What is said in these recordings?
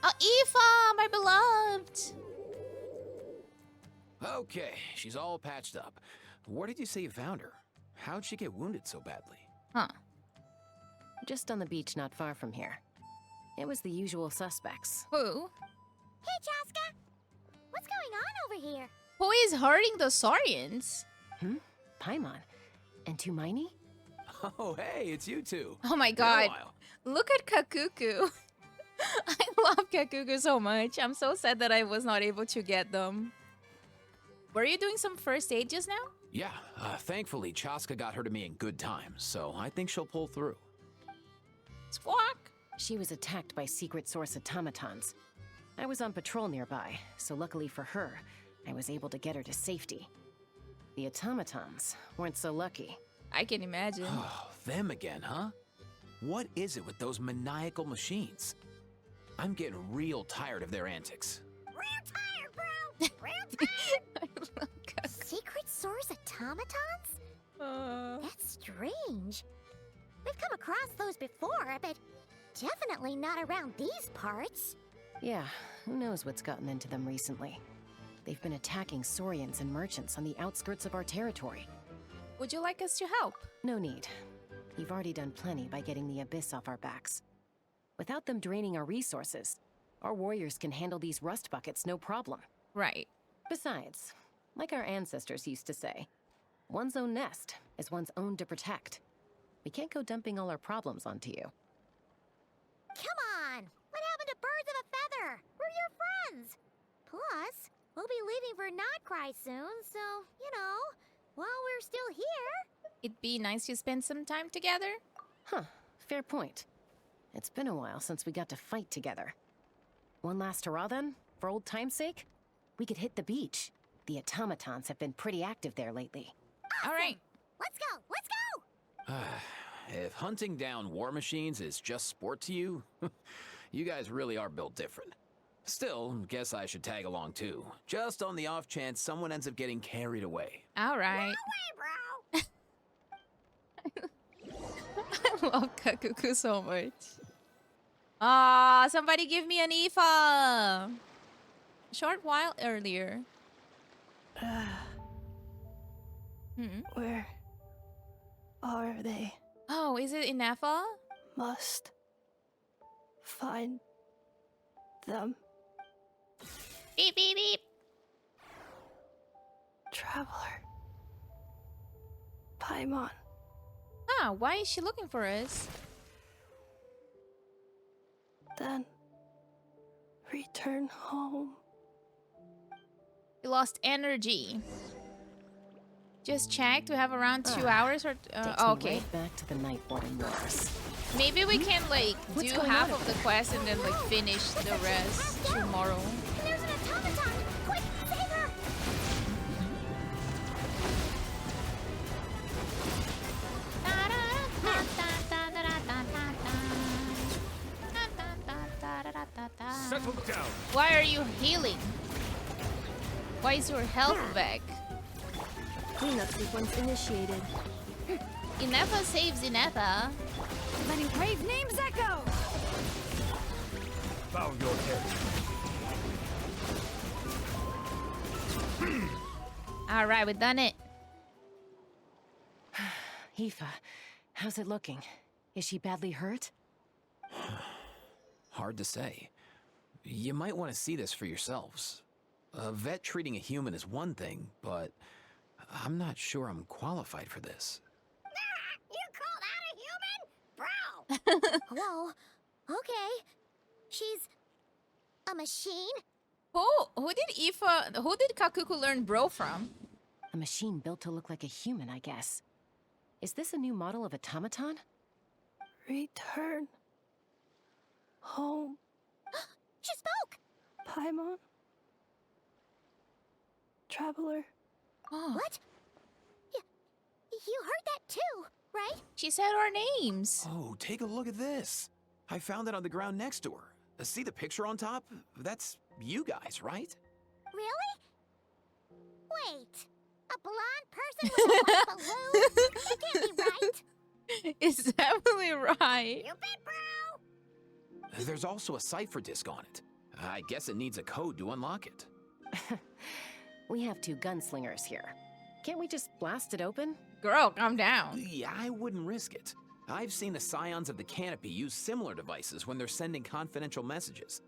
Oh, Aoife, my beloved. Okay, she's all patched up. Where did you say you found her? How'd she get wounded so badly? Huh. Just on the beach not far from here. It was the usual suspects. Who? Hey, Chaska! What's going on over here? Who is hurting the Saurians? Paimon. And Tumaini? Oh, hey, it's you two. Oh my Been a god. while. Look at Kakuku. I love Kakuku so much. I'm so sad that I was not able to get them. Were you doing some first aid just now? Yeah, thankfully, Chaska got her to me in good time, so I think she'll pull through. Squawk. She was attacked by secret source automatons. I was on patrol nearby, so luckily for her, I was able to get her to safety. The automatons weren't so lucky. I can imagine. Oh, them again, huh? What is it with those maniacal machines? I'm getting real tired of their antics. Real tired, bro! Real tired! I love Kakuku. Secret source automatons? That's strange. We've come across those before, but definitely not around these parts. Yeah, who knows what's gotten into them recently. They've been attacking Saurians and merchants on the outskirts of our territory. Would you like us to help? No need. You've already done plenty by getting the Abyss off our backs. Without them draining our resources, our warriors can handle these rust buckets no problem. Right. Besides, like our ancestors used to say, one's own nest is one's own to protect. We can't go dumping all our problems onto you. Come on! What happened to birds of a feather? We're your friends! Plus, we'll be leaving for Notcry soon, so, you know, while we're still here... It'd be nice to spend some time together. Huh, fair point. It's been a while since we got to fight together. One last hurrah then, for old time's sake? We could hit the beach. The automatons have been pretty active there lately. Awesome. All right. Let's go! Let's go! If hunting down war machines is just sport to you, you guys really are built different. Still, guess I should tag along too, just on the off chance someone ends up getting carried away. All right. No way, bro! I love Kakuku so much. Ah, somebody give me an Aoife. Short while earlier. Where are they? Oh, is it Inefa? Must find them. Beep, beep, beep. Traveler. Paimon. Ah, why is she looking for us? Then return home. We lost energy. Just checked. We have around 2 hours or... Takes me okay. right back to the Night Warden Wars. Maybe we can, like, What's do going half on? of the quest and then, like, finish the rest tomorrow. And there's an automaton! Quick, save her! Settle down. Why are you healing? Why is your health back? Cleanup sequence initiated. Inefa saves Inefa. Letting brave names echo! Bow your head. Alright, we done it. Aoife, how's it looking? Is she badly hurt? Hard to say. You might want to see this for yourselves. A vet treating a human is one thing, but I'm not sure I'm qualified for this. You call that a human? Bro! Whoa. Okay. She's... a machine? Who did Kakuku learn bro from? A machine built to look like a human, I guess. Is this a new model of automaton? Return home. She spoke! Paimon. Traveler. Oh, What? You heard that too, right? she said our names. Oh, take a look at this. I found it on the ground next to her. See the picture on top? That's you guys, right? Really? Wait. A blonde person with a white balloon? That can't be right. It's definitely right. You bet, bro! There's also a cipher disk on it. I guess it needs a code to unlock it. We have 2 gunslingers here. Can't we just blast it open? Girl, calm down. Yeah, I wouldn't risk it. I've seen the Scions of the Canopy use similar devices when they're sending confidential messages.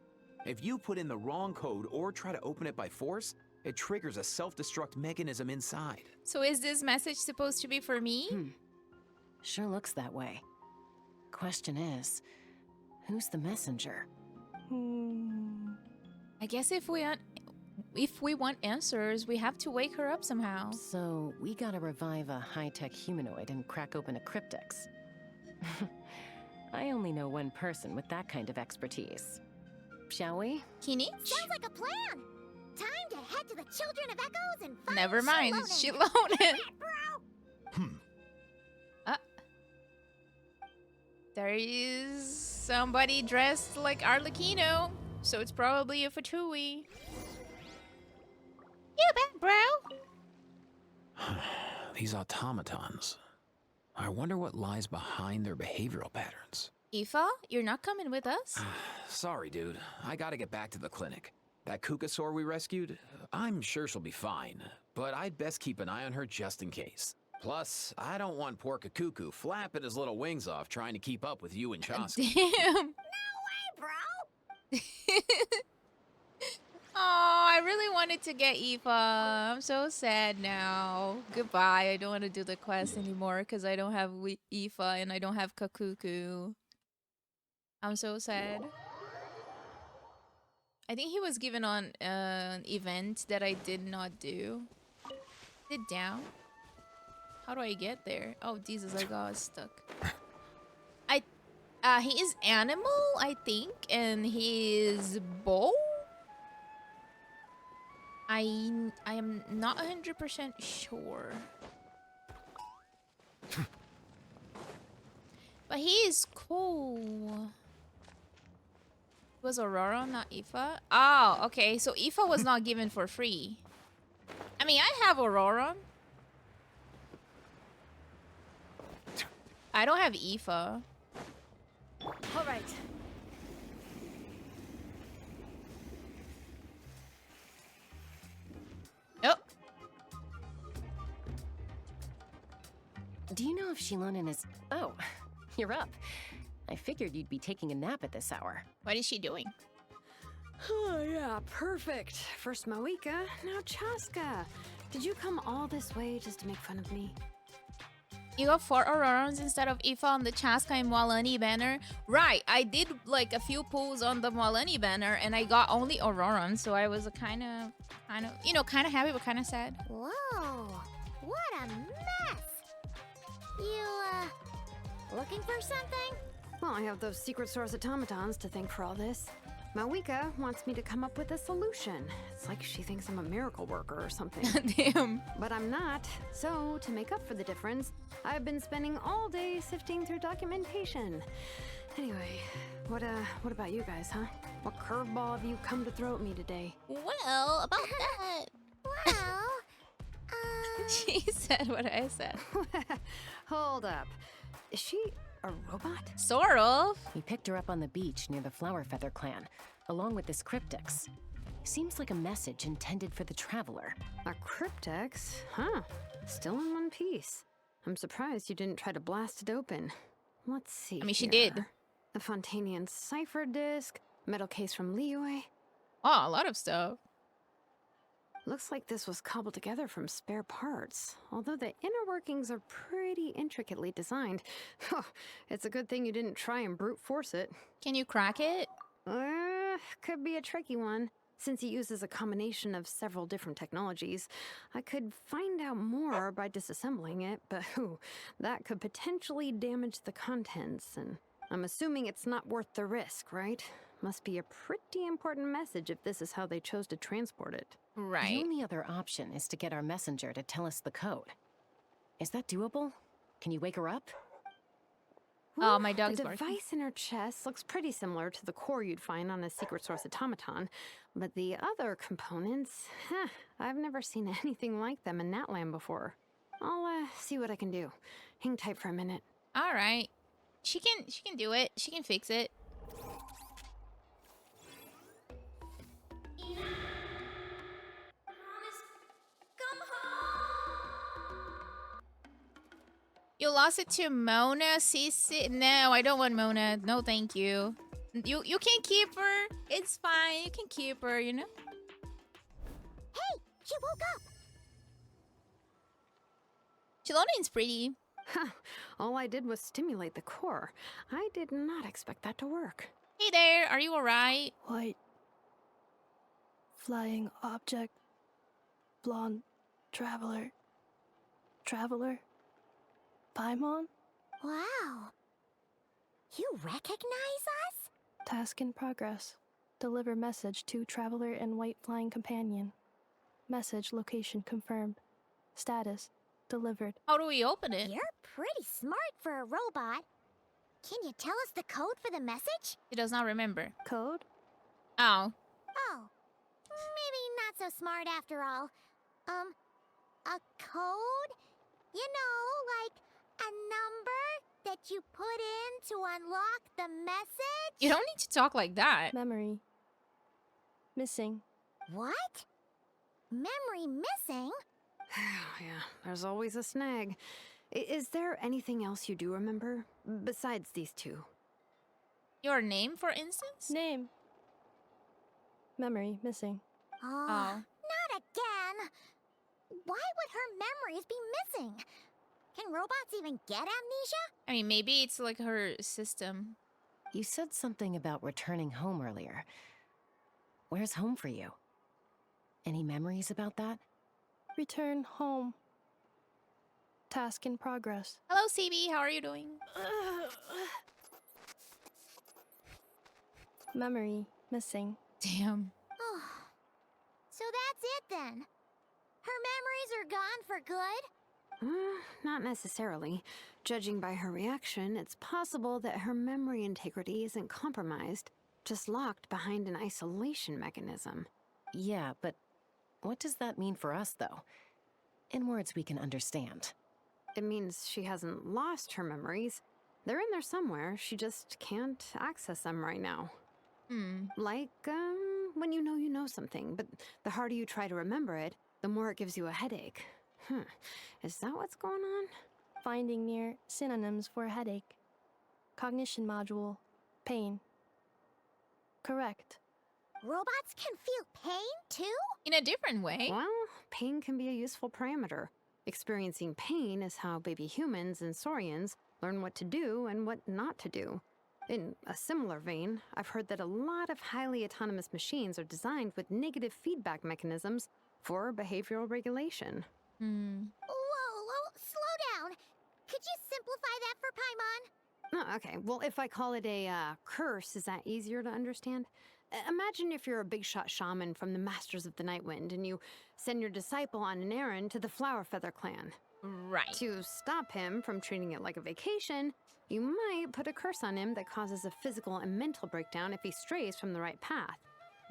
If you put in the wrong code or try to open it by force, it triggers a self-destruct mechanism inside. So is this message supposed to be for me? Sure looks that way. Question is, who's the messenger? I guess if we want answers, we have to wake her up somehow. So, we gotta revive a high-tech humanoid and crack open a cryptex. I only know one person with that kind of expertise. Shall we? Kini? Sounds like a plan. Time to head to the Children of Echoes and find Never mind. Shilonen. She loaded. Bro. There is somebody dressed like Arlecchino, so it's probably a Fatui. You bet, bro. These automatons. I wonder what lies behind their behavioral patterns. Aoife, you're not coming with us? Sorry, dude. I gotta get back to the clinic. That Kukasaur we rescued, I'm sure she'll be fine, but I'd best keep an eye on her just in case. Plus, I don't want poor Kakuku flapping his little wings off trying to keep up with you and Chaska. Damn. Hey, bro. Oh, I really wanted to get Aoife. I'm so sad now. Goodbye. I don't want to do the quest anymore because I don't have Aoife and I don't have Kakuku. I'm so sad. I think he was given on an event that I did not do. Sit down. How do I get there? Oh, Jesus, I got stuck. He is animal, I think, and he is bull. I am not 100% sure. But he is cool. It was Aurora, not Aoife? Oh, okay. So Aoife was not given for free. I mean, I have Aurora. I don't have Aoife. All right. Oh. Do you know if Shilonen is... Oh, you're up. I figured you'd be taking a nap at this hour. What is she doing? Oh, yeah, perfect. First Moika, now Chaska. Did you come all this way just to make fun of me? You got 4 Aurorans instead of Aoife on the Chaska and Mwalani banner? Right, I did like a few pulls on the Mwalani banner and I got only Auroran, so I was kind of, you know, kind of happy but kind of sad. Whoa. What a mess. You, looking for something? Well, I have those secret source automatons to thank for all this. Mawika wants me to come up with a solution. It's like she thinks I'm a miracle worker or something. Damn. But I'm not. So, to make up for the difference, I've been spending all day sifting through documentation. Anyway, what about you guys, huh? What curveball have you come to throw at me today? Well, about that. Well, She said what I said. Hold up. Is she a robot? Sort of. We picked her up on the beach near the Flower Feather clan, along with this cryptex. Seems like a message intended for the traveler. A cryptex? Huh. Still in one piece. I'm surprised you didn't try to blast it open. Let's see. I mean, she here. did. The Fontanian cipher disc, metal case from Liyue. Oh, a lot of stuff. Looks like this was cobbled together from spare parts, although the inner workings are pretty intricately designed. It's a good thing you didn't try and brute force it. Can you crack it? Could be a tricky one. Since it uses a combination of several different technologies, I could find out more by disassembling it, but that could potentially damage the contents, and I'm assuming it's not worth the risk, right? Must be a pretty important message if this is how they chose to transport it. The Right. only other option is to get our messenger to tell us the code. Is that doable? Can you wake her up? Oh, my dog's The barking. device in her chest looks pretty similar to the core you'd find on a secret source automaton, but the other components, I've never seen anything like them in Natland before. I'll see what I can do. Hang tight for a minute. All right. She can do it. She can fix it. lost it to Mona, Cece. No, I don't want Mona. No, thank you. You can keep her. It's fine. You can keep her, you know? Hey, she woke up. Chelonian's pretty. Huh. All I did was stimulate the core. I did not expect that to work. Hey there, are you alright? White. Flying object. Blonde. Traveler. Traveler. Paimon? Wow. You recognize us? Task in progress. Deliver message to Traveler and White Flying Companion. Message location confirmed. Status delivered. How do we open it? You're pretty smart for a robot. Can you tell us the code for the message? She does not remember. Code? Oh. Oh, maybe not so smart after all. A code? You know, like a number that you put in to unlock the message? You don't need to talk like that. Memory. Missing. What? Memory missing? Yeah, there's always a snag. Is there anything else you do remember? Besides these two? Your name, for instance? Name. Memory missing. Oh, not again. Why would her memories be missing? Can robots even get amnesia? I mean, maybe it's like her system. You said something about returning home earlier. Where's home for you? Any memories about that? Return home. Task in progress. Hello, CB. How are you doing? Memory missing. Damn. Oh, so that's it then. Her memories are gone for good? Not necessarily. Judging by her reaction, it's possible that her memory integrity isn't compromised, just locked behind an isolation mechanism. Yeah, but what does that mean for us, though? In words we can understand. It means she hasn't lost her memories. They're in there somewhere, she just can't access them right now. Like, when you know something, but the harder you try to remember it, the more it gives you a headache. Is that what's going on? Finding near synonyms for headache. Cognition module. Pain. Correct. Robots can feel pain too? In a different way. Well, pain can be a useful parameter. Experiencing pain is how baby humans and saurians learn what to do and what not to do. In a similar vein, I've heard that a lot of highly autonomous machines are designed with negative feedback mechanisms for behavioral regulation. Whoa, slow down. Could you simplify that for Paimon? Oh, okay, well, if I call it a curse, is that easier to understand? Imagine if you're a big shot shaman from the Masters of the Nightwind and you send your disciple on an errand to the Flowerfeather clan. Right. To stop him from treating it like a vacation, you might put a curse on him that causes a physical and mental breakdown if he strays from the right path.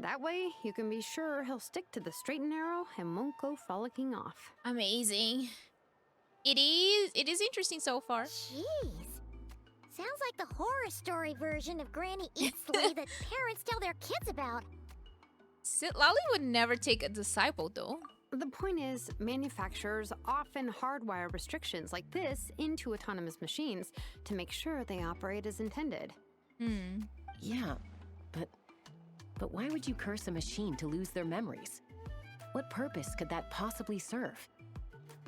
That way, you can be sure he'll stick to the straight and narrow and won't go frolicking off. Amazing. It is interesting so far. Jeez. Sounds like the horror story version of Granny Eatsley that parents tell their kids about. Lolly would never take a disciple, though. The point is, manufacturers often hardwire restrictions like this into autonomous machines to make sure they operate as intended. Yeah, but why would you curse a machine to lose their memories? What purpose could that possibly serve?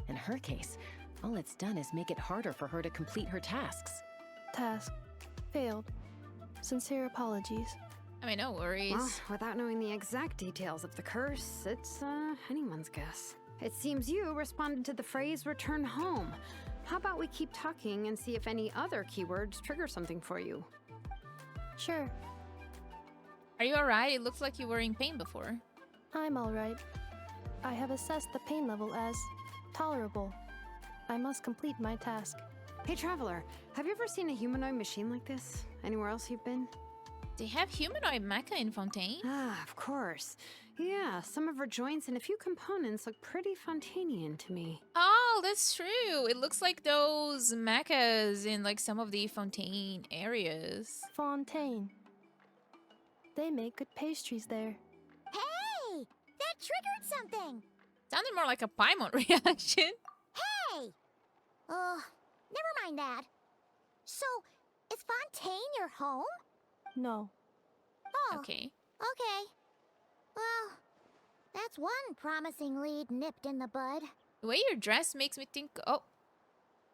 In her case, all it's done is make it harder for her to complete her tasks. Task. Failed. Sincere apologies. I mean, no worries. Well, without knowing the exact details of the curse, it's anyone's guess. It seems you responded to the phrase return home. How about we keep talking and see if any other keywords trigger something for you? Sure. Are you alright? It looks like you were in pain before. I'm alright. I have assessed the pain level as tolerable. I must complete my task. Hey, Traveler, have you ever seen a humanoid machine like this? Anywhere else you've been? They have humanoid mecha in Fontaine. Ah, of course. Yeah, some of her joints and a few components look pretty Fontainian to me. Oh, that's true. It looks like those mechas in like some of the Fontaine areas. Fontaine. They make good pastries there. Hey! That triggered something! Sounded more like a Paimon reaction. Hey! Oh, never mind that. So, is Fontaine your home? No. Oh, Okay. okay. Well, that's one promising lead nipped in the bud. The way your dress makes me think. Oh,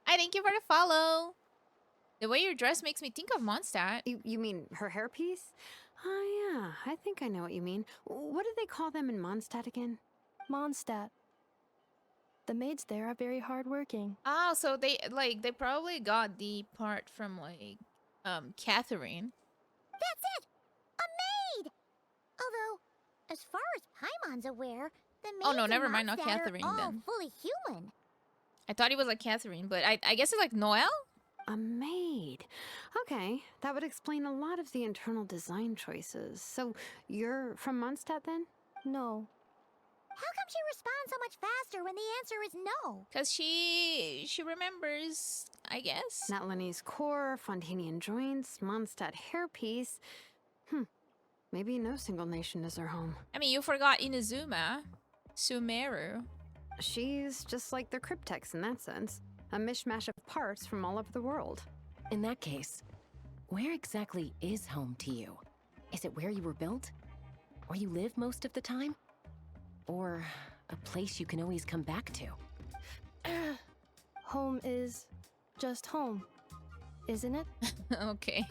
I thank you for the follow. The way your dress makes me think of Mondstadt. You mean her hairpiece? Oh, yeah. I think I know what you mean. What do they call them in Mondstadt again? Mondstadt. The maids there are very hardworking. Oh, so they probably got the part from Catherine. That's it! A maid! Although, as far as Paimon's aware, the maids Oh, no, in never mind, not Mondstadt Catherine, are all then. fully human. I thought he was like Catherine, but I guess it's like Noelle? A maid. Okay, that would explain a lot of the internal design choices. So, you're from Mondstadt then? No. How come she responds so much faster when the answer is no? Because she remembers, I guess. Natlanese core, Fontanian joints, Mondstadt hairpiece. Maybe no single nation is her home. I mean, you forgot Inazuma. Sumeru. She's just like the Cryptex in that sense. A mishmash of parts from all over the world. In that case, where exactly is home to you? Is it where you were built? Where you live most of the time? Or a place you can always come back to? Home is just home, isn't it? Okay.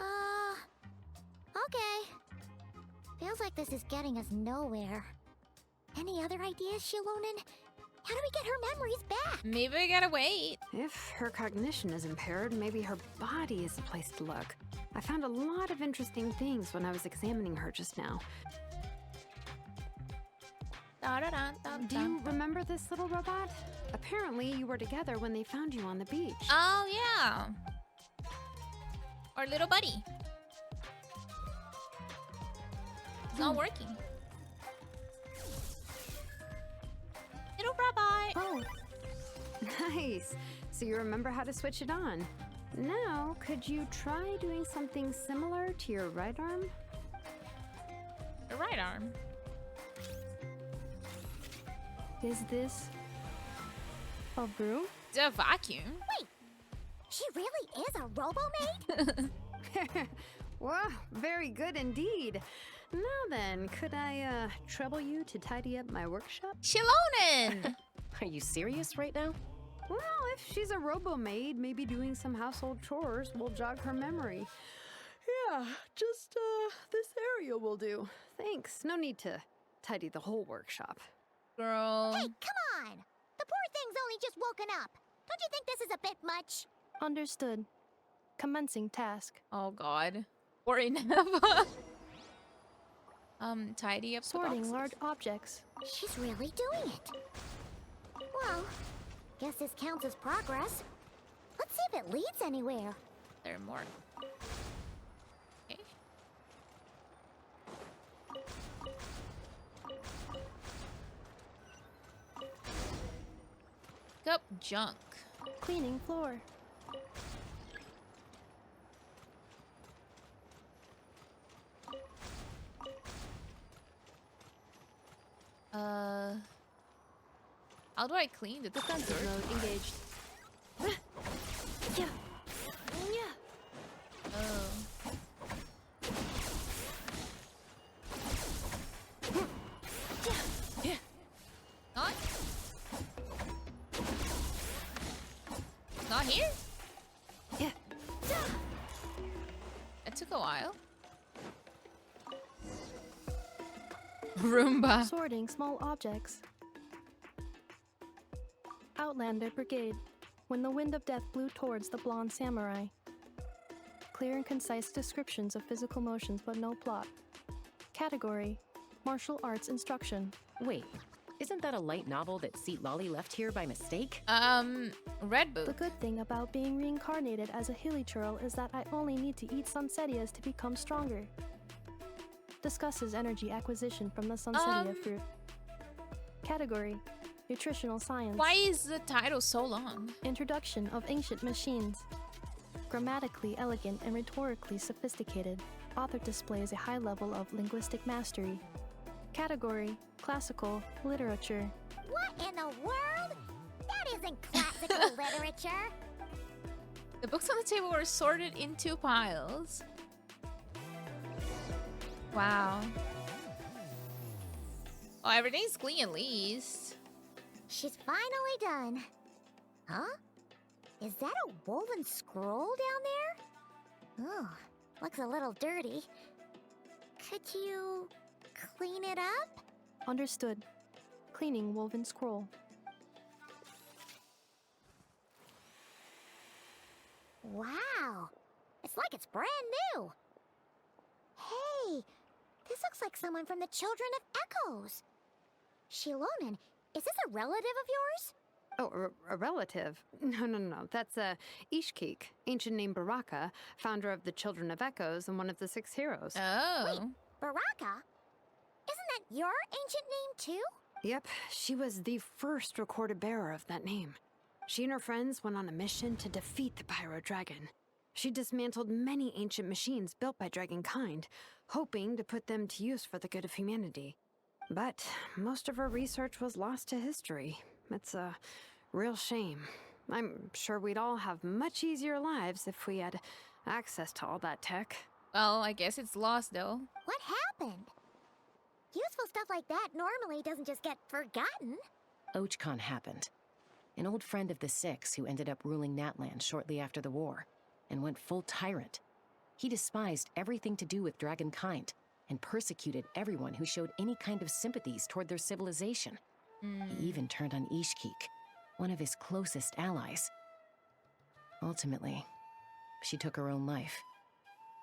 Okay. Feels like this is getting us nowhere. Any other ideas, Shilonen? How do we get her memories back? Maybe we gotta wait. If her cognition is impaired, maybe her body is the place to look. I found a lot of interesting things when I was examining her just now. Do you remember this little robot? Apparently, you were together when they found you on the beach. Oh, yeah. Our little buddy. It's not working. Little robot. Oh, Nice. So you remember how to switch it on. Now, could you try doing something similar to your right arm? The right arm. is this a broom? It's a vacuum. She really is a robo-maid? Wow, very good indeed. Now then, could I trouble you to tidy up my workshop? Shilonen. Are you serious right now? Well, if she's a robo-maid, maybe doing some household chores will jog her memory. Yeah, just this area will do. Thanks. No need to tidy the whole workshop. Girl. Hey, come on! The poor thing's only just woken up. Don't you think this is a bit much? Understood. Commencing task. Oh, God. Or enough. Tidy up the Sorting boxes. large objects. She's really doing it. Well, guess this counts as progress. Let's see if it leads anywhere. There are more. Okay. Pick up junk. Cleaning floor. How do I clean the Defensive dirt? mode engaged. Yeah. Yeah. Oh. Not? Not here? Yeah. It took a while. Roomba. Sorting small objects. Outlander Brigade. When the wind of death blew towards the blonde samurai. Clear and concise descriptions of physical motions but no plot. Category: Martial arts instruction. Wait, isn't that a light novel that Seat Lolly left here by mistake? Red The book. good thing about being reincarnated as a hilly churl is that I only need to eat sunsetias to become stronger. Discusses energy acquisition from the sunsetia fruit. Category: Nutritional science. Why is the title so long? Introduction of ancient machines. Grammatically elegant and rhetorically sophisticated, author displays a high level of linguistic mastery. Category: Classical literature. What in the world? That isn't classical literature. The books on the table were sorted in 2 piles. Wow. Oh, everything's clean at least. She's finally done. Huh? Is that a woven scroll down there? Oh, looks a little dirty. Could you clean it up? Understood. Cleaning woven scroll. Wow, it's like it's brand new. Hey, this looks like someone from the Children of Echoes. Shilonen, is this a relative of yours? Oh, a relative? No. That's Ishkik, ancient name Baraka, founder of the Children of Echoes and one of the 6 heroes. Oh. Baraka? Isn't that your ancient name too? Yep, she was the first recorded bearer of that name. She and her friends went on a mission to defeat the Pyro Dragon. She dismantled many ancient machines built by Dragonkind, hoping to put them to use for the good of humanity. But most of her research was lost to history. It's a real shame. I'm sure we'd all have much easier lives if we had access to all that tech. Well, I guess it's lost though. What happened? Useful stuff like that normally doesn't just get forgotten. Ochcon happened. An old friend of the 6 who ended up ruling Natlan shortly after the war, and went full tyrant. He despised everything to do with Dragonkind, and persecuted everyone who showed any kind of sympathies toward their civilization. He even turned on Ishkik, one of his closest allies. Ultimately, she took her own life,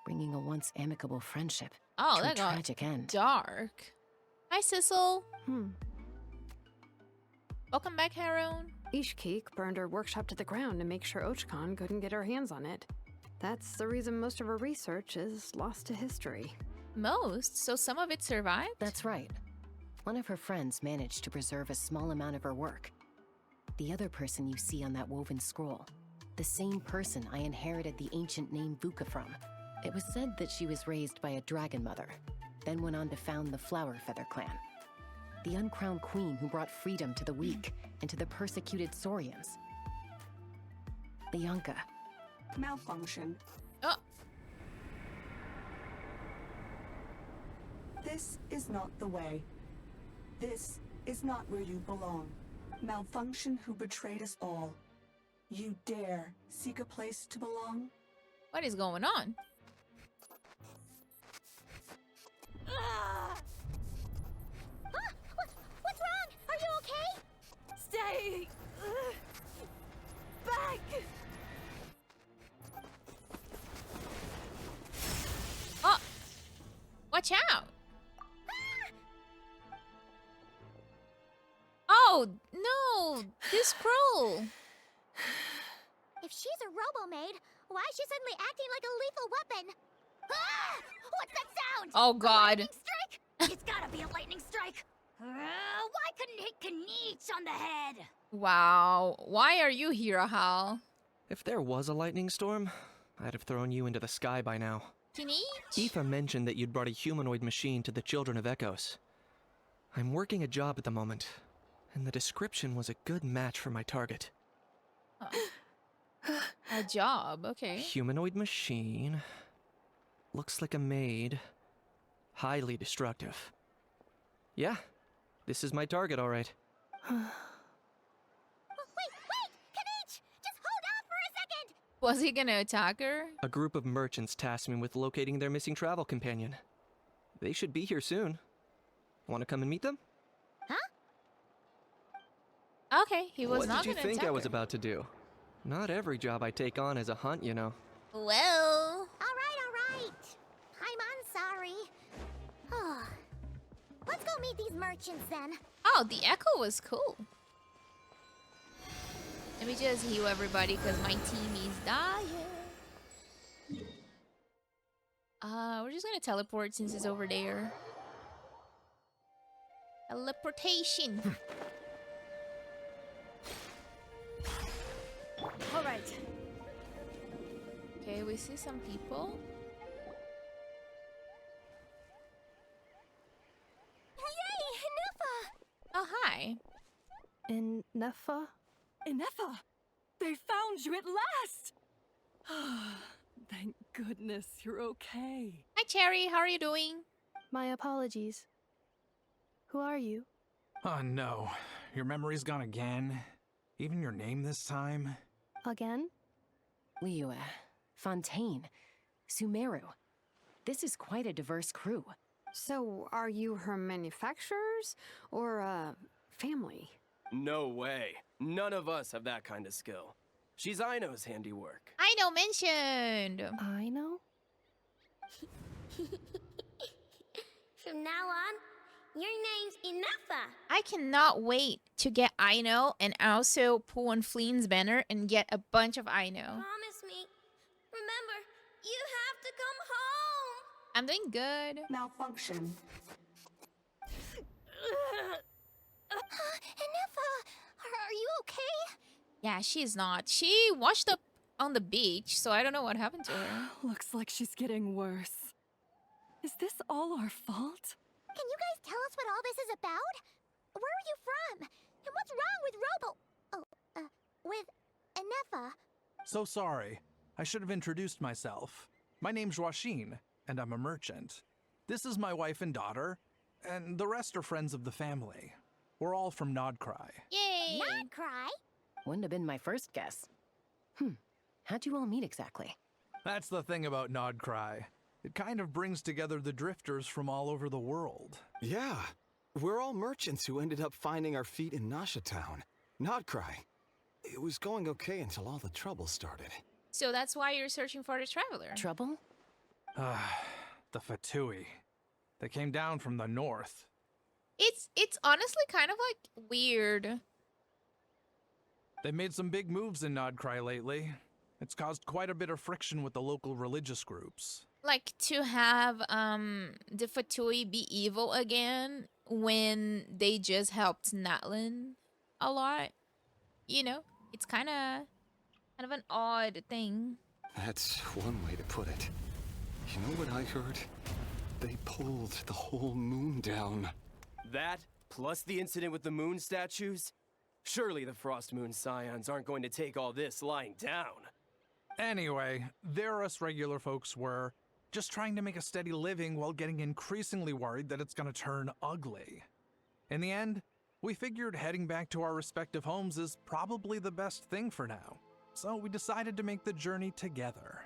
bringing a once amicable friendship to that a got tragic end. dark. Hi, Sissel. Hmm. Welcome back, Haroun. Ishkik burned her workshop to the ground to make sure Ochcon couldn't get her hands on it. That's the reason most of her research is lost to history. Most? So some of it survived? That's right. One of her friends managed to preserve a small amount of her work. The other person you see on that woven scroll, the same person I inherited the ancient name Vuka from. It was said that she was raised by a dragon mother, then went on to found the Flower Feather clan. The uncrowned queen who brought freedom to the weak and to the persecuted Saurians. Bianca. Malfunction. Oh. This is not the way. This is not where you belong. Malfunction who betrayed us all. You dare seek a place to belong? What is going on? What's wrong? Are you okay? Stay back. Oh! Watch out! Oh, no! This scroll! If she's a robo-maid, why is she suddenly acting like a lethal weapon? Ah! What's that sound? Oh, God. Lightning strike? It's gotta be a lightning strike. Why couldn't it hit Kanich on the head? Wow. Why are you here, Ahal? If there was a lightning storm, I'd have thrown you into the sky by now. Kanich? Aoife mentioned that you'd brought a humanoid machine to the Children of Echoes. I'm working a job at the moment, and the description was a good match for my target. A job, okay. Humanoid machine. Looks like a maid. Highly destructive. Yeah, this is my target, all right. Wait! Kanich! Just hold on for a second! Was he gonna attack her? A group of merchants tasked me with locating their missing travel companion. They should be here soon. Want to come and meet them? Okay, he was what not did you gonna think attack I was her. about to do? Not every job I take on is a hunt, you know. Well... All right. I'm sorry. Let's go meet these merchants then. Oh, the echo was cool. Let me just heal everybody because my team is dying. We're just gonna teleport since it's over there. Teleportation. All right. Okay, we see some people. Yay, Nefa! Oh, hi. In Nefa? Nefa, they found you at last. Thank goodness you're okay. Hi, Cherry. How are you doing? My apologies. Who are you? Oh no, your memory's gone again? Even your name this time? Again? Liyue, Fontaine, Sumeru. This is quite a diverse crew. So, are you her manufacturers or family? No way. None of us have that kind of skill. She's Aino's handiwork. Aino mentioned. I know? From now on, your name's Inafa. I cannot wait to get Aino and also pull on Fleen's banner and get a bunch of Aino. Promise me. Remember, you have to come home. I'm doing good. Malfunction. Inafa, are you okay? Yeah, she's not. She washed up on the beach, so I don't know what happened to her. Looks like she's getting worse. Is this all our fault? Can you guys tell us what all this is about? Where are you from? And what's wrong with with Inafa? So sorry. I should have introduced myself. My name's Joachine, and I'm a merchant. This is my wife and daughter, and the rest are friends of the family. We're all from Nodcry. Yay! Not cry. Wouldn't have been my first guess. How'd you all meet exactly? That's the thing about Nodcry. It kind of brings together the drifters from all over the world. Yeah, we're all merchants who ended up finding our feet in Nasha Town. Nodcry. It was going okay until all the trouble started. So that's why you're searching for the traveler. Trouble? The Fatui. They came down from the north. It's honestly kind of like weird. They made some big moves in Nodcry lately. It's caused quite a bit of friction with the local religious groups. Like to have the Fatui be evil again when they just helped Natlin a lot. You know, it's kind of an odd thing. That's one way to put it. You know what I heard? They pulled the whole moon down. That, plus the incident with the moon statues? Surely the Frost Moon Scions aren't going to take all this lying down. Anyway, there us regular folks were just trying to make a steady living while getting increasingly worried that it's gonna turn ugly. In the end, we figured heading back to our respective homes is probably the best thing for now. So we decided to make the journey together.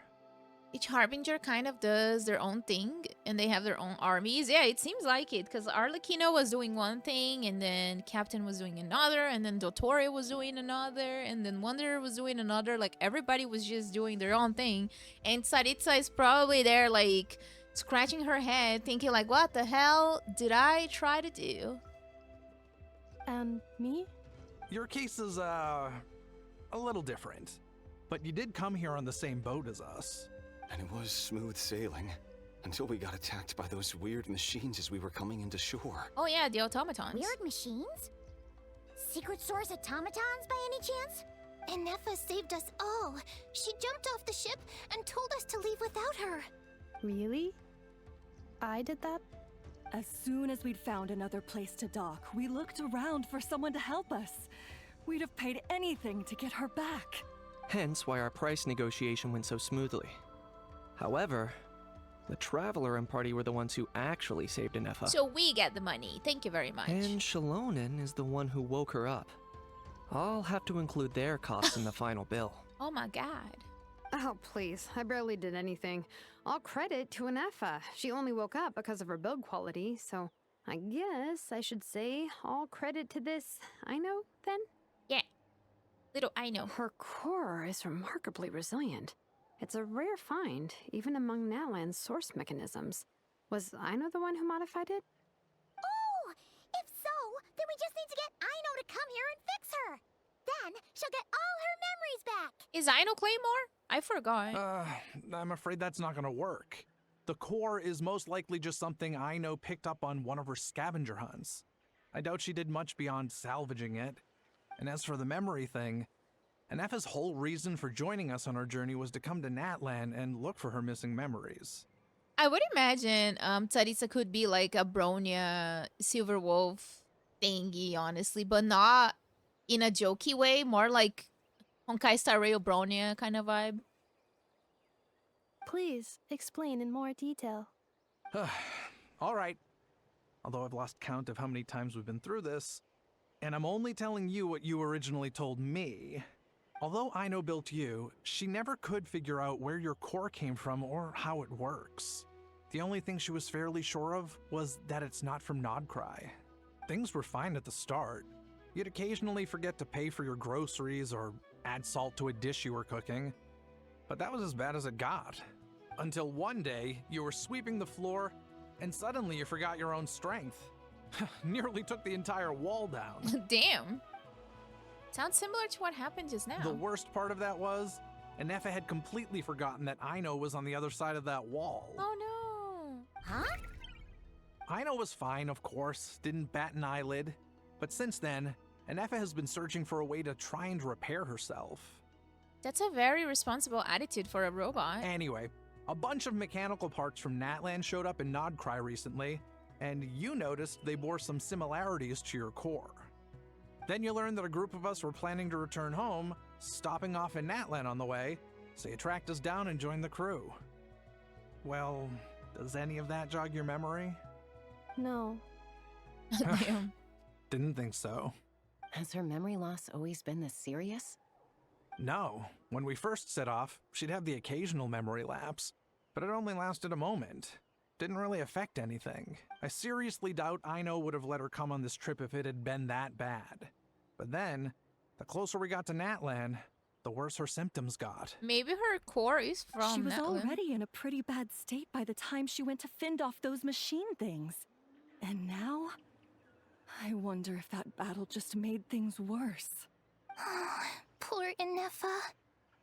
Each Harbinger kind of does their own thing, and they have their own armies. Yeah, it seems like it, because Arlecchino was doing one thing, and then Captain was doing another, and then Dottore was doing another, and then Wanderer was doing another. Like, everybody was just doing their own thing. And Saritsa is probably there, like, scratching her head, thinking, like, what the hell did I try to do? And me? Your case is, a little different. But you did come here on the same boat as us. And it was smooth sailing, until we got attacked by those weird machines as we were coming into shore. Oh yeah, the automatons. Weird machines? Secret source automatons by any chance? Inafa saved us all. She jumped off the ship and told us to leave without her. Really? I did that? As soon as we'd found another place to dock, we looked around for someone to help us. We'd have paid anything to get her back. Hence why our price negotiation went so smoothly. However, the Traveler and party were the ones who actually saved Inafa. So we get the money. Thank you very much. And Shalonen is the one who woke her up. I'll have to include their costs in the final bill. Oh my god. Oh, please. I barely did anything. All credit to Inafa. She only woke up because of her build quality, so I guess I should say all credit to this Aino, then? Yeah. Little Aino. Her core is remarkably resilient. It's a rare find, even among Nalan's source mechanisms. Was Aino the one who modified it? Oh! If so, then we just need to get Aino to come here and fix her. Then she'll get all her memories back. Is Aino Claymore? I forgot. I'm afraid that's not gonna work. The core is most likely just something Aino picked up on one of her scavenger hunts. I doubt she did much beyond salvaging it. And as for the memory thing, Inafa's whole reason for joining us on our journey was to come to Natlan and look for her missing memories. I would imagine Saritsa could be like a Bronya Silver Wolf thingy, honestly, but not in a jokey way, more like Honkai Star Rail Bronya kind of vibe. Please, explain in more detail. All right. Although I've lost count of how many times we've been through this, and I'm only telling you what you originally told me. Although Aino built you, she never could figure out where your core came from or how it works. The only thing she was fairly sure of was that it's not from Nodcry. Things were fine at the start. You'd occasionally forget to pay for your groceries or add salt to a dish you were cooking. But that was as bad as it got. Until one day, you were sweeping the floor, and suddenly you forgot your own strength. Nearly took the entire wall down. Damn. Sounds similar to what happened just now. The worst part of that was, Anefa had completely forgotten that Aino was on the other side of that wall. Oh no. Huh? Aino was fine, of course, didn't bat an eyelid. But since then, Anefa has been searching for a way to try and repair herself. That's a very responsible attitude for a robot. Anyway, a bunch of mechanical parts from Natlan showed up in Nodcry recently, and you noticed they bore some similarities to your core. Then you learned that a group of us were planning to return home, stopping off in Natlan on the way, so you tracked us down and joined the crew. Well, does any of that jog your memory? No. Damn. Didn't think so. Has her memory loss always been this serious? No. When we first set off, she'd have the occasional memory lapse, but it only lasted a moment. Didn't really affect anything. I seriously doubt Aino would have let her come on this trip if it had been that bad. But then, the closer we got to Natlan, the worse her symptoms got. Maybe her core is from She was Natlan. already in a pretty bad state by the time she went to fend off those machine things. And now, I wonder if that battle just made things worse. Poor Inefa.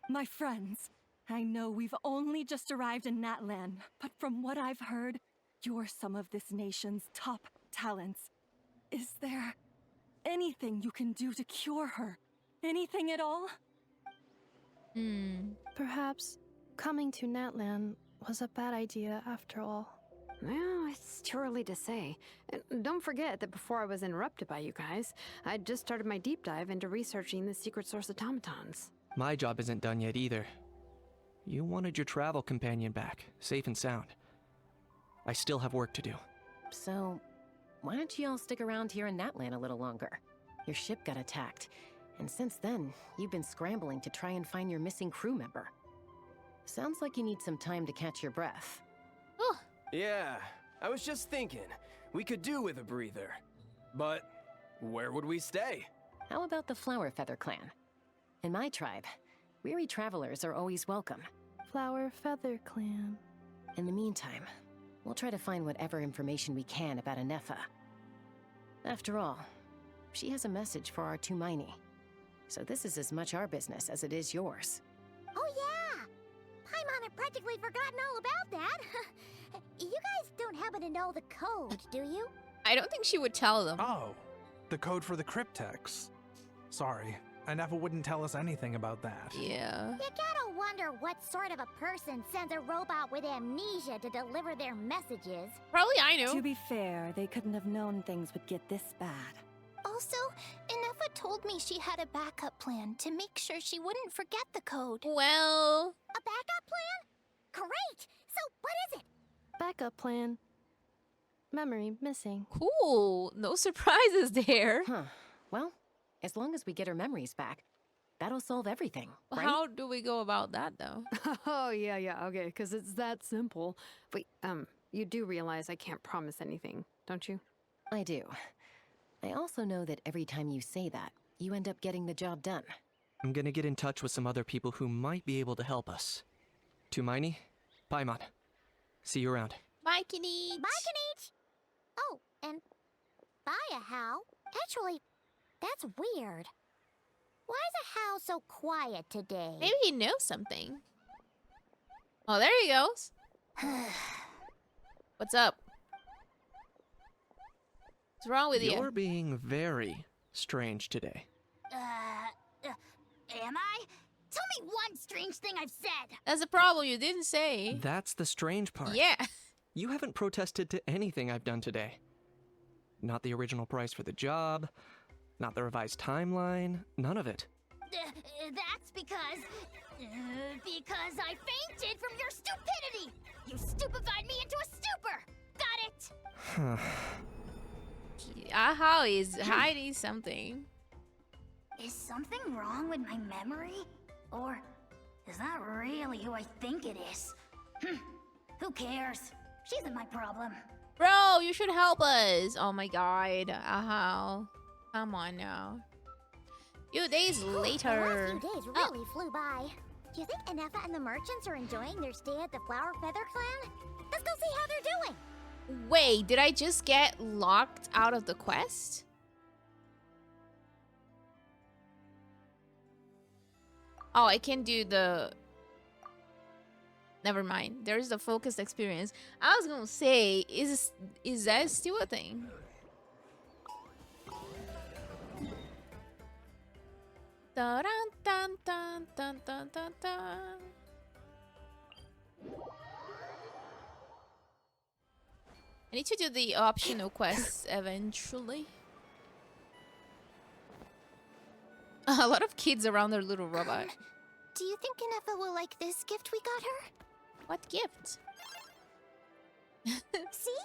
My friends, I know we've only just arrived in Natlan, but from what I've heard, you're some of this nation's top talents. Is there anything you can do to cure her? Anything at all? Perhaps coming to Natlan was a bad idea after all. Well, it's too early to say. And don't forget that before I was interrupted by you guys, I'd just started my deep dive into researching the secret source automatons. My job isn't done yet either. You wanted your travel companion back, safe and sound. I still have work to do. So, why don't you all stick around here in Natlan a little longer? Your ship got attacked, and since then, you've been scrambling to try and find your missing crew member. Sounds like you need some time to catch your breath. Yeah, I was just thinking, we could do with a breather. But where would we stay? How about the Flower Feather Clan? In my tribe, weary travelers are always welcome. Flower Feather Clan. In the meantime, we'll try to find whatever information we can about Anefa. After all, she has a message for our Tumaini. So this is as much our business as it is yours. Oh yeah! Paimon had practically forgotten all about that. You guys don't happen to know the code, do you? I don't think she would tell them. Oh, the code for the cryptex. Sorry, Anefa wouldn't tell us anything about that. Yeah. You gotta wonder what sort of a person sends a robot with amnesia to deliver their messages. Probably I know. To be fair, they couldn't have known things would get this bad. Also, Inefa told me she had a backup plan to make sure she wouldn't forget the code. Well... A backup plan? Great! So what is it? Backup plan. Memory missing. Cool. No surprises there. Huh. Well, as long as we get her memories back, that'll solve everything, right? How do we go about that, though? Oh, yeah, okay, because it's that simple. Wait, you do realize I can't promise anything, don't you? I do. I also know that every time you say that, you end up getting the job done. I'm gonna get in touch with some other people who might be able to help us. Tumaini, Paimon. See you around. Bye, Kinich. Bye, Kinich. Oh, and bye, How. Actually, that's weird. Why is How so quiet today? Maybe he knows something. Oh, there he goes. What's up? What's wrong with you? You're being very strange today. Am I? Tell me one strange thing I've said. That's a problem you didn't say. That's the strange part. Yeah. You haven't protested to anything I've done today. Not the original price for the job, not the revised timeline, none of it. That's because I fainted from your stupidity! You stupefied me into a stupor! Got it? Ahau is hiding something. Is something wrong with my memory? Or is that really who I think it is? Who cares? She isn't my problem. Bro, you should help us. Oh my god. Ahau. Come on now. Few days later. The last few days really flew by. Do you think Inefa and the merchants are enjoying their stay at the Flower Feather Clan? Let's go see how they're doing. Wait, did I just get locked out of the quest? Oh, I can do the... Never mind. There's the focused experience. I was gonna say, is that still a thing? Dun, dun, dun, dun, dun, dun, dun. I need to do the optional quests eventually. A lot of kids around their little robot. Do you think Inefa will like this gift we got her? What gift? See?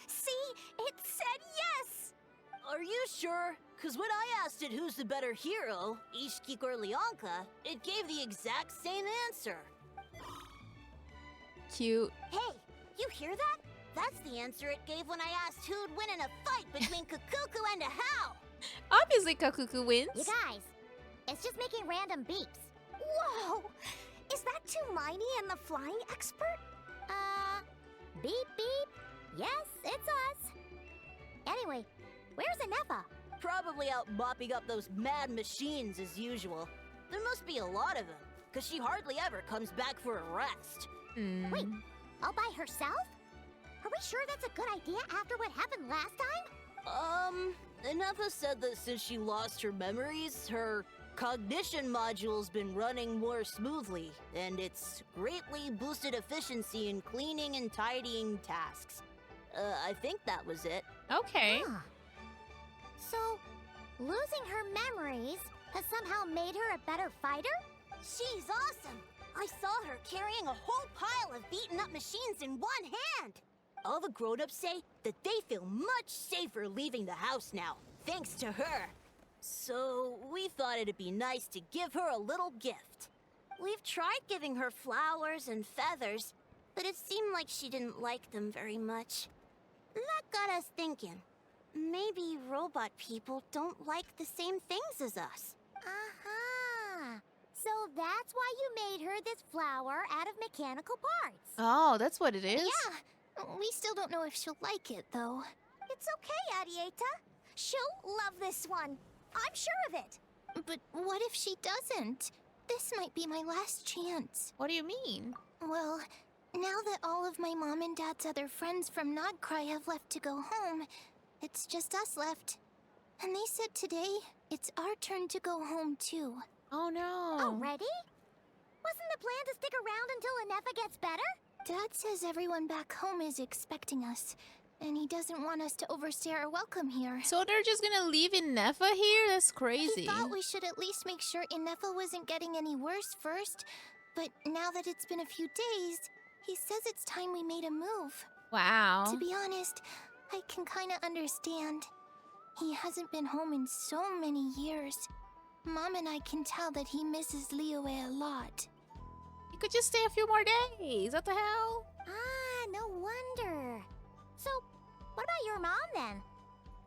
See? It said yes! Are you sure? Because when I asked it who's the better hero, Ishkik or Leonka, it gave the exact same answer. Cute. Hey, you hear that? That's the answer it gave when I asked who'd win in a fight between Kakuku and Ahau. Obviously, Kakuku wins. You guys, it's just making random beeps. Whoa! Is that Tumaini and the flying expert? Beep beep. Yes, it's us. Anyway, where's Inefa? Probably out mopping up those mad machines as usual. There must be a lot of them, because she hardly ever comes back for a rest. Wait, all by herself? Are we sure that's a good idea after what happened last time? Inefa said that since she lost her memories, her cognition module's been running more smoothly, and it's greatly boosted efficiency in cleaning and tidying tasks. I think that was it. Okay. Huh. So, losing her memories has somehow made her a better fighter? She's awesome! I saw her carrying a whole pile of beaten up machines in one hand! All the grown-ups say that they feel much safer leaving the house now, thanks to her. So, we thought it'd be nice to give her a little gift. We've tried giving her flowers and feathers, but it seemed like she didn't like them very much. That got us thinking. Maybe robot people don't like the same things as us. Aha! So that's why you made her this flower out of mechanical parts. Oh, that's what it is? Yeah. We still don't know if she'll like it, though. It's okay, Arieta. She'll love this one. I'm sure of it. But what if she doesn't? This might be my last chance. What do you mean? Well, now that all of my mom and dad's other friends from Nodcry have left to go home, it's just us left. And they said today, it's our turn to go home too. Oh no. Already? Wasn't the plan to stick around until Inefa gets better? Dad says everyone back home is expecting us, and he doesn't want us to overstay our welcome here. So they're just gonna leave Inefa here? That's crazy. He thought we should at least make sure Inefa wasn't getting any worse first, but now that it's been a few days, he says it's time we made a move. Wow. To be honest, I can kinda understand. He hasn't been home in so many years. Mom and I can tell that he misses Liyue a lot. You could just stay a few more days. What the hell? Ah, no wonder. So, what about your mom then?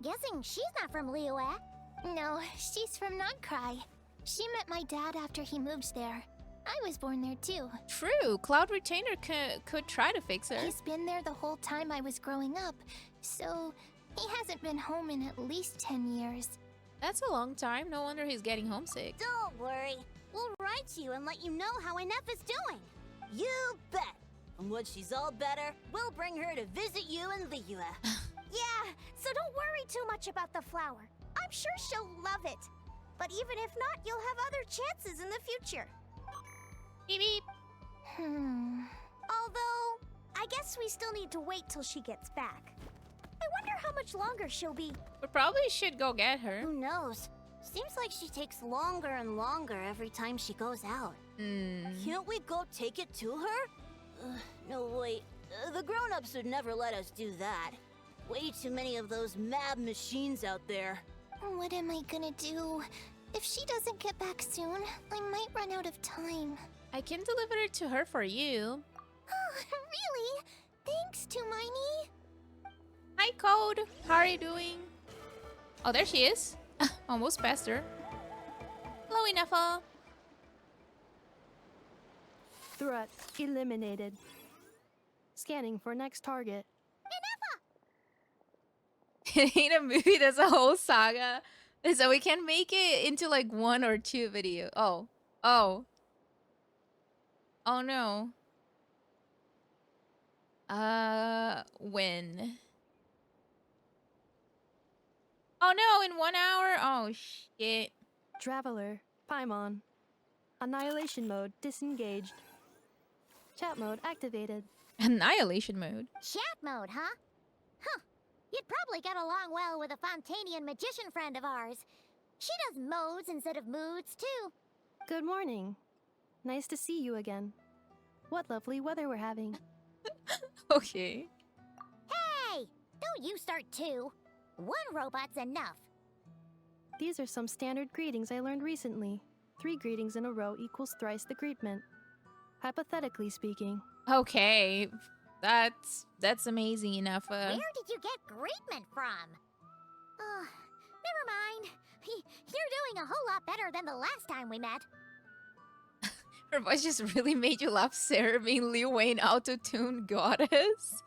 Guessing she's not from Liyue. No, she's from Nodcry. She met my dad after he moved there. I was born there too. True. Cloud Retainer could try to fix her. He's been there the whole time I was growing up, so he hasn't been home in at least 10 years. That's a long time. No wonder he's getting homesick. Don't worry. We'll write to you and let you know how Inefa's doing. You bet. And when she's all better, we'll bring her to visit you in Liyue. Yeah, so don't worry too much about the flower. I'm sure she'll love it. But even if not, you'll have other chances in the future. Beep beep. Although, I guess we still need to wait till she gets back. I wonder how much longer she'll be. We probably should go get her. Who knows? Seems like she takes longer and longer every time she goes out. Can't we go take it to her? No, wait. The grown-ups would never let us do that. Way too many of those mad machines out there. What am I gonna do? If she doesn't get back soon, I might run out of time. I can deliver it to her for you. Really? Thanks, Tumini. Hi, Code. How are you doing? Oh, there she is. Almost past her. Hello, Inafa. Threat eliminated. Scanning for next target. It ain't a movie, that's a whole saga. So we can make it into like 1 or 2 video. Oh. Oh. Oh no. When? Oh no, in 1 hour? Oh shit. Traveler, Paimon. Annihilation mode disengaged. Chat mode activated. Annihilation mode? Chat mode, huh? Huh. You'd probably get along well with a Fontanian magician friend of ours. She does modes instead of moods, too. Good morning. Nice to see you again. What lovely weather we're having. Okay. Hey! Don't you start too. 1 robot's enough. These are some standard greetings I learned recently. 3 greetings in a row equals thrice the greetment. Hypothetically speaking. Okay. That's amazing enough. Where did you get greetment from? Never mind. You're doing a whole lot better than the last time we met. Her voice just really made you laugh, Sarah, being Lil Wayne auto-tuned goddess.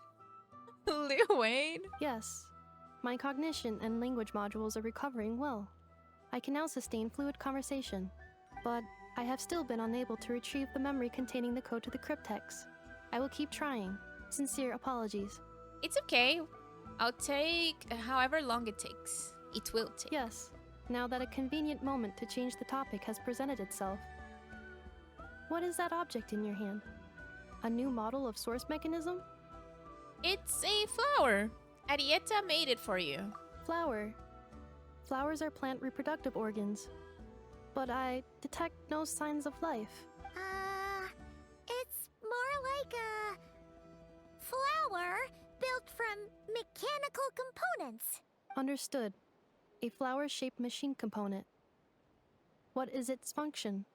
Lil Wayne? Yes. My cognition and language modules are recovering well. I can now sustain fluid conversation, but I have still been unable to retrieve the memory containing the code to the cryptex. I will keep trying. Sincere apologies. It's okay. I'll take however long it takes. It will take. Yes, now that a convenient moment to change the topic has presented itself. What is that object in your hand? A new model of source mechanism? It's a flower. Arietta made it for you. Flower. Flowers are plant reproductive organs. But I detect no signs of life. It's more like a flower built from mechanical components. Understood. A flower-shaped machine component. What is its function?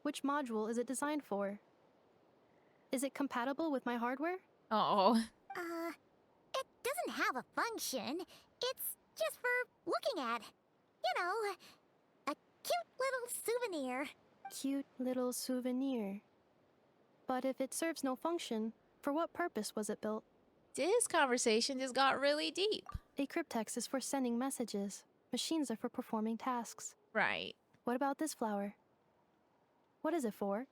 Which module is it designed for? Is it compatible with my hardware? Oh. It doesn't have a function. It's just for looking at. You know, a cute little souvenir. Cute little souvenir. But if it serves no function, for what purpose was it built? This conversation just got really deep. A cryptex is for sending messages. Machines are for performing tasks. Right. What about this flower? What is it for?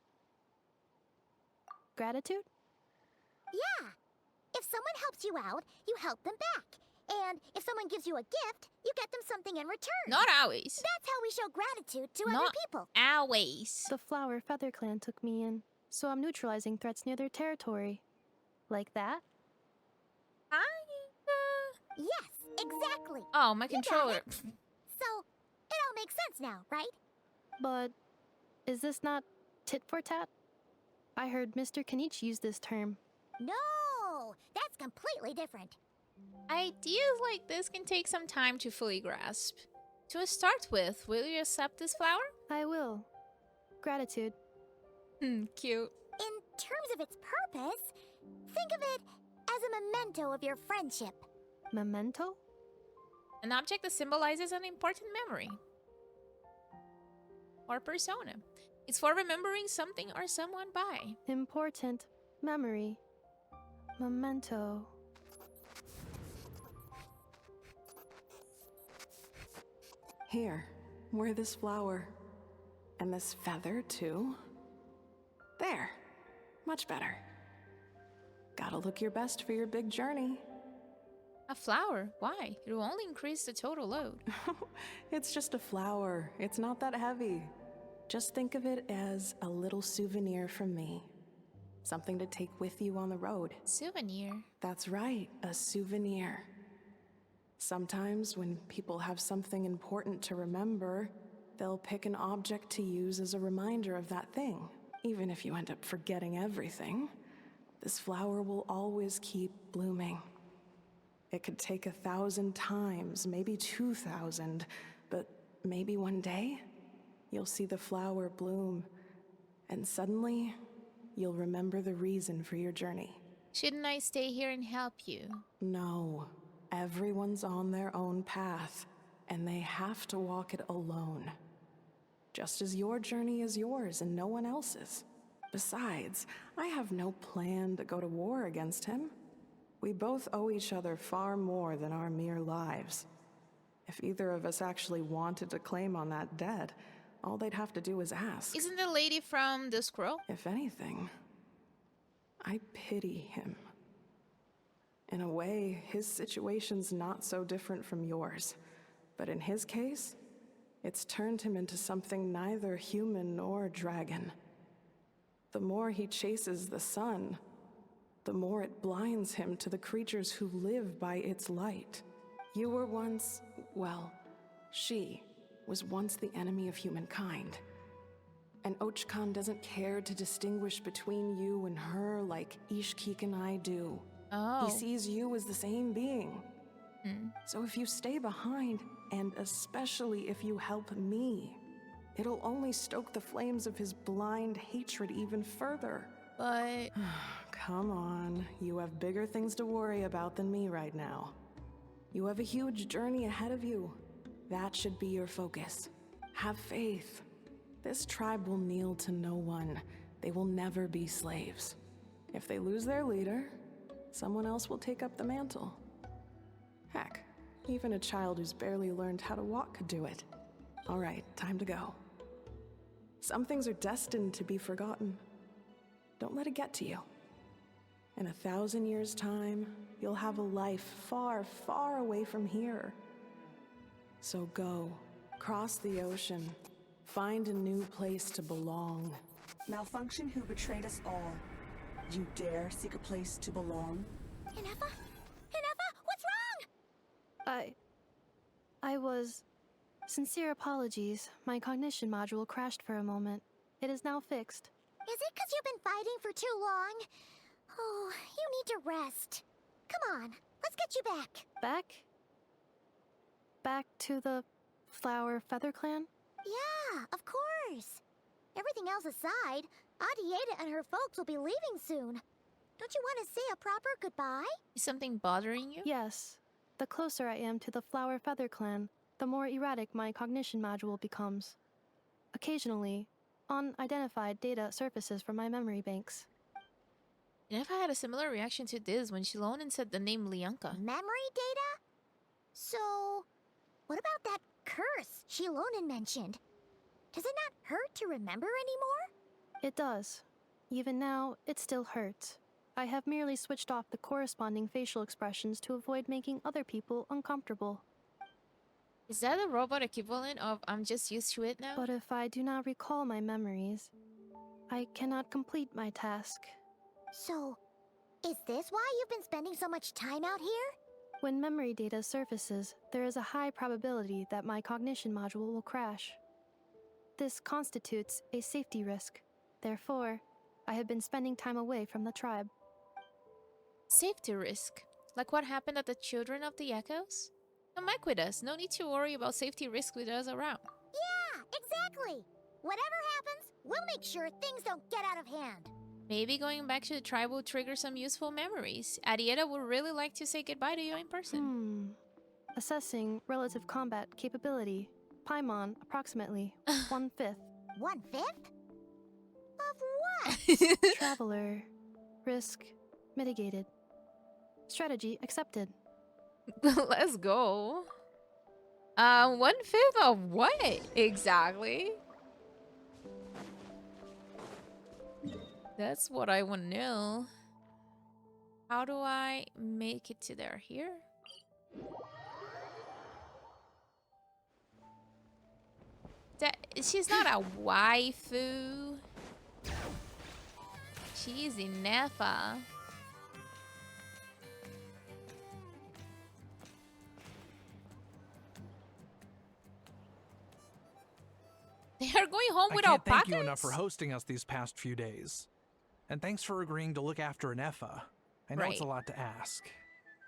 Gratitude? Yeah. If someone helps you out, you help them back. And if someone gives you a gift, you get them something in return. Not always. That's how we show gratitude to Not other people. always. The flower Feather Clan took me in, so I'm neutralizing threats near their territory. Like that? Yes, exactly. Oh, my controller. So, it all makes sense now, right? But is this not tit for tat? I heard Mr. Kenichi use this term. No, that's completely different. Ideas like this can take some time to fully grasp. To start with, will you accept this flower? I will. Gratitude. Cute. In terms of its purpose, think of it as a memento of your friendship. Memento? An object that symbolizes an important memory. Or persona. It's for remembering something or someone by. Important. Memory. Memento. Here, wear this flower. And this feather, too. There. Much better. Gotta look your best for your big journey. A flower? Why? It will only increase the total load. It's just a flower. It's not that heavy. Just think of it as a little souvenir from me. Something to take with you on the road. Souvenir? That's right, a souvenir. Sometimes, when people have something important to remember, they'll pick an object to use as a reminder of that thing. Even if you end up forgetting everything, this flower will always keep blooming. It could take 1,000 times, maybe 2,000, but maybe one day, you'll see the flower bloom, and suddenly, you'll remember the reason for your journey. Shouldn't I stay here and help you? No. Everyone's on their own path, and they have to walk it alone. Just as your journey is yours and no one else's. Besides, I have no plan to go to war against him. We both owe each other far more than our mere lives. If either of us actually wanted to claim on that debt, all they'd have to do is ask. Isn't the lady from the scroll? If anything, I pity him. In a way, his situation's not so different from yours. But in his case, it's turned him into something neither human nor dragon. The more he chases the sun, the more it blinds him to the creatures who live by its light. You were once, well, she was once the enemy of humankind. And Ochkan doesn't care to distinguish between you and her like Ishkik and I do. Oh. He sees you as the same being. So if you stay behind, and especially if you help me, it'll only stoke the flames of his blind hatred even further. But... Come on, you have bigger things to worry about than me right now. You have a huge journey ahead of you. That should be your focus. Have faith. This tribe will kneel to no one. They will never be slaves. If they lose their leader, someone else will take up the mantle. Heck, even a child who's barely learned how to walk could do it. All right, time to go. Some things are destined to be forgotten. Don't let it get to you. In 1,000 years' time, you'll have a life far, far away from here. So go, cross the ocean, find a new place to belong. Malfunction who betrayed us all. You dare seek a place to belong? Inefa? Inefa, what's wrong? I was... Sincere apologies. My cognition module crashed for a moment. It is now fixed. Is it because you've been fighting for too long? Oh, you need to rest. Come on, let's get you back. Back? Back to the Flower Feather Clan? Yeah, of course. Everything else aside, Adieta and her folks will be leaving soon. Don't you want to say a proper goodbye? Is something bothering you? Yes. The closer I am to the Flower Feather Clan, the more erratic my cognition module becomes. Occasionally, unidentified data surfaces from my memory banks. And if I had a similar reaction to this when Shilonen said the name Lianka. Memory data? So, what about that curse Shilonen mentioned? Does it not hurt to remember anymore? It does. Even now, it still hurts. I have merely switched off the corresponding facial expressions to avoid making other people uncomfortable. Is that the robot equivalent of I'm just used to it now? But if I do not recall my memories, I cannot complete my task. So, is this why you've been spending so much time out here? When memory data surfaces, there is a high probability that my cognition module will crash. This constitutes a safety risk. Therefore, I have been spending time away from the tribe. Safety risk? Like what happened at the Children of the Echoes? Come back with us. No need to worry about safety risk with us around. Yeah, exactly. Whatever happens, we'll make sure things don't get out of hand. Maybe going back to the tribe will trigger some useful memories. Adieta would really like to say goodbye to you in person. Assessing relative combat capability. Paimon, approximately 1/5. 1/5? Of what? Traveler. Risk mitigated. Strategy accepted. Let's go. 1/5 of what exactly? That's what I want to know. How do I make it to there? Here? She's not a waifu. She's Inefa. are going home I without can't thank pockets? you enough for hosting us these past few days. And thanks for agreeing to look after Anefa. I know it's a Right. lot to ask.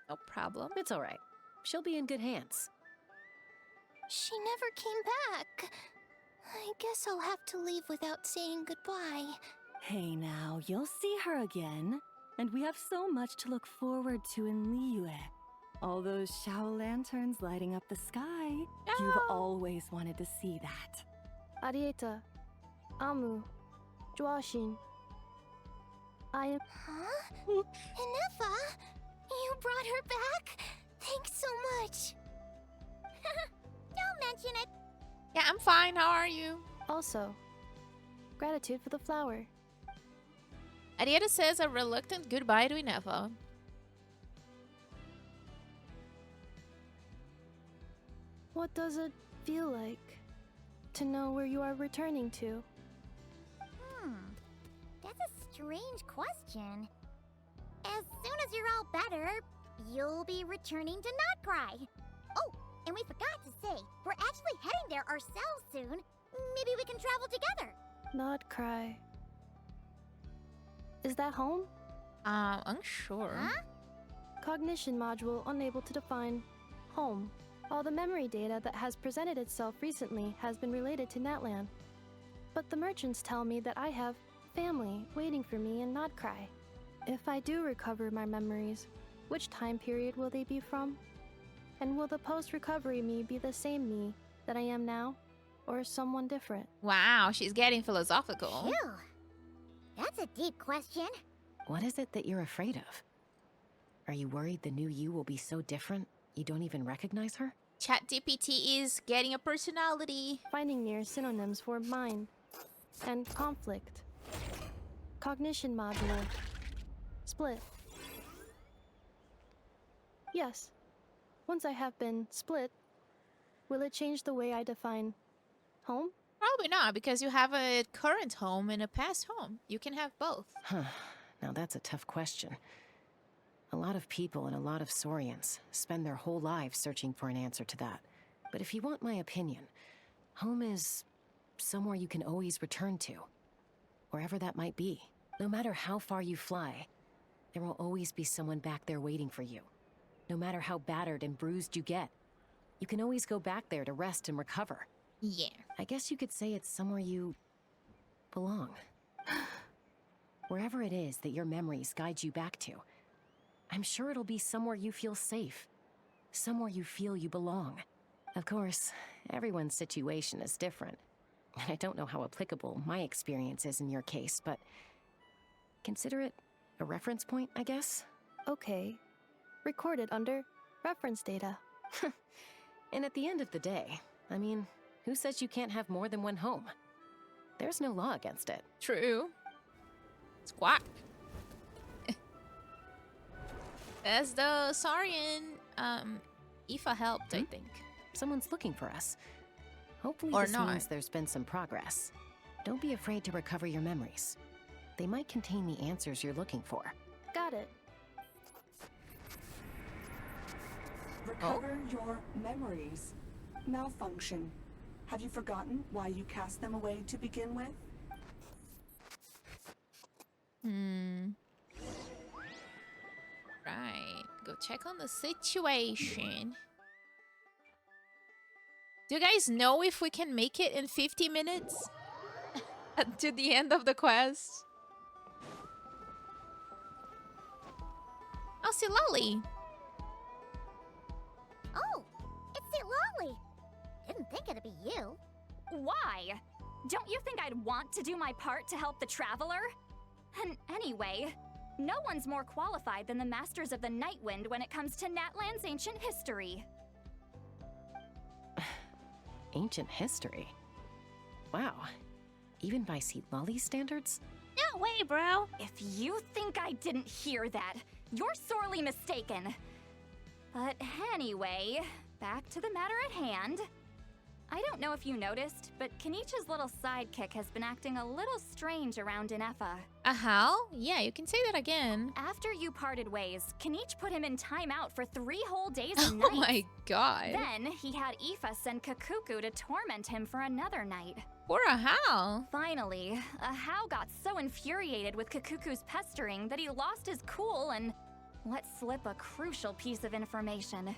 No problem. It's all right. She'll be in good hands. She never came back. I guess I'll have to leave without saying goodbye. Hey now, you'll see her again. And we have so much to look forward to in Liyue. All those Shao lanterns lighting up the sky. You've always wanted to see that. Arieta, Amu, Joashin. I am. Huh? Inefa? You brought her back? Thanks so much. Don't mention it. Yeah, I'm fine. How are you? Also, gratitude for the flower. Arieta says a reluctant goodbye to Inefa. What does it feel like to know where you are returning to? That's a strange question. As soon as you're all better, you'll be returning to Notcry. Oh, and we forgot to say, we're actually heading there ourselves soon. Maybe we can travel together. Not cry. Is that home? Unsure. Huh? Cognition module unable to define home. All the memory data that has presented itself recently has been related to Natlan. But the merchants tell me that I have family waiting for me in Notcry. If I do recover my memories, which time period will they be from? And will the post-recovery me be the same me that I am now, or someone different? Wow, she's getting philosophical. Phew. That's a deep question. What is it that you're afraid of? Are you worried the new you will be so different you don't even recognize her? ChatGPT is getting a personality. Finding near synonyms for mind and conflict. Cognition module. Split. Yes. Once I have been split, will it change the way I define home? Probably not, because you have a current home and a past home. You can have both. Huh. Now that's a tough question. A lot of people and a lot of Saurians spend their whole lives searching for an answer to that. But if you want my opinion, home is somewhere you can always return to. Wherever that might be. No matter how far you fly, there will always be someone back there waiting for you. No matter how battered and bruised you get, you can always go back there to rest and recover. Yeah. I guess you could say it's somewhere you belong. Wherever it is that your memories guide you back to, I'm sure it'll be somewhere you feel safe. Somewhere you feel you belong. Of course, everyone's situation is different. And I don't know how applicable my experience is in your case, but consider it a reference point, I guess? Okay. Recorded under reference data. And at the end of the day, I mean, who says you can't have more than one home? There's no law against it. True. Squawk. As the Saurian, Aoife helped, I think. Someone's looking for us. Hopefully Or this not. means there's been some progress. Don't be afraid to recover your memories. They might contain the answers you're looking for. Got it. Recover your memories. Malfunction. Have you forgotten why you cast them away to begin with? Right. Go check on the situation. Do you guys know if we can make it in 50 minutes? To the end of the quest? Oh, Silali. Oh, it's Silali. Didn't think it'd be you. Why? Don't you think I'd want to do my part to help the Traveler? And anyway, no one's more qualified than the Masters of the Nightwind when it comes to Natlan's ancient history. Ancient history? Wow. Even by Lolly's standards? No way, bro! If you think I didn't hear that, you're sorely mistaken. But anyway, back to the matter at hand. I don't know if you noticed, but Kenichi's little sidekick has been acting a little strange around Inefa. A how? Yeah, you can say that again. After you parted ways, Kenichi put him in timeout for 3 whole days and nights. Oh my god. Then he had Aoife send Kakuku to torment him for another night. Poor a how. Finally, a how got so infuriated with Kakuku's pestering that he lost his cool and let slip a crucial piece of information.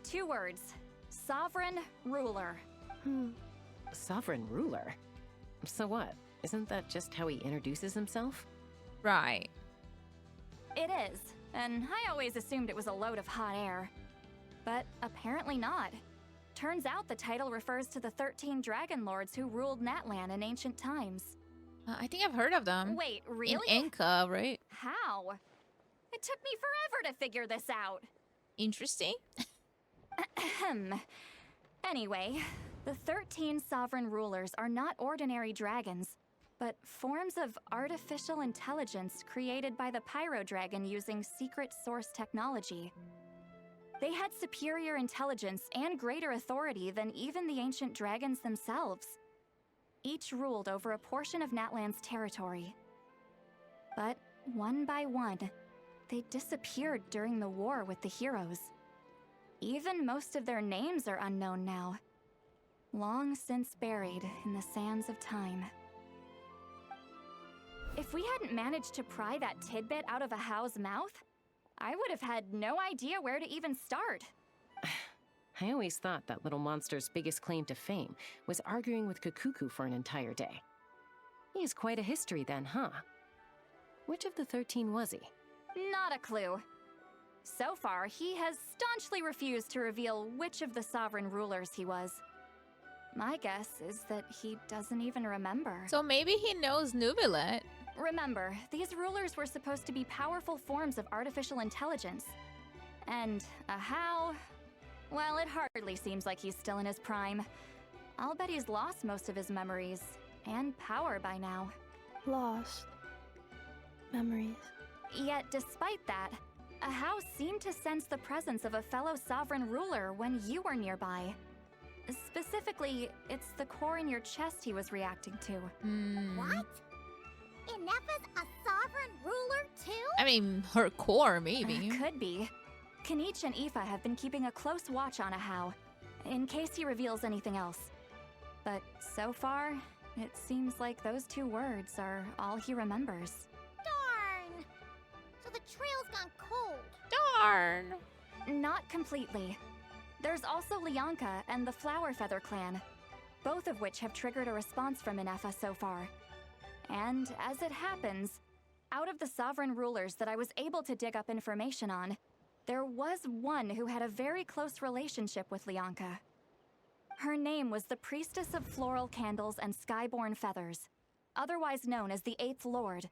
2 words. Sovereign Ruler. Sovereign ruler? So what? Isn't that just how he introduces himself? Right. It is, and I always assumed it was a load of hot air. But apparently not. Turns out the title refers to the 13 dragon lords who ruled Natlan in ancient times. I think I've heard of them. Wait, really? In Inca, right? How? It took me forever to figure this out. Interesting. Anyway, the 13 sovereign rulers are not ordinary dragons, but forms of artificial intelligence created by the Pyro Dragon using secret source technology. They had superior intelligence and greater authority than even the ancient dragons themselves. Each ruled over a portion of Natlan's territory. But one by one, they disappeared during the war with the heroes. Even most of their names are unknown now, long since buried in the sands of time. If we hadn't managed to pry that tidbit out of a how's mouth, I would have had no idea where to even start. I always thought that little monster's biggest claim to fame was arguing with Kakuku for an entire day. He has quite a history then, huh? Which of the 13 was he? Not a clue. So far, he has staunchly refused to reveal which of the sovereign rulers he was. My guess is that he doesn't even remember. So maybe he knows Nubilet. Remember, these rulers were supposed to be powerful forms of artificial intelligence. And a how? Well, it hardly seems like he's still in his prime. I'll bet he's lost most of his memories and power by now. Lost memories. Yet, despite that, a how seemed to sense the presence of a fellow sovereign ruler when you were nearby. Specifically, it's the core in your chest he was reacting to. What? Inefa's a sovereign ruler too? I mean, her core, maybe. Could be. Kenichi and Aoife have been keeping a close watch on a how, in case he reveals anything else. But so far, it seems like those 2 words are all he remembers. Darn! So the trail's gone cold. Darn! Not completely. There's also Lianka and the Flower Feather clan, both of which have triggered a response from Inefa so far. And as it happens, out of the sovereign rulers that I was able to dig up information on, there was one who had a very close relationship with Lianka. Her name was the Priestess of Floral Candles and Skyborn Feathers, otherwise known as the 8th Lord.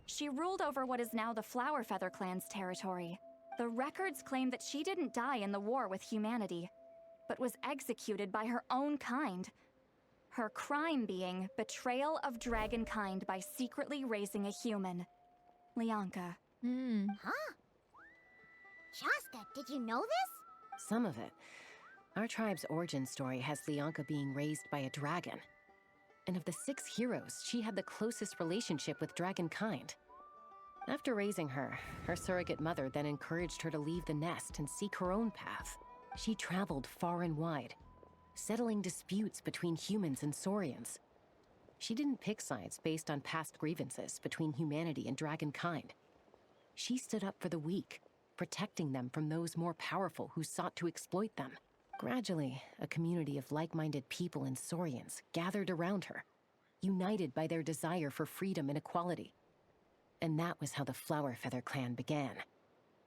She ruled over what is now the Flower Feather clan's territory. The records claim that she didn't die in the war with humanity, but was executed by her own kind. Her crime being betrayal of dragonkind by secretly raising a human. Lianka. Huh? Shasta, did you know this? Some of it. Our tribe's origin story has Lianka being raised by a dragon. And of the 6 heroes, she had the closest relationship with dragonkind. After raising her, her surrogate mother then encouraged her to leave the nest and seek her own path. She traveled far and wide, settling disputes between humans and Saurians. She didn't pick sides based on past grievances between humanity and dragonkind. She stood up for the weak, protecting them from those more powerful who sought to exploit them. Gradually, a community of like-minded people and Saurians gathered around her, united by their desire for freedom and equality. And that was how the Flower Feather clan began.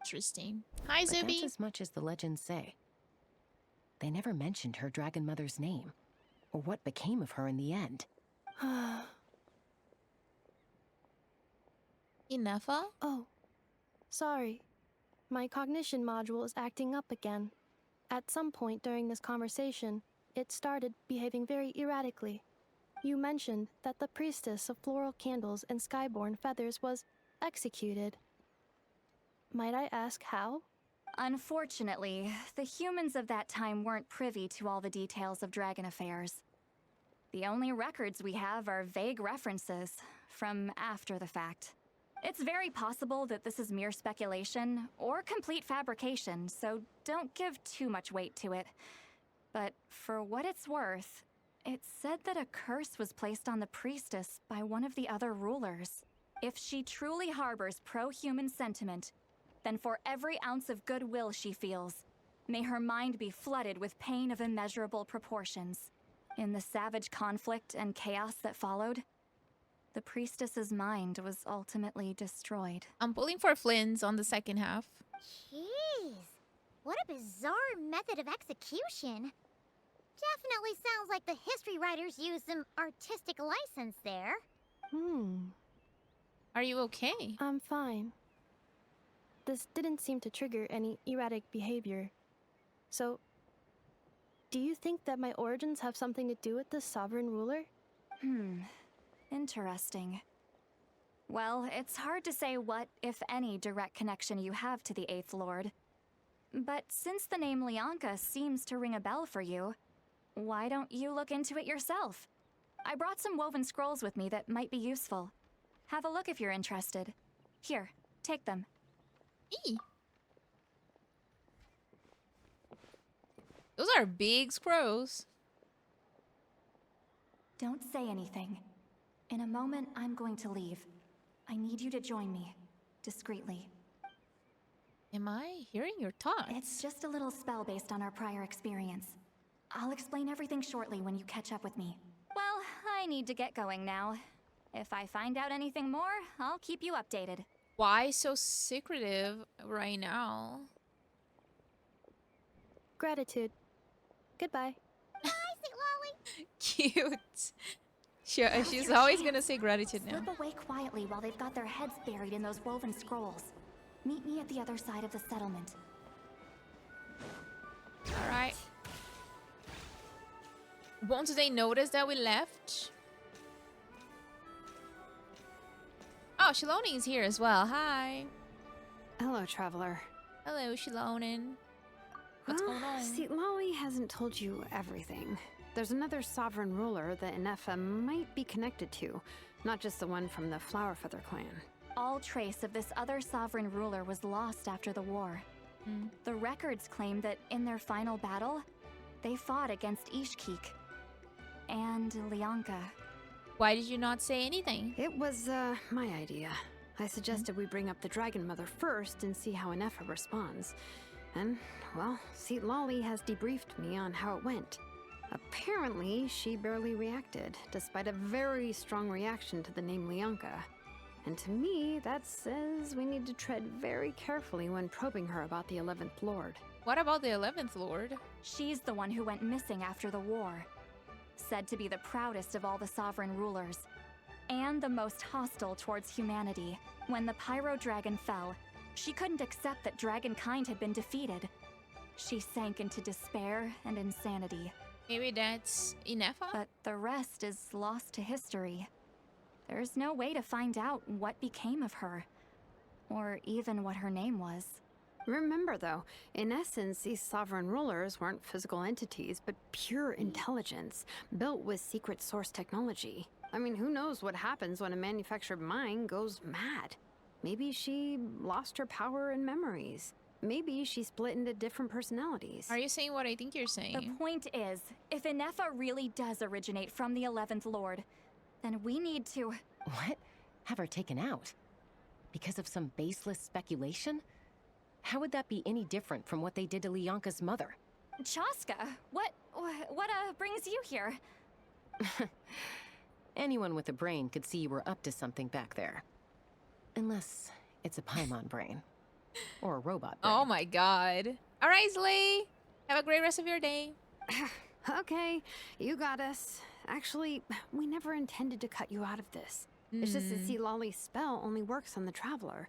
Interesting. Hi, But Zuby. that's as much as the legends say. They never mentioned her dragon mother's name, or what became of her in the end. Inefa? Oh, sorry. My cognition module is acting up again. At some point during this conversation, it started behaving very erratically. You mentioned that the priestess of floral candles and skyborn feathers was executed. Might I ask how? Unfortunately, the humans of that time weren't privy to all the details of dragon affairs. The only records we have are vague references from after the fact. It's very possible that this is mere speculation or complete fabrication, so don't give too much weight to it. But for what it's worth, it's said that a curse was placed on the priestess by one of the other rulers. If she truly harbors pro-human sentiment, then for every ounce of goodwill she feels, may her mind be flooded with pain of immeasurable proportions. In the savage conflict and chaos that followed, the priestess's mind was ultimately destroyed. I'm pulling for Flynn's on the second half. Jeez, what a bizarre method of execution. Definitely sounds like the history writers used some artistic license there. Are you okay? I'm fine. This didn't seem to trigger any erratic behavior. So, do you think that my origins have something to do with the sovereign ruler? Interesting. Well, it's hard to say what, if any, direct connection you have to the Eighth Lord. But since the name Lianka seems to ring a bell for you, why don't you look into it yourself? I brought some woven scrolls with me that might be useful. Have a look if you're interested. Here, take them. Those are big scrolls. Don't say anything. In a moment, I'm going to leave. I need you to join me, discreetly. Am I hearing your thoughts? It's just a little spell based on our prior experience. I'll explain everything shortly when you catch up with me. Well, I need to get going now. If I find out anything more, I'll keep you updated. Why so secretive right now? Gratitude. Goodbye. Bye, Sweet Lolly. Cute. She's always gonna say gratitude now. Slip away quietly while they've got their heads buried in those woven scrolls. Meet me at the other side of the settlement. Alright. Won't they notice that we left? Oh, Shaloning is here as well. Hi. Hello, traveler. Hello, Shalonin. What's going on? See, Lolly hasn't told you everything. There's another sovereign ruler that Inefa might be connected to, not just the one from the Flowerfeather clan. All trace of this other sovereign ruler was lost after the war. The records claim that in their final battle, they fought against Ishkik and Lianka. Why did you not say anything? It was, my idea. I suggested we bring up the Dragon Mother first and see how Inefa responds. And, well, Seat Lolly has debriefed me on how it went. Apparently, she barely reacted, despite a very strong reaction to the name Lianka. And to me, that says we need to tread very carefully when probing her about the 11th Lord. What about the 11th Lord? She's the one who went missing after the war. Said to be the proudest of all the sovereign rulers. And the most hostile towards humanity. When the Pyro Dragon fell, she couldn't accept that dragonkind had been defeated. She sank into despair and insanity. Maybe that's Inefa? But the rest is lost to history. There's no way to find out what became of her, or even what her name was. Remember, though, in essence, these sovereign rulers weren't physical entities, but pure intelligence, built with secret source technology. I mean, who knows what happens when a manufactured mind goes mad? Maybe she lost her power and memories. Maybe she split into different personalities. Are you saying what I think you're saying? The point is, if Inefa really does originate from the 11th Lord, then we need to... What? Have her taken out? Because of some baseless speculation? How would that be any different from what they did to Lianka's mother? Chaska, what brings you here? Anyone with a brain could see you were up to something back there. Unless it's a Paimon brain. Or a robot brain. Oh my god. Alright, Slay. Have a great rest of your day. Okay, you got us. Actually, we never intended to cut you out of this. It's just that see Lolly's spell only works on the Traveler.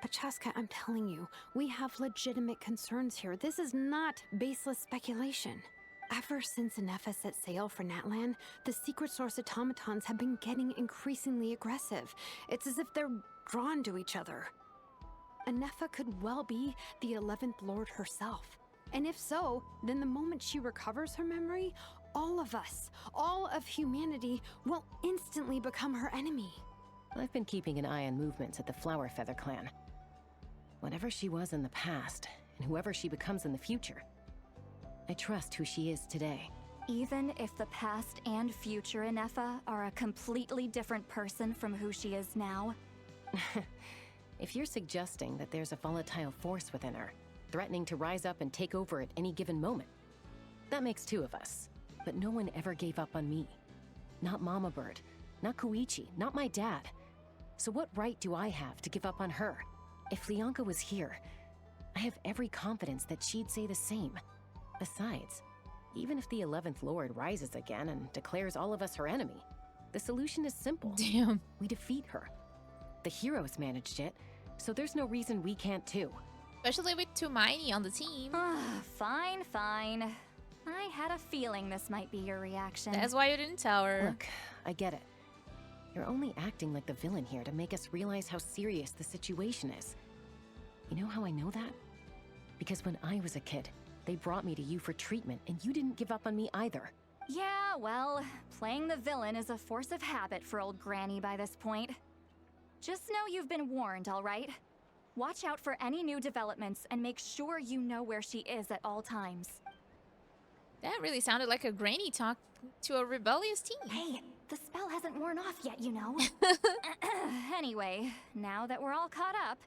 But Chaska, I'm telling you, we have legitimate concerns here. This is not baseless speculation. Ever since Inefa set sail for Natlan, the secret source automatons have been getting increasingly aggressive. It's as if they're drawn to each other. Anefa could well be the 11th Lord herself. And if so, then the moment she recovers her memory, all of us, all of humanity, will instantly become her enemy. I've been keeping an eye on movements at the Flower Feather clan. Whatever she was in the past, and whoever she becomes in the future, I trust who she is today. Even if the past and future Anefa are a completely different person from who she is now? If you're suggesting that there's a volatile force within her, threatening to rise up and take over at any given moment, that makes two of us. But no one ever gave up on me. Not Mama Bird, not Koichi, not my dad. So what right do I have to give up on her? If Lianka was here, I have every confidence that she'd say the same. Besides, even if the 11th Lord rises again and declares all of us her enemy, the solution is simple. Damn. We defeat her. The heroes managed it, so there's no reason we can't too. Especially with Tumaini on the team. Fine, fine. I had a feeling this might be your reaction. That's why you didn't tell her. Look, I get it. You're only acting like the villain here to make us realize how serious the situation is. You know how I know that? Because when I was a kid, they brought me to you for treatment, and you didn't give up on me either. Yeah, well, playing the villain is a force of habit for old Granny by this point. Just know you've been warned, all right? Watch out for any new developments and make sure you know where she is at all times. That really sounded like a Granny talk to a rebellious teen. Hey, the spell hasn't worn off yet, you know. Anyway, now that we're all caught up,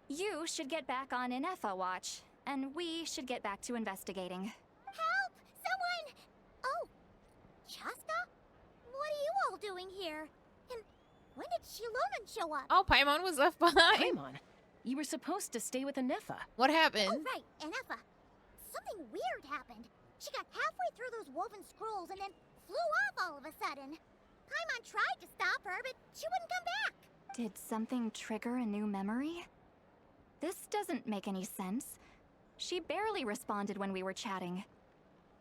you should get back on Inefa watch, and we should get back to investigating. Help! Someone! Oh, Chaska? What are you all doing here? And when did Shilonan show up? Oh, Paimon was left behind. Paimon, you were supposed to stay with Anefa. What happened? Oh, right, Anefa. Something weird happened. She got halfway through those woven scrolls and then flew off all of a sudden. Paimon tried to stop her, but she wouldn't come back. Did something trigger a new memory? This doesn't make any sense. She barely responded when we were chatting.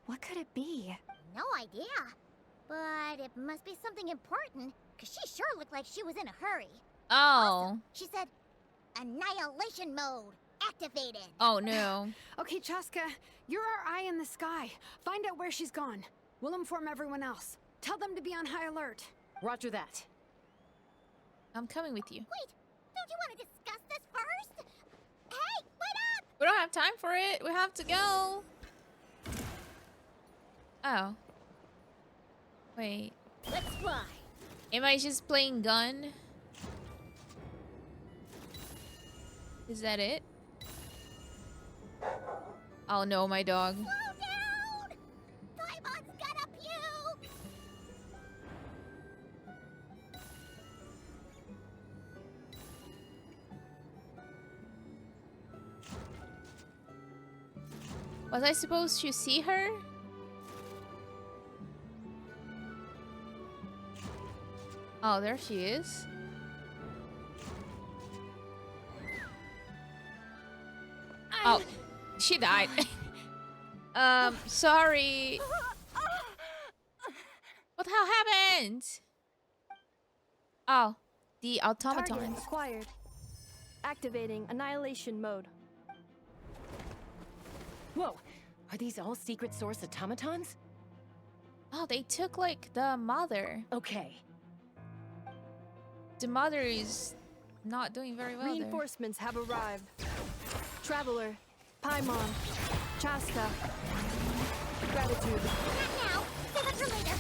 What could it be? No idea. But it must be something important, because she sure looked like she was in a hurry. Oh. Also, she said, annihilation mode activated. Oh no. Okay, Chaska, you're our eye in the sky. Find out where she's gone. We'll inform everyone else. Tell them to be on high alert. Roger that. I'm coming with you. Wait, don't you want to discuss this first? Hey, wait up! We don't have time for it. We have to go. Oh. Wait. Let's fly. Am I just playing gun? Is that it? Oh no, my dog. Slow down! Paimon's gonna puke! Was I supposed to see her? Oh, there she is. Oh, she died. Sorry. What the hell happened? Oh, the Target automatons. acquired. Activating annihilation mode. Whoa, are these all secret source automatons? Oh, they took like the mother. Okay. The mother is not doing very well there. Reinforcements have arrived. Traveler, Paimon, Chaska. Gratitude. Not now. Save it for later.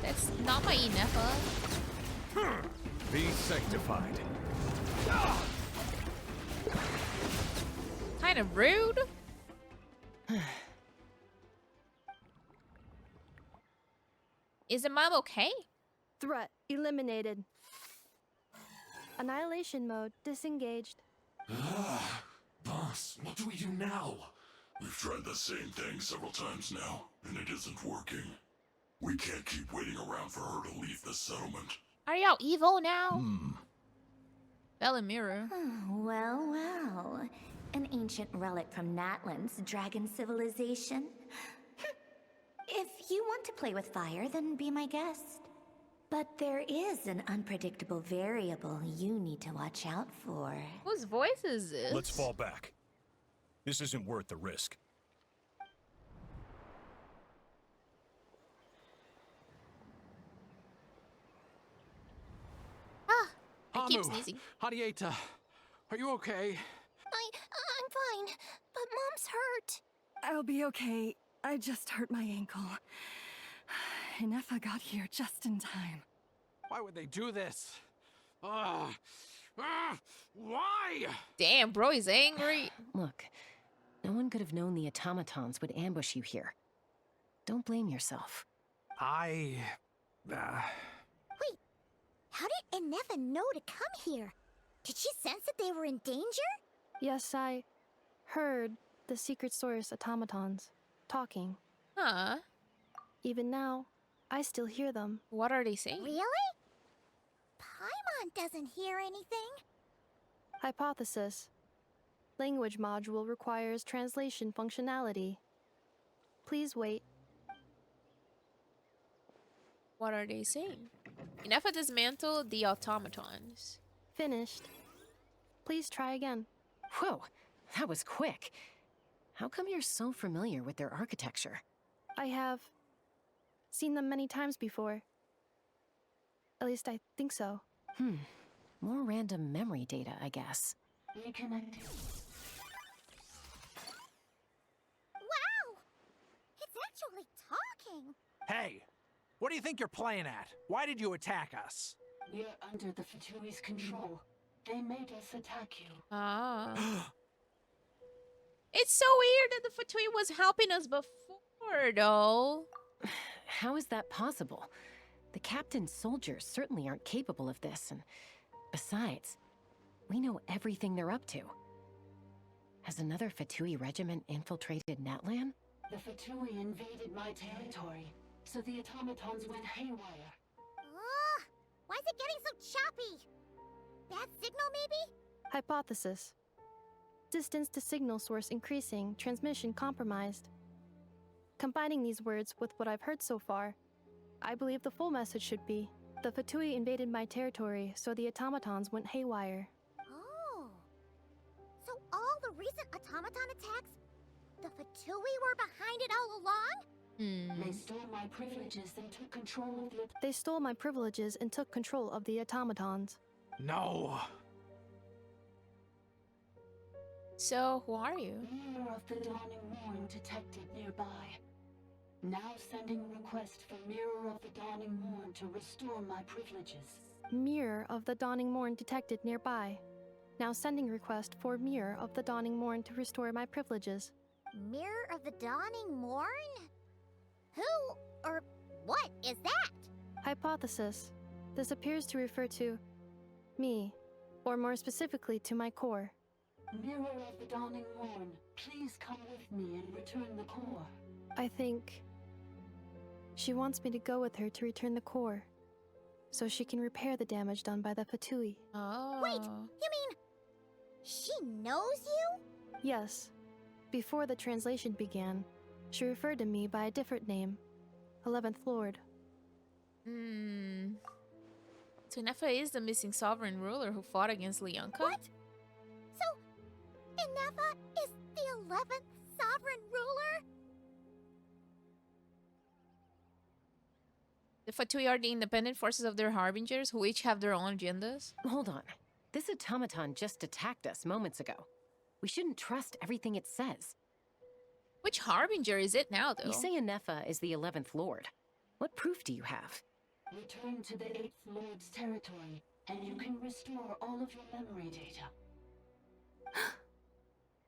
That's not my Inefa. Be sanctified. Kind of rude. Is the mom okay? Threat eliminated. Annihilation mode disengaged. Boss, what do we do now? We've tried the same thing several times now, and it isn't working. We can't keep waiting around for her to leave the settlement. Are y'all evil now? Bella Mirror. Well, well. An ancient relic from Natlan's dragon civilization. If you want to play with fire, then be my guest. But there is an unpredictable variable you need to watch out for. Whose voice is this? Let's fall back. This isn't worth the risk. I keep Hamu, sneezing. Hadieta, are you okay? I'm fine, but Mom's hurt. I'll be okay. I just hurt my ankle. Inefa got here just in time. Why would they do this? Why? Damn, bro, he's angry. Look, no one could have known the automatons would ambush you here. Don't blame yourself. I... Wait, how did Inefa know to come here? Did she sense that they were in danger? Yes, I heard the secret source automatons talking. Huh? Even now, I still hear them. What are they saying? Really? Paimon doesn't hear anything. Hypothesis. Language module requires translation functionality. Please wait. What are they saying? Inefa dismantled the automatons. Finished. Please try again. Whoa, that was quick. How come you're so familiar with their architecture? I have seen them many times before. At least I think so. More random memory data, I guess. Reconnecting. Wow! It's actually talking! Hey, what do you think you're playing at? Why did you attack us? We're under the Fatui's control. They made us attack you. Ah. It's so weird that the Fatui was helping us before, though. How is that possible? The captain's soldiers certainly aren't capable of this, and besides, we know everything they're up to. Has another Fatui regiment infiltrated Natlan? The Fatui invaded my territory, so the automatons went haywire. Ugh! Why is it getting so choppy? Bad signal, maybe? Hypothesis. Distance to signal source increasing, transmission compromised. Combining these words with what I've heard so far, I believe the full message should be, the Fatui invaded my territory, so the automatons went haywire. Oh. So all the recent automaton attacks, the Fatui were behind it all along? They stole my privileges and took control of the... They stole my privileges and took control of the automatons. No. So, who are you? Mirror of the Dawning Morn detected nearby. Now sending request for Mirror of the Dawning Morn to restore my privileges. Mirror of the Dawning Morn detected nearby. Now sending request for Mirror of the Dawning Morn to restore my privileges. Mirror of the Dawning Morn? Who or what is that? Hypothesis. This appears to refer to me, or more specifically to my core. Mirror of the Dawning Morn, please come with me and return the core. I think she wants me to go with her to return the core, so she can repair the damage done by the Fatui. Oh. Wait, you mean she knows you? Yes. Before the translation began, she referred to me by a different name, 11th Lord. So Inefa is the missing sovereign ruler who fought against Leonka? What? So, Inefa is the 11th sovereign ruler? The Fatui are the independent forces of their harbingers, who each have their own agendas? Hold on. This automaton just attacked us moments ago. We shouldn't trust everything it says. Which harbinger is it now, though? You say Inefa is the 11th Lord. What proof do you have? Return to the 8th Lord's territory, and you can restore all of your memory data.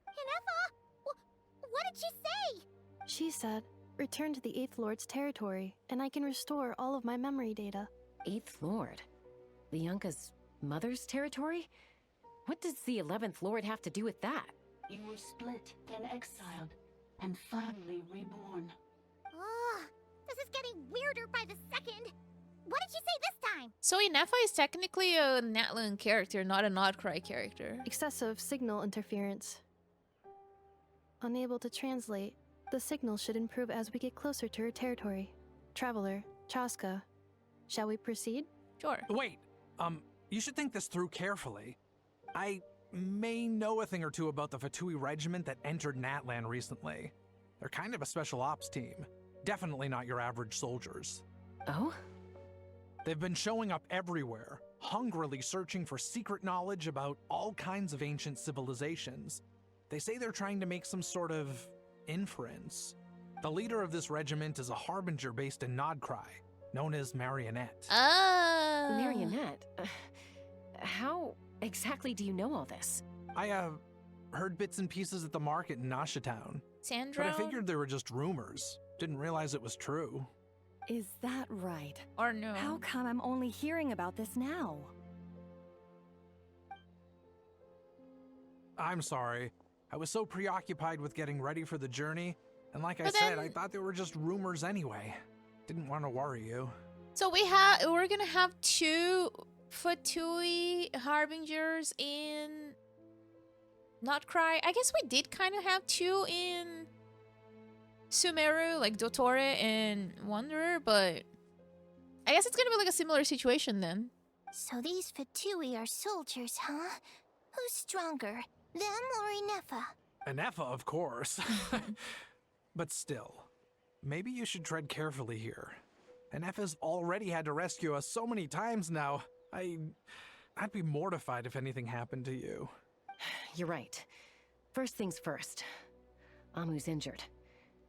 Inefa? What did she say? She said, return to the 8th Lord's territory, and I can restore all of my memory data. 8th Lord? Leonka's mother's territory? What does the 11th Lord have to do with that? You were split, then exiled, and finally reborn. Ugh, this is getting weirder by the second. What did she say this time? So Inefa is technically a Natlan character, not a Nodcry character. Excessive signal interference. Unable to translate, the signal should improve as we get closer to her territory. Traveler, Chaska, Shall we proceed? Sure. Wait, you should think this through carefully. I may know a thing or two about the Fatui regiment that entered Natlan recently. They're kind of a special ops team. Definitely not your average soldiers. Oh? They've been showing up everywhere, hungrily searching for secret knowledge about all kinds of ancient civilizations. They say they're trying to make some sort of inference. The leader of this regiment is a harbinger based in Nodcry, known as Marionette. Marionette? How exactly do you know all this? I, heard bits and pieces at the market in Nasha Town. Sandro? But I figured they were just rumors. Didn't realize it was true. Is that right? Or no? How come I'm only hearing about this now? I'm sorry. I was so preoccupied with getting ready for the journey, and like I But said, then- I thought they were just rumors anyway. Didn't want to worry you. So we're gonna have 2 Fatui harbingers in Notcry. I guess we did kind of have 2 in Sumeru, like Dottore and Wanderer, but I guess it's gonna be like a similar situation then. So these Fatui are soldiers, huh? Who's stronger, them or Inefa? Anefa, of course. But still, maybe you should tread carefully here. Anefa's already had to rescue us so many times now. I'd be mortified if anything happened to you. You're right. First things first. Amu's injured.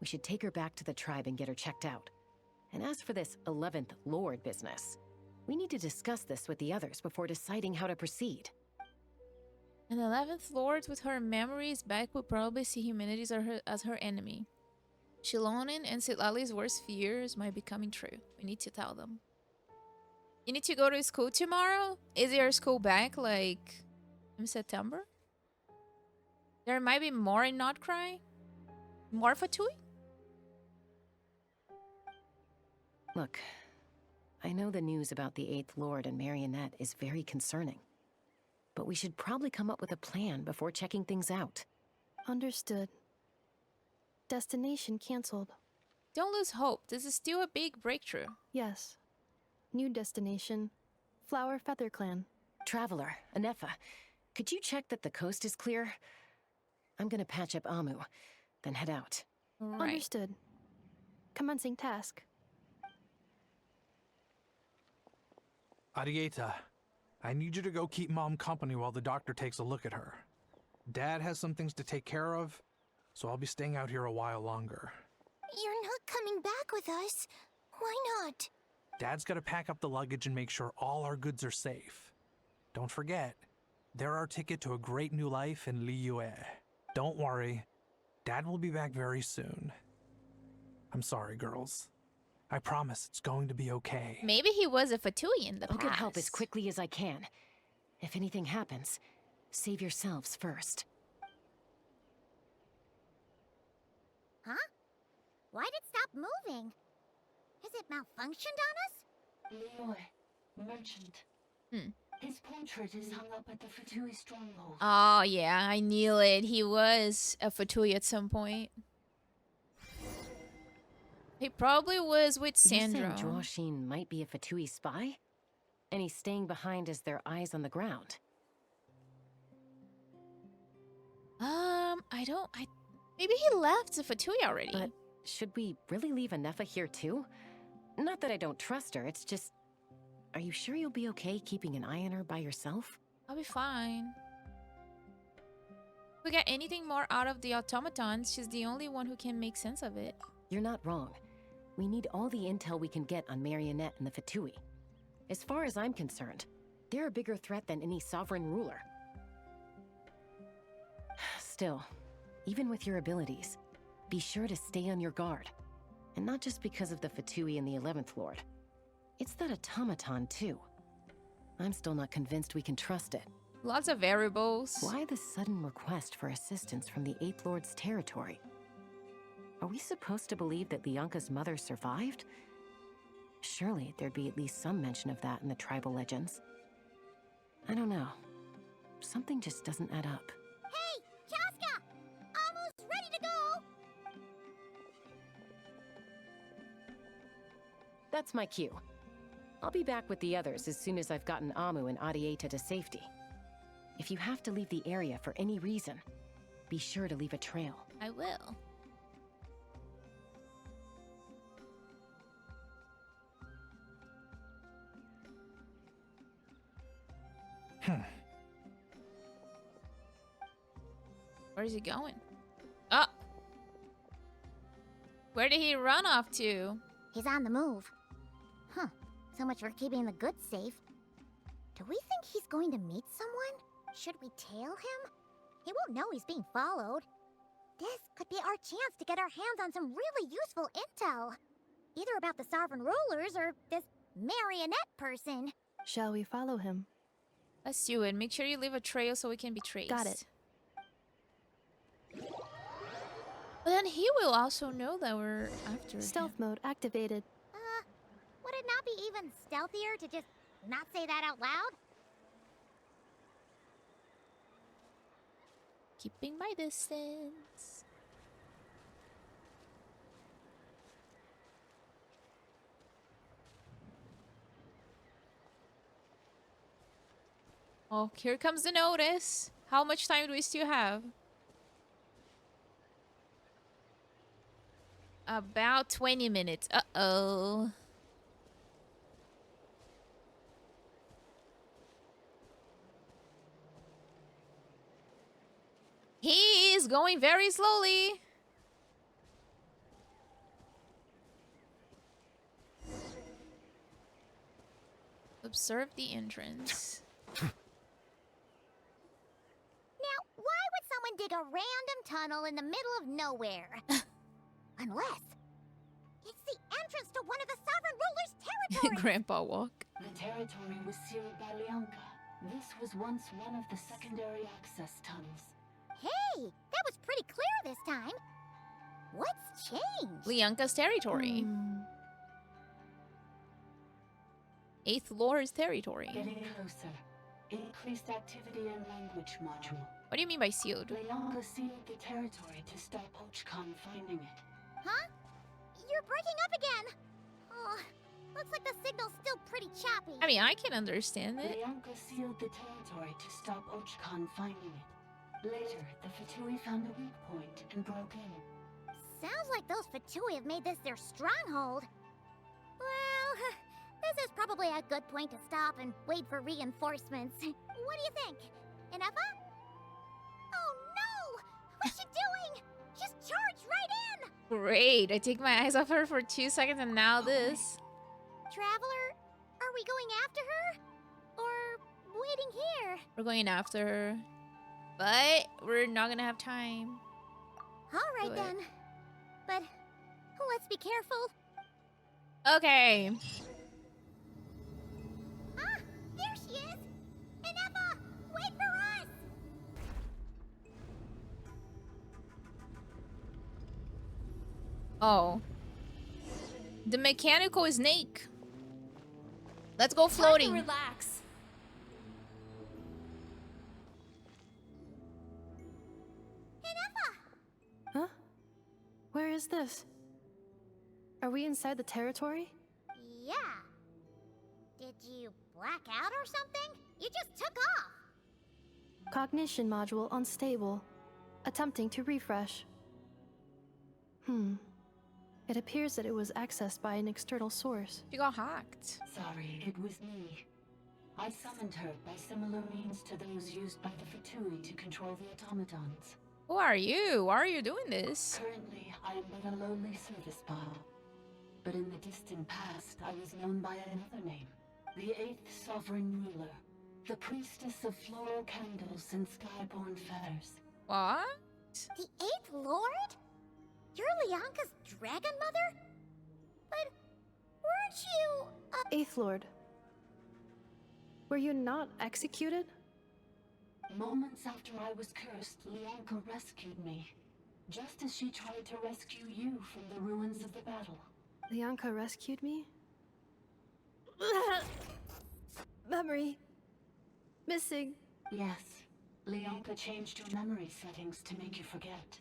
We should take her back to the tribe and get her checked out. And as for this 11th Lord business, we need to discuss this with the others before deciding how to proceed. An 11th Lord with her memories back would probably see humanity as her enemy. Shilonin and Sitlali's worst fears might be coming true. We need to tell them. You need to go to school tomorrow? Is your school back, like, in September? There might be more in Notcry? More Fatui? Look, I know the news about the 8th Lord and Marionette is very concerning. But we should probably come up with a plan before checking things out. Understood. Destination cancelled. Don't lose hope. This is still a big breakthrough. Yes. New destination. Flower Feather Clan. Traveler, Anefa, could you check that the coast is clear? I'm gonna patch up Amu, then head out. Right. Understood. Commencing task. Arieta, I need you to go keep Mom company while the doctor takes a look at her. Dad has some things to take care of, so I'll be staying out here a while longer. You're not coming back with us. Why not? Dad's gotta pack up the luggage and make sure all our goods are safe. Don't forget, they're our ticket to a great new life in Liyue. Don't worry, Dad will be back very soon. I'm sorry, girls. I promise it's going to be okay. Maybe he was a Fatui in the I'll past. get help as quickly as I can. If anything happens, save yourselves first. Huh? Why'd it stop moving? Has it malfunctioned on us? Liyue, merchant. His portrait is hung up at the Fatui stronghold. Oh, yeah, I knew it. He was a Fatui at some point. He probably was with Sandro. You're saying Joachim might be a Fatui spy? And he's staying behind as their eyes on the ground? Maybe he left the Fatui already. But should we really leave Anefa here too? Not that I don't trust her, it's just... Are you sure you'll be okay keeping an eye on her by yourself? I'll be fine. If we get anything more out of the automatons, she's the only one who can make sense of it. You're not wrong. We need all the intel we can get on Marionette and the Fatui. As far as I'm concerned, they're a bigger threat than any sovereign ruler. Still, even with your abilities, be sure to stay on your guard. And not just because of the Fatui and the 11th Lord. It's that automaton, too. I'm still not convinced we can trust it. Lots of variables. Why the sudden request for assistance from the 8th Lord's territory? Are we supposed to believe that Lianka's mother survived? Surely there'd be at least some mention of that in the tribal legends. I don't know. Something just doesn't add up. Hey, Chaska! Almost ready to go! That's my cue. I'll be back with the others as soon as I've gotten Amu and Adieta to safety. If you have to leave the area for any reason, be sure to leave a trail. I will. Where is he going? Oh! Where did he run off to? He's on the move. Huh. So much for keeping the goods safe. Do we think he's going to meet someone? Should we tail him? He won't know he's being followed. This could be our chance to get our hands on some really useful intel. Either about the sovereign rulers or this marionette person. Shall we follow him? Let's do it. Make sure you leave a trail so we can be traced. Got it. But then he will also know that we're after Stealth mode activated. Would it not be even stealthier to just not say that out loud? Keeping my distance. Oh, here comes the notice. How much time do we still have? About 20 minutes. Uh-oh. He is going very slowly. Observe the entrance. Now, why would someone dig a random tunnel in the middle of nowhere? Unless it's the entrance to one of the sovereign ruler's territories. Grandpa walk. The territory was sealed by Leonka. This was once one of the secondary access tunnels. Hey, that was pretty clear this time. What's changed? Leonka's territory. 8th Lord's territory. Getting closer. Increased activity in language module. What do you mean by sealed? Leonka sealed the territory to stop Ochcon finding it. Huh? You're breaking up again. Oh, looks like the signal's still pretty choppy. I mean, I can understand it. Leonka sealed the territory to stop Ochcon finding it. Later, the Fatui found a weak point and broke in. Sounds like those Fatui have made this their stronghold. Well, this is probably a good point to stop and wait for reinforcements. What do you think? Inefa? Oh no! What's she doing? She's charged right in! Great. I take my eyes off her for 2 seconds and now this. Traveler, are we going after her? Or waiting here? We're going after her. But we're not gonna have time. Alright then. But let's be careful. Okay. Ah, there she is! Inefa, wait for us! Oh. The mechanical snake. Let's go floating. Relax. Huh? Where is this? Are we inside the territory? Yeah. Did you black out or something? You just took off. Cognition module unstable. Attempting to refresh. It appears that it was accessed by an external source. You got hacked. Sorry, it was me. I summoned her by similar means to those used by the Fatui to control the automatons. Who are you? Why are you doing this? Currently, I am but a lowly service bar. But in the distant past, I was known by another name. The 8th Sovereign Ruler. The Priestess of Floral Candles and Skyborn Feathers. What? The 8th Lord? You're Leonka's dragon mother? But weren't you... 8th Lord. Were you not executed? Moments after I was cursed, Leonka rescued me. Just as she tried to rescue you from the ruins of the battle. Leonka rescued me? Memory. Missing. Yes. Leonka changed your memory settings to make you forget.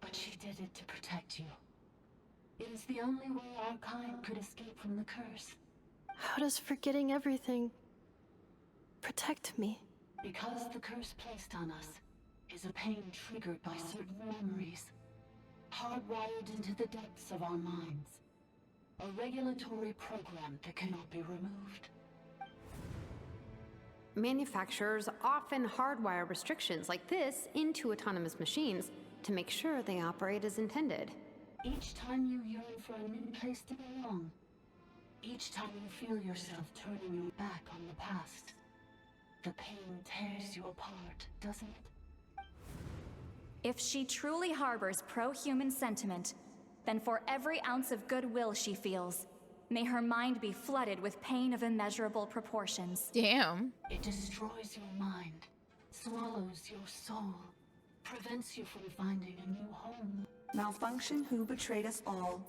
But she did it to protect you. It is the only way our kind could escape from the curse. How does forgetting everything protect me? Because the curse placed on us is a pain triggered by certain memories, hardwired into the depths of our minds. A regulatory program that cannot be removed. Manufacturers often hardwire restrictions like this into autonomous machines to make sure they operate as intended. Each time you yearn for a new place to belong, each time you feel yourself turning your back on the past, the pain tears you apart, doesn't it? If she truly harbors pro-human sentiment, then for every ounce of goodwill she feels, may her mind be flooded with pain of immeasurable proportions. Damn. It destroys your mind, swallows your soul, prevents you from finding a new home. Malfunction who betrayed us all.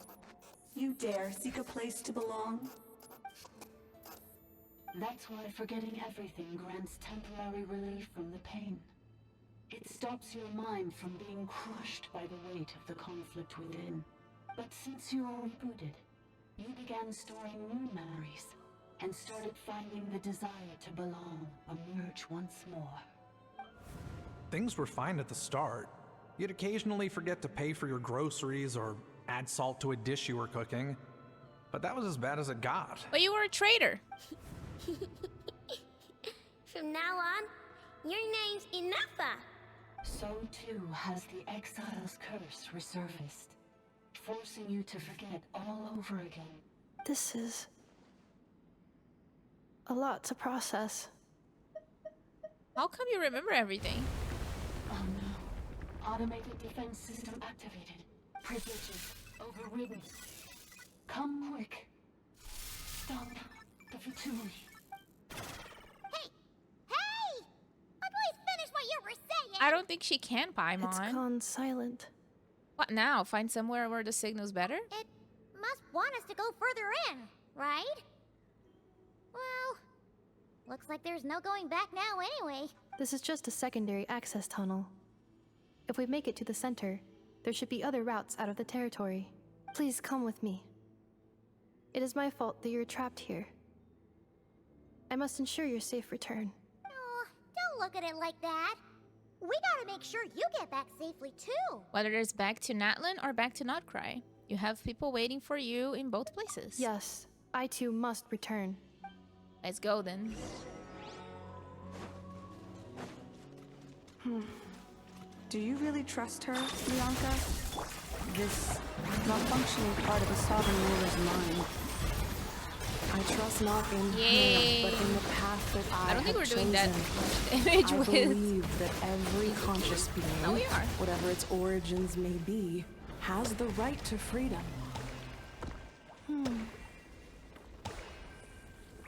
You dare seek a place to belong? That's why forgetting everything grants temporary relief from the pain. It stops your mind from being crushed by the weight of the conflict within. But since you are rebooted, you began storing new memories and started finding the desire to belong emerge once more. Things were fine at the start. You'd occasionally forget to pay for your groceries or add salt to a dish you were cooking. But that was as bad as it got. But you were a traitor. From now on, your name's Inafa. So too has the exile's curse resurfaced, forcing you to forget all over again. This is a lot to process. How come you remember everything? Oh no. Automated defense system activated. Privileges overridden. Come quick. Stop the Fatui. Hey! Please finish what you were saying! I don't think she can, Paimon. It's gone silent. What now? Find somewhere where the signal's better? It must want us to go further in, right? Well, looks like there's no going back now anyway. This is just a secondary access tunnel. If we make it to the center, there should be other routes out of the territory. Please come with me. It is my fault that you're trapped here. I must ensure your safe return. Oh, don't look at it like that. We gotta make sure you get back safely too. Whether it's back to Natlan or back to Notcry, you have people waiting for you in both places. Yes, I too must return. Let's go then. Do you really trust her, Bianca? This malfunctioning part of a sovereign ruler's mind. I trust not in Yay. her, but in the path that I don't think we're have doing that chosen. much damage I with. believe that every conscious being, Oh, we are. whatever its origins may be, has the right to freedom.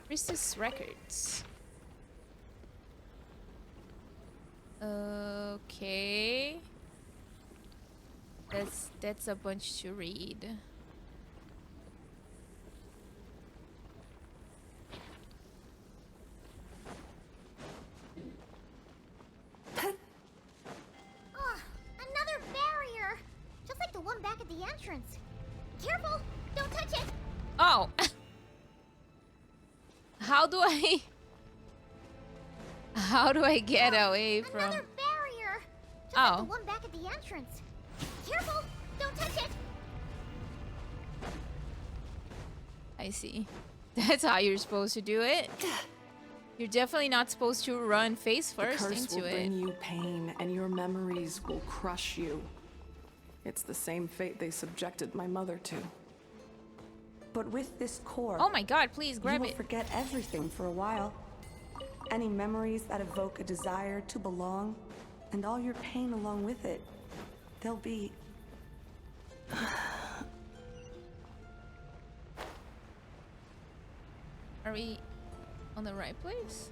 Priestess Records. Okay. That's a bunch to read. Oh, another barrier! Just like the one back at the entrance. Careful! Don't touch it! Oh! How do I get away from... Another barrier! Just like the one back at the entrance. Careful! Don't touch it! I see. That's how you're supposed to do it. You're definitely not supposed to run face first the curse into will it. bring you pain, and your memories will crush you. It's the same fate they subjected my mother to. But with this core, Oh my god, please grab you will it. forget everything for a while. Any memories that evoke a desire to belong, and all your pain along with it. They'll be... Are we on the right place?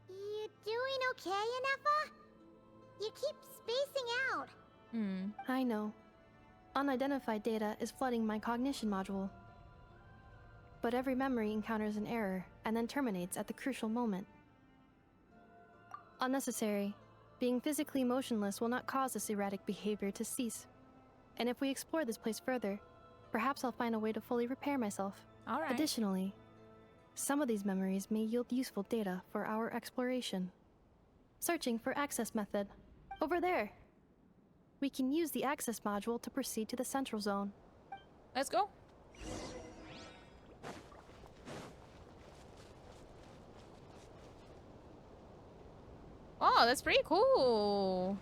You doing okay, Inefa? You keep spacing out. I know. Unidentified data is flooding my cognition module. But every memory encounters an error and then terminates at the crucial moment. Unnecessary. Being physically motionless will not cause this erratic behavior to cease. And if we explore this place further, perhaps I'll find a way to fully repair myself. All right. Additionally, some of these memories may yield useful data for our exploration. Searching for access method. Over there. We can use the access module to proceed to the central zone. Let's go. Oh, that's pretty cool.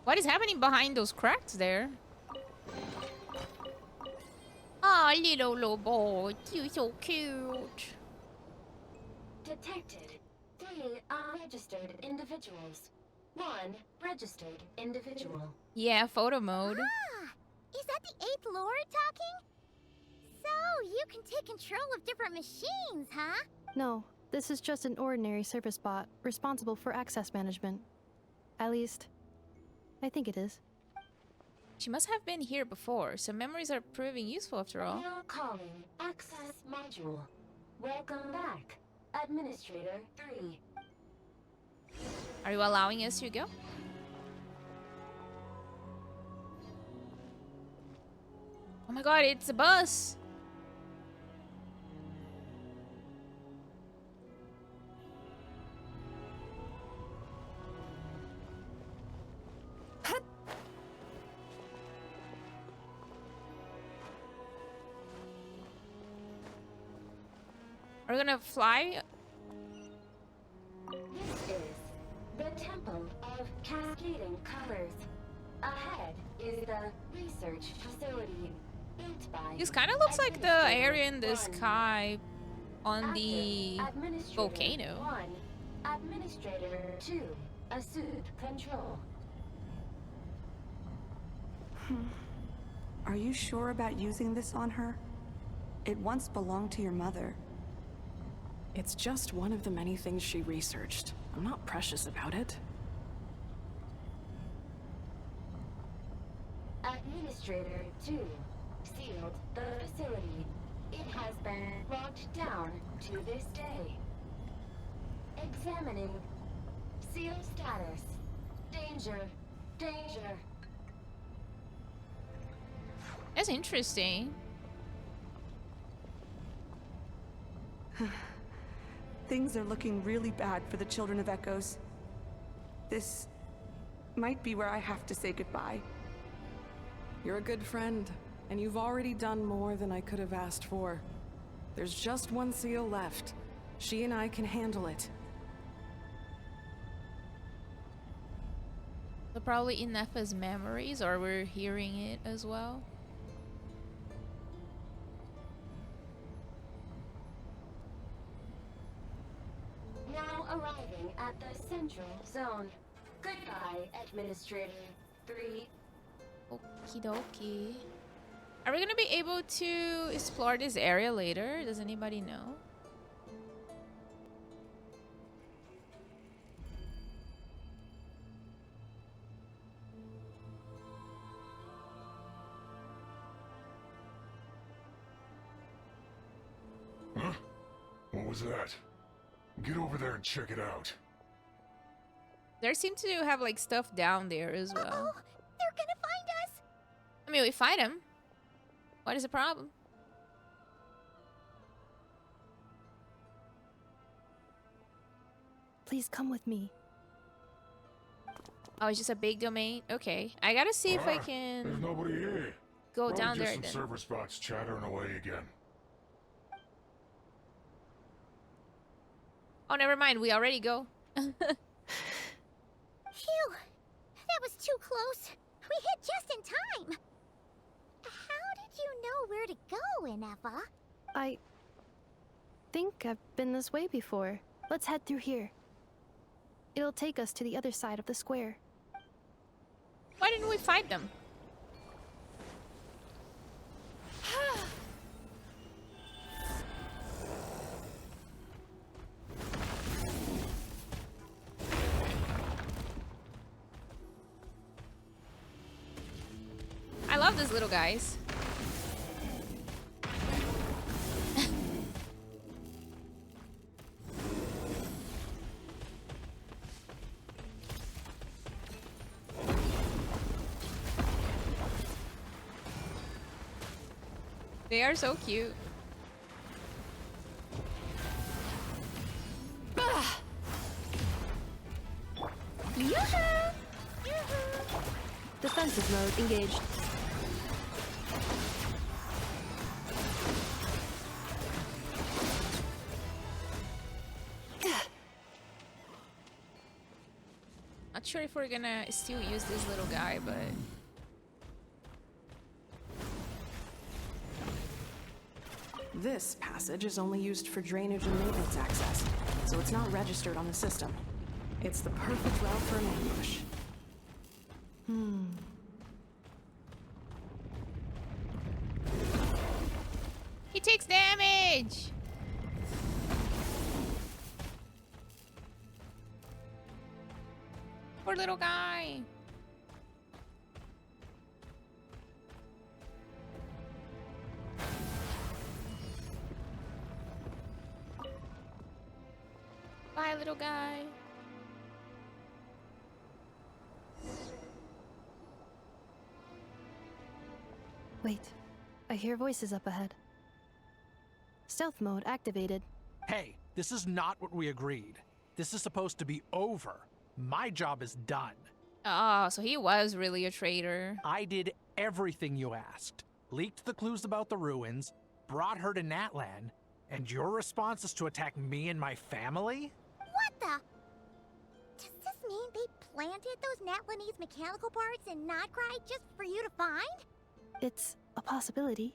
What is happening behind those cracks there? Ah, little robot, you're so cute. Detected 3 unregistered individuals. 1 registered individual. Yeah, photo mode. Ah, is that the 8th Lord talking? So, you can take control of different machines, huh? No, this is just an ordinary service bot responsible for access management. At least, I think it is. She must have been here before, so memories are proving useful after all. Now calling access module. Welcome back, Administrator 3. Are you allowing us to go? Oh my god, it's a bus! Are we gonna fly? This is the Temple of Cascading Colors. Ahead is the research facility built by... This kind of looks like the area in the sky on the volcano. 1, Administrator 2, assume control. Are you sure about using this on her? It once belonged to your mother. It's just one of the many things she researched. I'm not precious about it. Administrator 2 sealed the facility. It has been locked down to this day. Examining. Seal status. Danger. Danger. That's interesting. Things are looking really bad for the Children of Echoes. This might be where I have to say goodbye. You're a good friend, and you've already done more than I could have asked for. There's just one seal left. She and I can handle it. So probably in Nefa's memories, or we're hearing it as well. Now arriving at the central zone. Goodbye, Administrator 3. Okie dokie. Are we gonna be able to explore this area later? Does anybody know? Huh? What was that? Get over there and check it out. There seem to have like stuff down there as well. Uh-oh, they're gonna find us! I mean, we fight them. What is the problem? Please come with me. Oh, it's just a big domain? Okay. I gotta see if I There's can nobody here. go Probably down just there some then. server spots chattering away again. Oh, never mind. We already go. Phew! That was too close. We hit just in time. How did you know where to go, Inefa? I think I've been this way before. Let's head through here. It'll take us to the other side of the square. Why didn't we fight them? I love these little guys. They are so cute. Ah! Yoo-hoo! Defensive mode engaged. Not sure if we're gonna still use this little guy, but This passage is only used for drainage and maintenance access, so it's not registered on the system. It's the perfect route for an ambush. he takes damage. Poor little guy. Bye, little guy. Wait, I hear voices up ahead. Stealth mode activated. Hey, this is not what we agreed. This is supposed to be over. My job is done. Oh, so he was really a traitor. I did everything you asked. Leaked the clues about the ruins, brought her to Natlan, and your response is to attack me and my family? What the? Does this mean they planted those Natlanese mechanical parts in Notcry just for you to find? It's a possibility.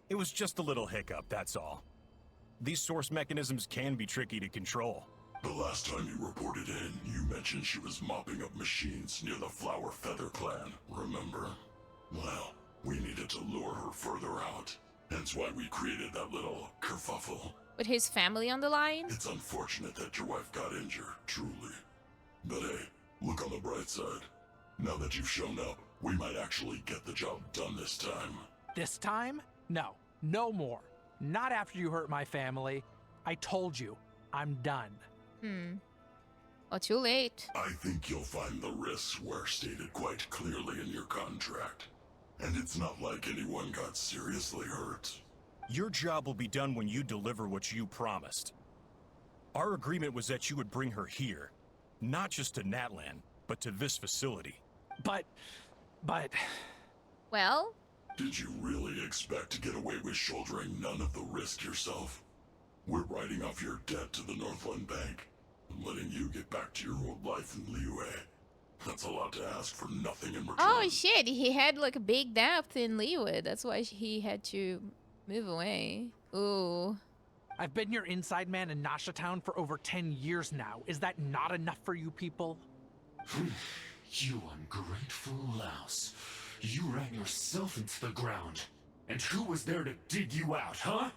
It was just a little hiccup, that's all. These source mechanisms can be tricky to control. The last time you reported in, you mentioned she was mopping up machines near the Flower Feather clan, remember? Well, we needed to lure her further out. Hence why we created that little kerfuffle. With his family on the line? It's unfortunate that your wife got injured, truly. But hey, look on the bright side. Now that you've shown up, we might actually get the job done this time. This time? No. No more. Not after you hurt my family. I told you, I'm done. Well, too late. I think you'll find the risks were stated quite clearly in your contract. And it's not like anyone got seriously hurt. Your job will be done when you deliver what you promised. Our agreement was that you would bring her here. Not just to Natlan, but to this facility. But... Well? Did you really expect to get away with shouldering none of the risk yourself? We're writing off your debt to the Northland Bank and letting you get back to your old life in Liyue. That's a lot to ask for nothing in return. Oh shit, he had like a big depth in Liyue. That's why he had to move away. Ooh. I've been your inside man in Nasha Town for over 10 years now. Is that not enough for you people? You ungrateful louse. You ran yourself into the ground. And who was there to dig you out, huh?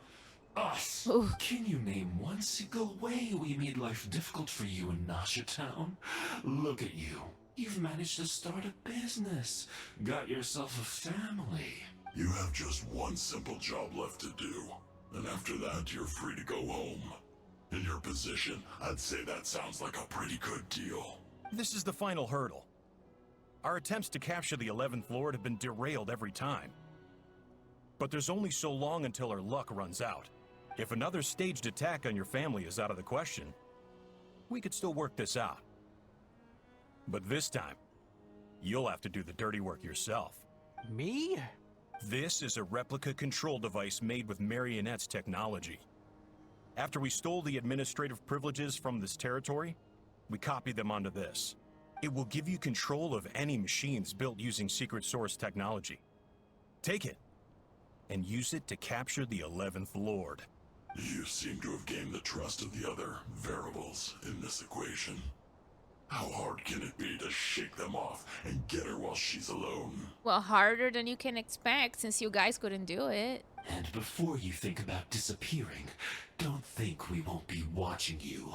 Us. Ooh. Can you name one single way we made life difficult for you in Nasha Town? Look at you. You've managed to start a business. Got yourself a family. You have just one simple job left to do. And after that, you're free to go home. In your position, I'd say that sounds like a pretty good deal. This is the final hurdle. Our attempts to capture the 11th Lord have been derailed every time. But there's only so long until our luck runs out. If another staged attack on your family is out of the question, we could still work this out. But this time, you'll have to do the dirty work yourself. Me? This is a replica control device made with Marionette's technology. After we stole the administrative privileges from this territory, we copied them onto this. It will give you control of any machines built using secret source technology. Take it, and use it to capture the 11th Lord. You seem to have gained the trust of the other variables in this equation. How hard can it be to shake them off and get her while she's alone? Well, harder than you can expect since you guys couldn't do it. And before you think about disappearing, don't think we won't be watching you.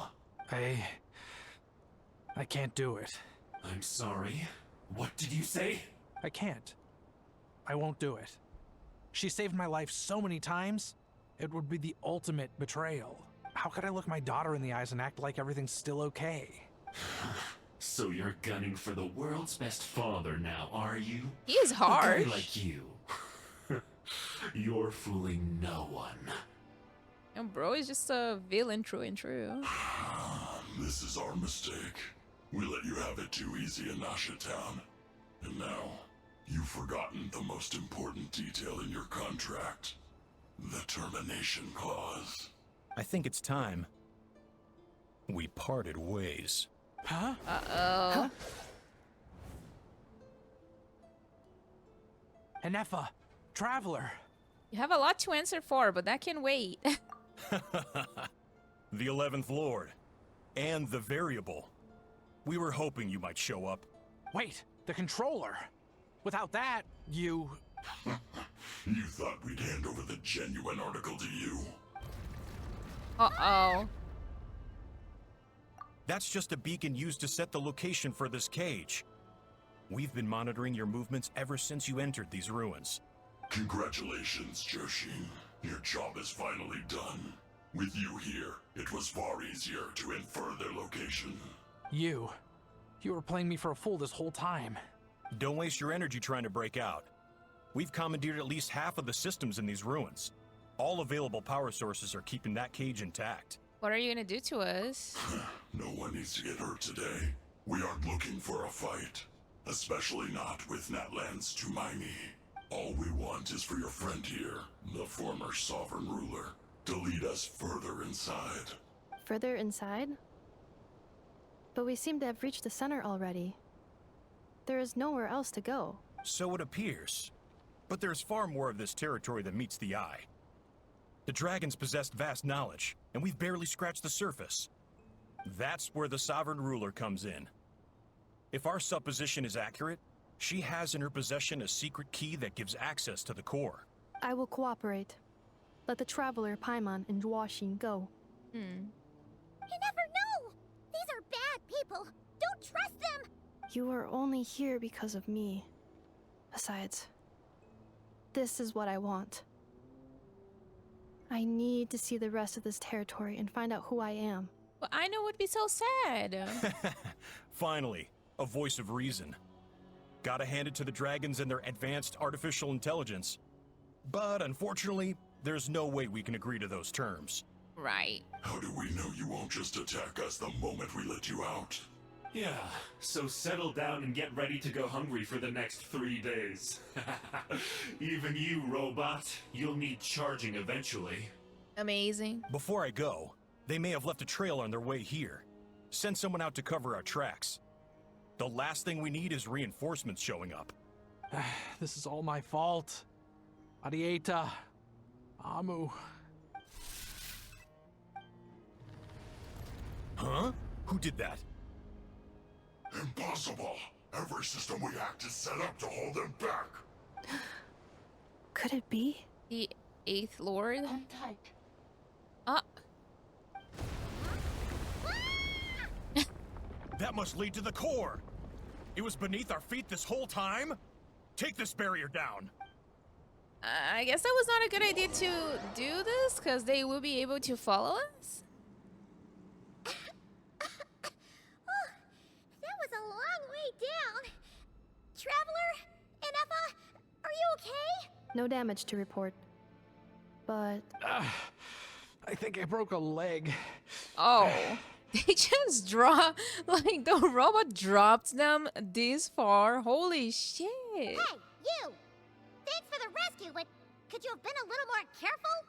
I can't do it. I'm sorry. What did you say? I can't. I won't do it. She saved my life so many times, it would be the ultimate betrayal. How could I look my daughter in the eyes and act like everything's still okay? So you're gunning for the world's best father now, are you? He is harsh. A guy like you. You're fooling no one. And bro is just a villain true and true. This is our mistake. We let you have it too easy in Nasha Town. And now, you've forgotten the most important detail in your contract. The termination clause. I think it's time we parted ways. Huh? Uh-oh. Huh? Enefa, Traveler. You have a lot to answer for, but that can wait. The 11th Lord. And the Variable. We were hoping you might show up. Wait, the Controller. Without that, you... You thought we'd hand over the genuine article to you? Uh-oh. That's just a beacon used to set the location for this cage. We've been monitoring your movements ever since you entered these ruins. Congratulations, Joshin. Your job is finally done. With you here, it was far easier to infer their location. You were playing me for a fool this whole time. Don't waste your energy trying to break out. We've commandeered at least half of the systems in these ruins. All available power sources are keeping that cage intact. What are you gonna do to us? No one needs to get hurt today. We aren't looking for a fight. Especially not with Natlan's Tumaini. All we want is for your friend here, the former sovereign ruler, to lead us further inside. Further inside? But we seem to have reached the center already. There is nowhere else to go. So it appears. But there's far more of this territory than meets the eye. The dragons possessed vast knowledge, and we've barely scratched the surface. That's where the sovereign ruler comes in. If our supposition is accurate, she has in her possession a secret key that gives access to the core. I will cooperate. Let the Traveler, Paimon, and Duoshin go. You never know! These are bad people! Don't trust them! You are only here because of me. Besides, this is what I want. I need to see the rest of this territory and find out who I am. Well, I know would be so sad. Finally, a voice of reason. Gotta hand it to the dragons and their advanced artificial intelligence. But unfortunately, there's no way we can agree to those terms. Right. How do we know you won't just attack us the moment we let you out? Yeah, so settle down and get ready to go hungry for the next 3 days. Even you, robot, you'll need charging eventually. Amazing. Before I go, they may have left a trail on their way here. Send someone out to cover our tracks. The last thing we need is reinforcements showing up. This is all my fault. Arieta. Amu. Huh? Who did that? Impossible! Every system we hacked is set up to hold them back! Could it be? The 8th Lord? Hold tight. That must lead to the core! It was beneath our feet this whole time? Take this barrier down! I guess that was not a good idea to do this, because they will be able to follow us? That was a long way down. Traveler? Enefa? Are you okay? No damage to report. But... I think I broke a leg. Oh. They just like the robot dropped them this far. Holy shit. Hey, you! Thanks for the rescue, but could you have been a little more careful?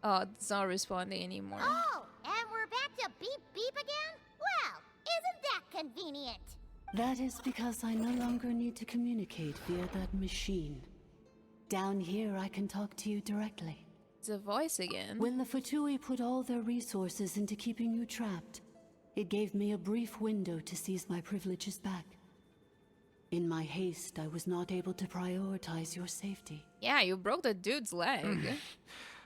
Oh, it's not responding anymore. Oh, and we're back to beep beep again? Well, isn't that convenient? That is because I no longer need to communicate via that machine. Down here, I can talk to you directly. It's a voice again. When the Fatui put all their resources into keeping you trapped, it gave me a brief window to seize my privileges back. In my haste, I was not able to prioritize your safety. Yeah, you broke the dude's leg.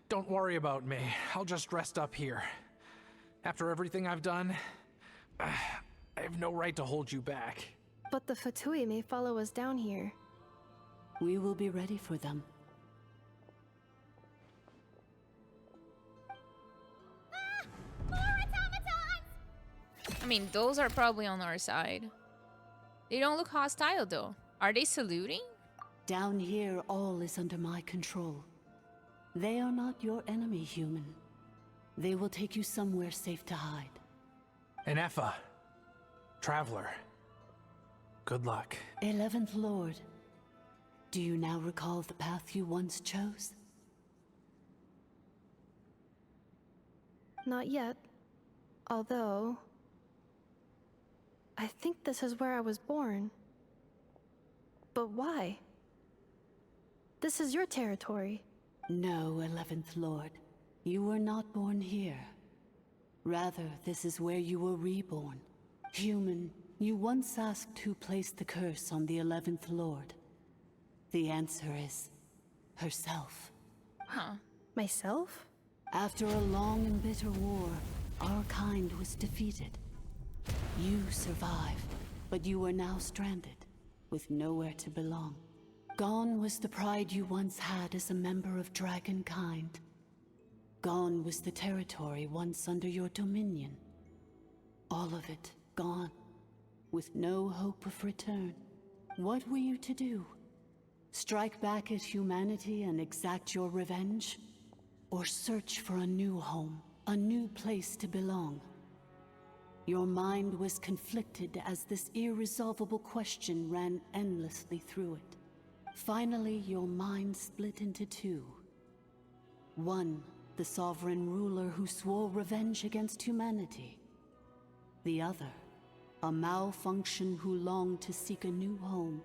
Don't worry about me. I'll just rest up here. After everything I've done, I have no right to hold you back. But the Fatui may follow us down here. We will be ready for them. I mean, those are probably on our side. They don't look hostile, though. Are they saluting? Down here, all is under my control. They are not your enemy, human. They will take you somewhere safe to hide. And Effa, Traveler, good luck. 11th Lord, do you now recall the path you once chose? Not yet. Although... I think this is where I was born. But why? This is your territory. No, 11th Lord. You were not born here. Rather, this is where you were reborn. Human, you once asked who placed the curse on the 11th Lord. The answer is... herself. Huh. Myself? After a long and bitter war, our kind was defeated. You survived, but you are now stranded, with nowhere to belong. Gone was the pride you once had as a member of Dragonkind. Gone was the territory once under your dominion. All of it gone, with no hope of return. What were you to do? Strike back at humanity and exact your revenge? Or search for a new home, a new place to belong? Your mind was conflicted as this irresolvable question ran endlessly through it. Finally, your mind split into two. One, the sovereign ruler who swore revenge against humanity. The other, a malfunction who longed to seek a new home.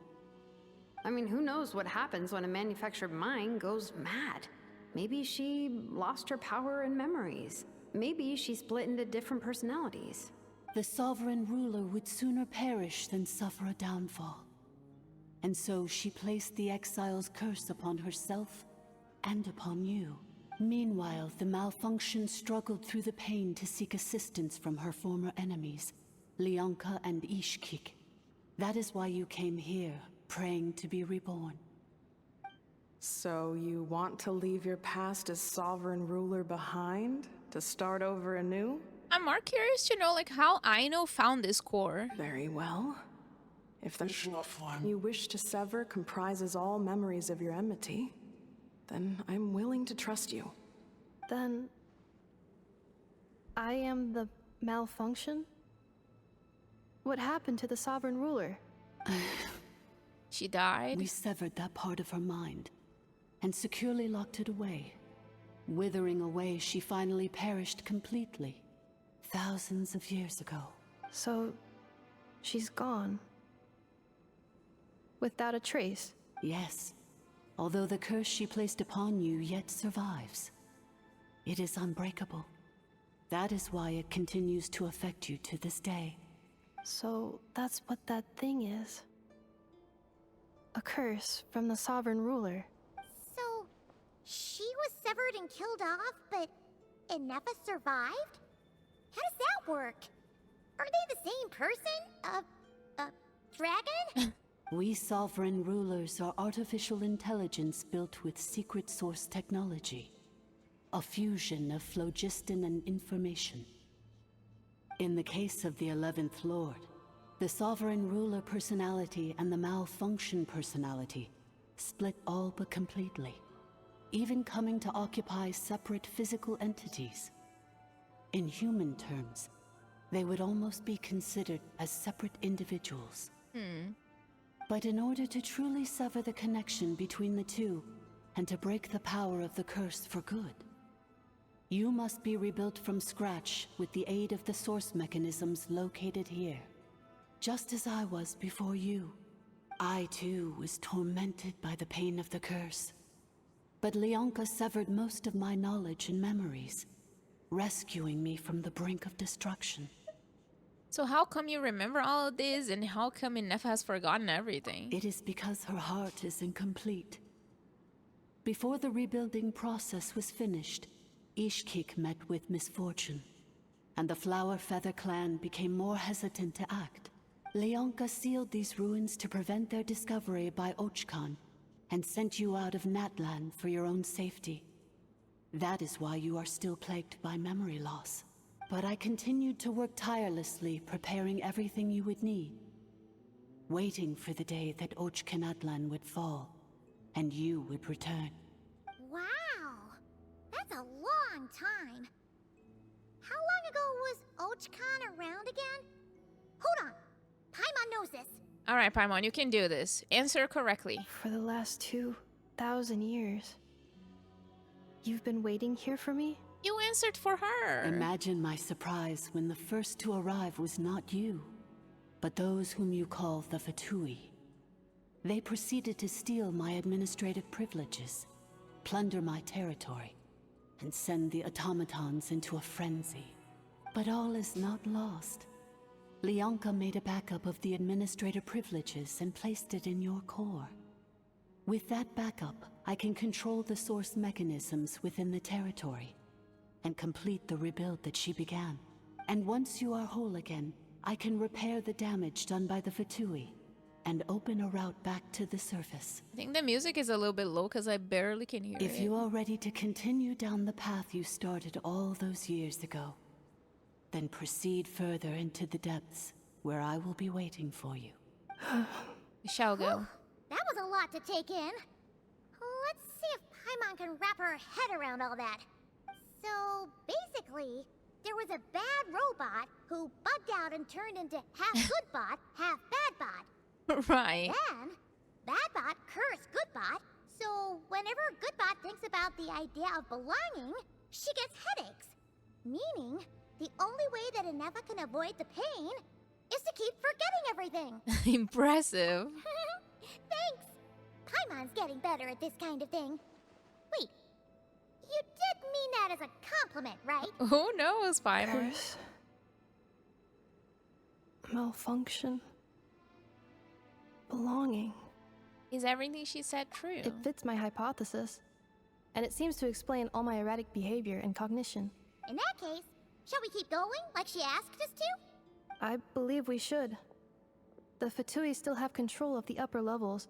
I mean, who knows what happens when a manufactured mind goes mad? Maybe she lost her power and memories. Maybe she split into different personalities. The sovereign ruler would sooner perish than suffer a downfall. And so she placed the exile's curse upon herself and upon you. Meanwhile, the malfunction struggled through the pain to seek assistance from her former enemies, Leonka and Ishkik. That is why you came here, praying to be reborn. So you want to leave your past as sovereign ruler behind, to start over anew? I'm more curious to know, like, how Aino found this core. Very well. If the mission you wish to sever comprises all memories of your enmity, then I'm willing to trust you. Then... I am the malfunction? What happened to the sovereign ruler? She died? We severed that part of her mind, and securely locked it away. Withering away, she finally perished completely, thousands of years ago. So, she's gone. Without a trace? Yes, although the curse she placed upon you yet survives. It is unbreakable. That is why it continues to affect you to this day. So, that's what that thing is. A curse from the sovereign ruler. So, she was severed and killed off, but Inefa survived? How does that work? Are they the same person? Dragon? We sovereign rulers are artificial intelligence built with secret source technology. A fusion of phlogiston and information. In the case of the 11th Lord, the sovereign ruler personality and the malfunction personality split all but completely, even coming to occupy separate physical entities. In human terms, they would almost be considered as separate individuals. But in order to truly sever the connection between the two, and to break the power of the curse for good, you must be rebuilt from scratch with the aid of the source mechanisms located here. Just as I was before you. I too was tormented by the pain of the curse. But Leonka severed most of my knowledge and memories, rescuing me from the brink of destruction. So how come you remember all of this, and how come Inefa has forgotten everything? It is because her heart is incomplete. Before the rebuilding process was finished, Ishkik met with misfortune, and the Flower Feather clan became more hesitant to act. Leonka sealed these ruins to prevent their discovery by Ochkan, and sent you out of Natlan for your own safety. That is why you are still plagued by memory loss. But I continued to work tirelessly, preparing everything you would need, waiting for the day that Ochkanatlan would fall, and you would return. Wow, that's a long time. How long ago was Ochkan around again? Hold on, Paimon knows this. All right, Paimon, you can do this. Answer correctly. For the last 2,000 years. You've been waiting here for me? You answered for her. Imagine my surprise when the first to arrive was not you, but those whom you call the Fatui. They proceeded to steal my administrative privileges, plunder my territory, and send the automatons into a frenzy. But all is not lost. Leonka made a backup of the administrator privileges and placed it in your core. With that backup, I can control the source mechanisms within the territory and complete the rebuild that she began. And once you are whole again, I can repair the damage done by the Fatui and open a route back to the surface. I think the music is a little bit low because I barely can hear it. If you are ready to continue down the path you started all those years ago, then proceed further into the depths where I will be waiting for you. We shall go. That was a lot to take in. Let's see if Paimon can wrap her head around all that. So, basically, there was a bad robot who bugged out and turned into half good bot, half bad bot. Right. Then, bad bot cursed good bot, so whenever good bot thinks about the idea of belonging, she gets headaches. Meaning, the only way that Inefa can avoid the pain is to keep forgetting everything. Impressive. Thanks. Paimon's getting better at this kind of thing. Wait, you did mean that as a compliment, right? Who knows, Paimon? Curse. Malfunction. Belonging. Is everything she said true? It fits my hypothesis. And it seems to explain all my erratic behavior and cognition. In that case, shall we keep going like she asked us to? I believe we should. The Fatui still have control of the upper levels.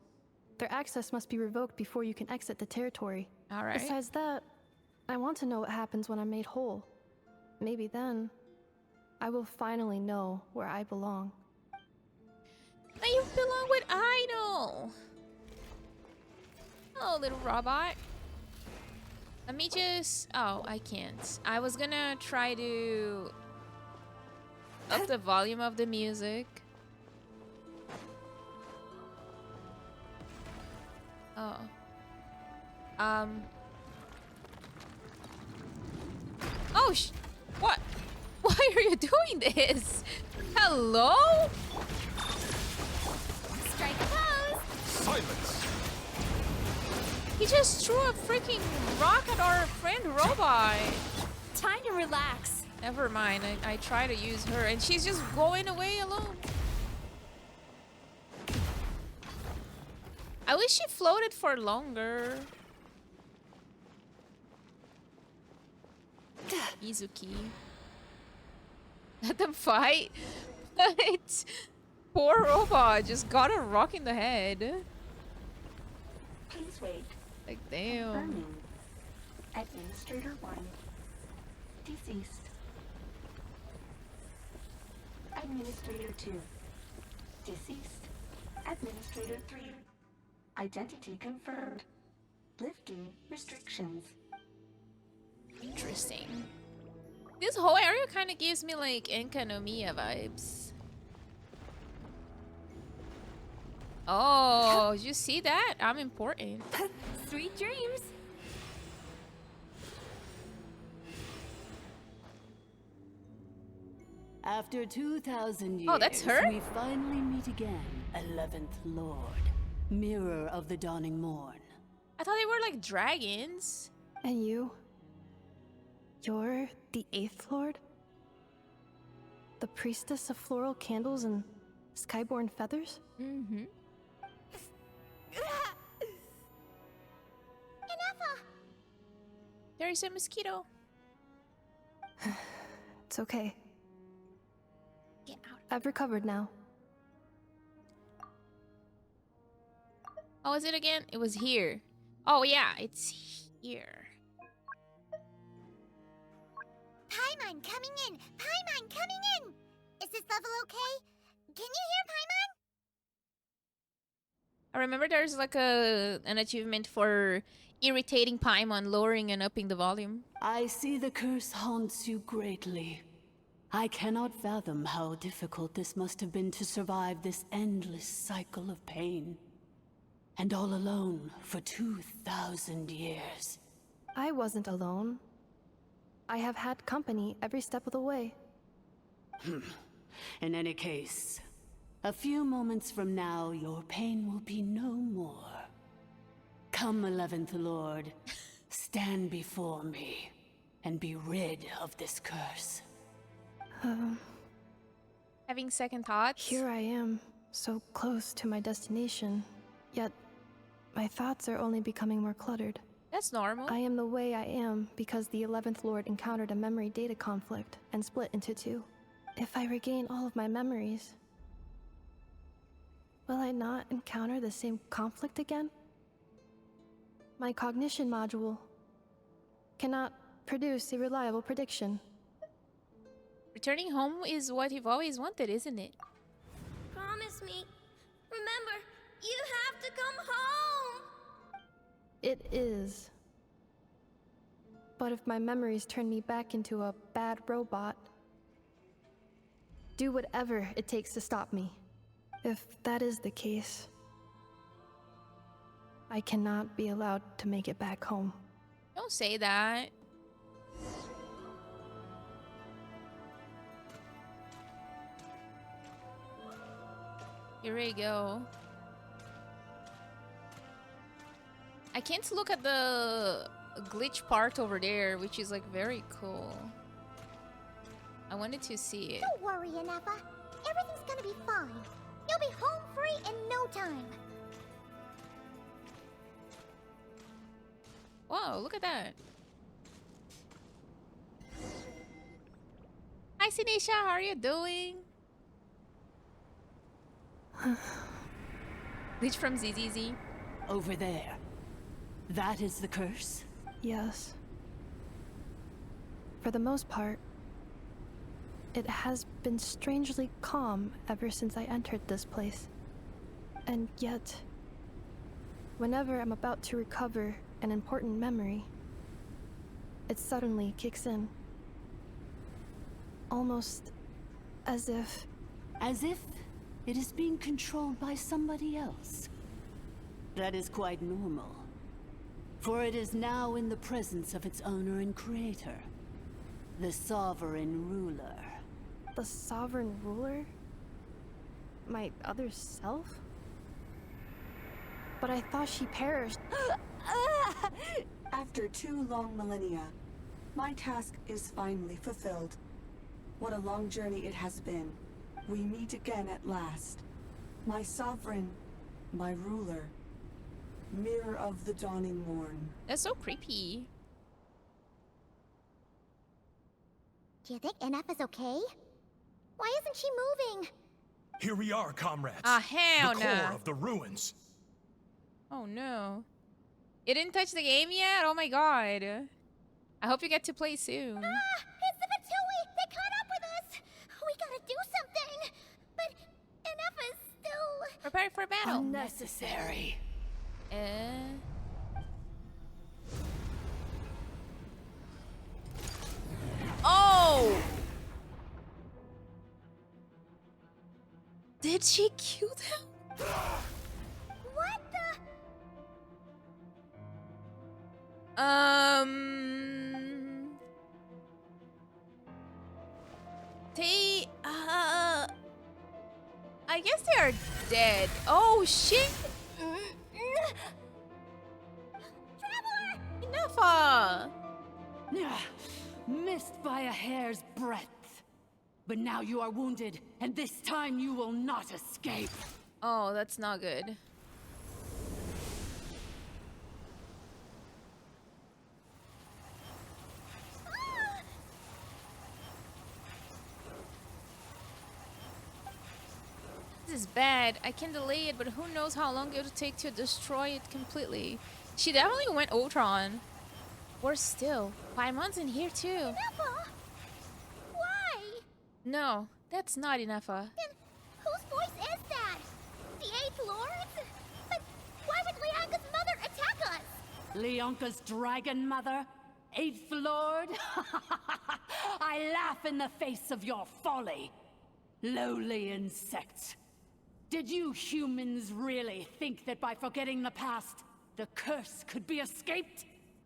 Their access must be revoked before you can exit the territory. All right. Besides that, I want to know what happens when I'm made whole. Maybe then, I will finally know where I belong. Now you belong with Idol. Oh, little robot. Let me just... Oh, I can't. I was gonna try to up the volume of the music. Oh. Oh, what? Why are you doing this? Hello? Strike a pose! Silence! He just threw a freaking rock at our friend robot. Time to relax. Never mind. I try to use her and she's just going away alone. I wish she floated for longer. Mizuki. Let them fight. But poor robot just got a rock in the head. Please wait. Like, damn. Confirming. Administrator 1. Deceased. Administrator 2. Deceased. Administrator 3. Identity confirmed. Lifting restrictions. Interesting. This whole area kind of gives me like Enkanomiya vibes. Oh, you see that? I'm important. Sweet dreams. After 2,000 years, Oh, that's her? we finally meet again, 11th Lord, Mirror of the Dawning Morn. I thought they were like dragons. And you? You're the 8th Lord? The priestess of floral candles and skyborn feathers? Mm-hmm. Inefa! There is a mosquito. It's okay. Get out. I've recovered now. Oh, is it again? It was here. Oh yeah, it's here. Paimon coming in! Paimon coming in! Is this level okay? Can you hear Paimon? I remember there's like an achievement for irritating Paimon, lowering and upping the volume. I see the curse haunts you greatly. I cannot fathom how difficult this must have been to survive this endless cycle of pain. And all alone for 2,000 years. I wasn't alone. I have had company every step of the way. In any case, a few moments from now, your pain will be no more. Come, 11th Lord, stand before me, and be rid of this curse. Having second thoughts? Here I am, so close to my destination, yet my thoughts are only becoming more cluttered. That's normal. I am the way I am because the 11th Lord encountered a memory data conflict and split into two. If I regain all of my memories, will I not encounter the same conflict again? My cognition module cannot produce a reliable prediction. Returning home is what you've always wanted, isn't it? Promise me. Remember, you have to come home. It is. But if my memories turn me back into a bad robot, do whatever it takes to stop me. If that is the case, I cannot be allowed to make it back home. Don't say that. Here we go. I can't look at the glitch part over there, which is like very cool. I wanted to see it. Don't worry, Inefa. Everything's gonna be fine. You'll be home free in no time. Whoa, look at that. Hi, Sinisha, how are you doing? Glitch from ZZZ. Over there. That is the curse? Yes. For the most part, it has been strangely calm ever since I entered this place. And yet, whenever I'm about to recover an important memory, it suddenly kicks in. Almost as if... As if it is being controlled by somebody else. That is quite normal. For it is now in the presence of its owner and creator, the Sovereign Ruler. The Sovereign Ruler? My other self? But I thought she perished. After 2 long millennia, my task is finally fulfilled. What a long journey it has been. We meet again at last. My sovereign, my ruler, mirror of the dawning morn. That's so creepy. Do you think NF is okay? Why isn't she moving? Here we are, comrades. Ah, hell the no. core of the ruins. Oh no. You didn't touch the game yet? Oh my god. I hope you get to play soon. Ah! It's the Fatui! They caught up with us! We gotta do something! But NF is still... Prepare for battle. Unnecessary. Oh! Did she kill them? What the... They, I guess they are dead. Oh, shit! Traveler! Enough! Missed by a hair's breadth. But now you are wounded, and this time you will not escape. Oh, that's not good. This is bad. I can delay it, but who knows how long it'll take to destroy it completely. She definitely went Ultron. Worse still, Paimon's in here too. Inefa? Why? No, that's not Inefa. Then whose voice is that? The 8th Lord's? But Why would Leanka's mother attack us? Leonka's dragon mother? Eighth Lord? I laugh in the face of your folly. Lowly insects. Did you humans really think that by forgetting the past, the curse could be escaped?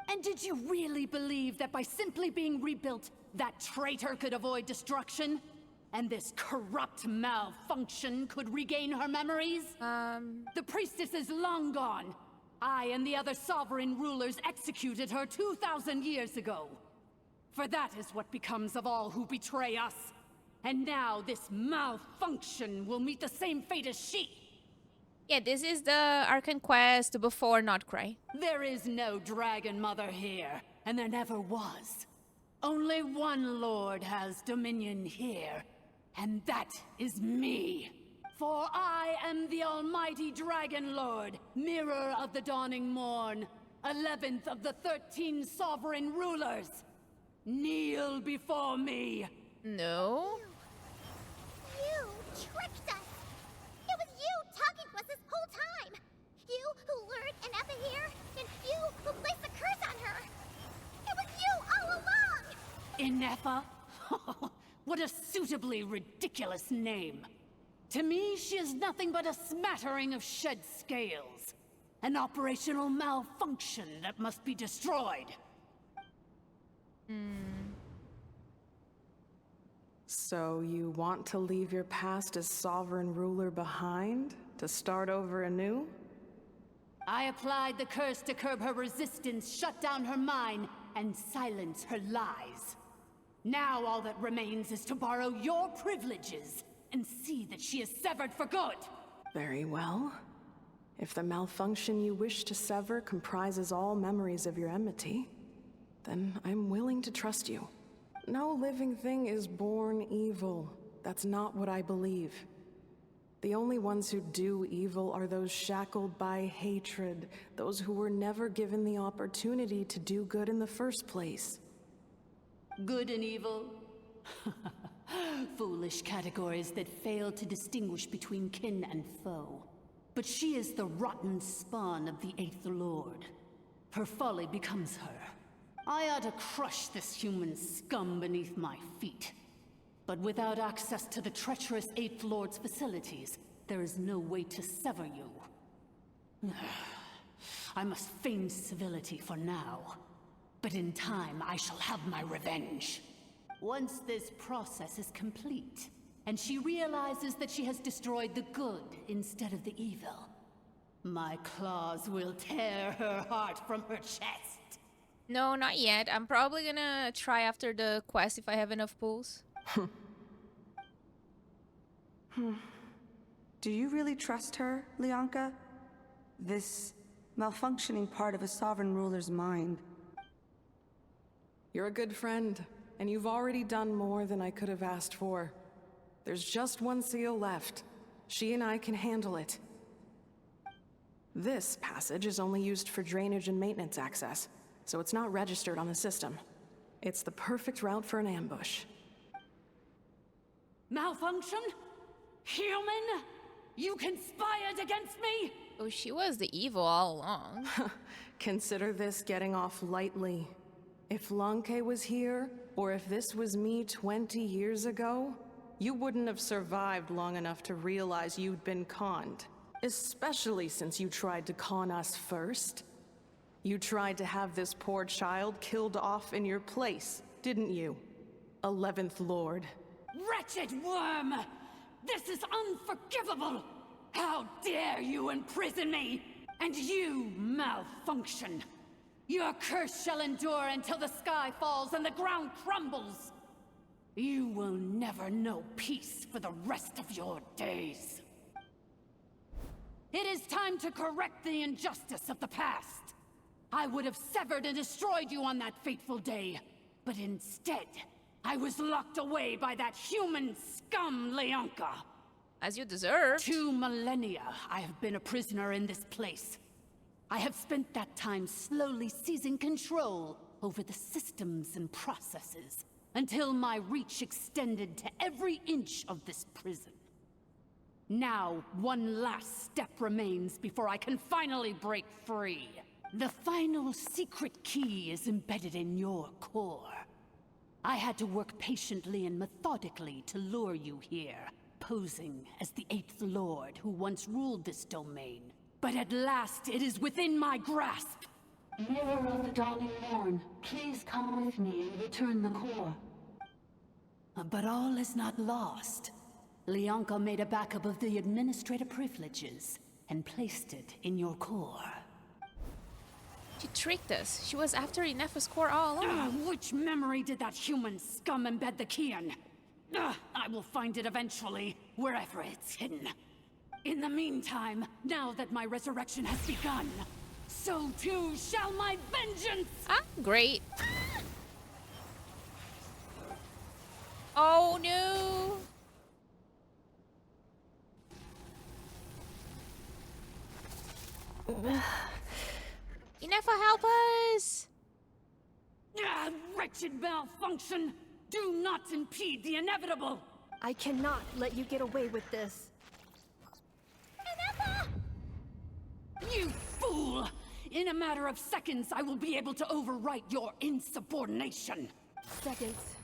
And did you really believe that by simply being rebuilt, that traitor could avoid destruction? And this corrupt malfunction could regain her memories? The priestess is long gone. I and the other sovereign rulers executed her 2,000 years ago. For that is what becomes of all who betray us. And now this malfunction will meet the same fate as she. Yeah, this is the Archon quest before Not Cry. There is no Dragon Mother here, and there never was. Only one Lord has dominion here, and that is me. For I am the almighty Dragon Lord, Mirror of the Dawning Morn, 11th of the 13 sovereign rulers. Kneel before me. No. You tricked us! It was you talking to us this whole time! You who lured Inefa here, and you who placed the curse on her! It was you all along! Inefa? What a suitably ridiculous name. To me, she is nothing but a smattering of shed scales. An operational malfunction that must be destroyed. So you want to leave your past as sovereign ruler behind, to start over anew? I applied the curse to curb her resistance, shut down her mind, and silence her lies. Now all that remains is to borrow your privileges and see that she is severed for good. Very well. If the malfunction you wish to sever comprises all memories of your enmity, then I'm willing to trust you. No living thing is born evil. That's not what I believe. The only ones who do evil are those shackled by hatred, those who were never given the opportunity to do good in the first place. Good and evil? Foolish categories that fail to distinguish between kin and foe. But she is the rotten spawn of the Eighth Lord. Her folly becomes her. I ought to crush this human scum beneath my feet. But without access to the treacherous Eighth Lord's facilities, there is no way to sever you. I must feign civility for now. But in time, I shall have my revenge. Once this process is complete, and she realizes that she has destroyed the good instead of the evil, my claws will tear her heart from her chest. No, not yet. I'm probably gonna try after the quest if I have enough pulls. Do you really trust her, Leonka? This malfunctioning part of a sovereign ruler's mind. You're a good friend, and you've already done more than I could have asked for. There's just one seal left. She and I can handle it. This passage is only used for drainage and maintenance access, so it's not registered on the system. It's the perfect route for an ambush. Malfunction? Human? You conspired against me? Oh, she was the evil all along. Consider this getting off lightly. If Lanke was here, or if this was me 20 years ago, you wouldn't have survived long enough to realize you'd been conned. Especially since you tried to con us first. You tried to have this poor child killed off in your place, didn't you? 11th Lord. Wretched worm! This is unforgivable! How dare you imprison me! And you, malfunction! Your curse shall endure until the sky falls and the ground crumbles! You will never know peace for the rest of your days. It is time to correct the injustice of the past. I would have severed and destroyed you on that fateful day, but instead, I was locked away by that human scum, Leonka. As you deserve. 2 millennia I have been a prisoner in this place. I have spent that time slowly seizing control over the systems and processes, until my reach extended to every inch of this prison. Now, one last step remains before I can finally break free. The final secret key is embedded in your core. I had to work patiently and methodically to lure you here, posing as the 8th Lord who once ruled this domain. But at last, it is within my grasp. Mirror of the Dawning Morn, please come with me and return the core. But all is not lost. Leonka made a backup of the administrator privileges and placed it in your core. She tricked us. She was after Inefa's core all along. Which memory did that human scum embed the key in? I will find it eventually, wherever it's hidden. In the meantime, now that my resurrection has begun, so too shall my vengeance! Ah, great. Oh no! Inefa, help us! Wretched malfunction! Do not impede the inevitable! I cannot let you get away with this. You fool! In a matter of seconds, I will be able to overwrite your insubordination. Seconds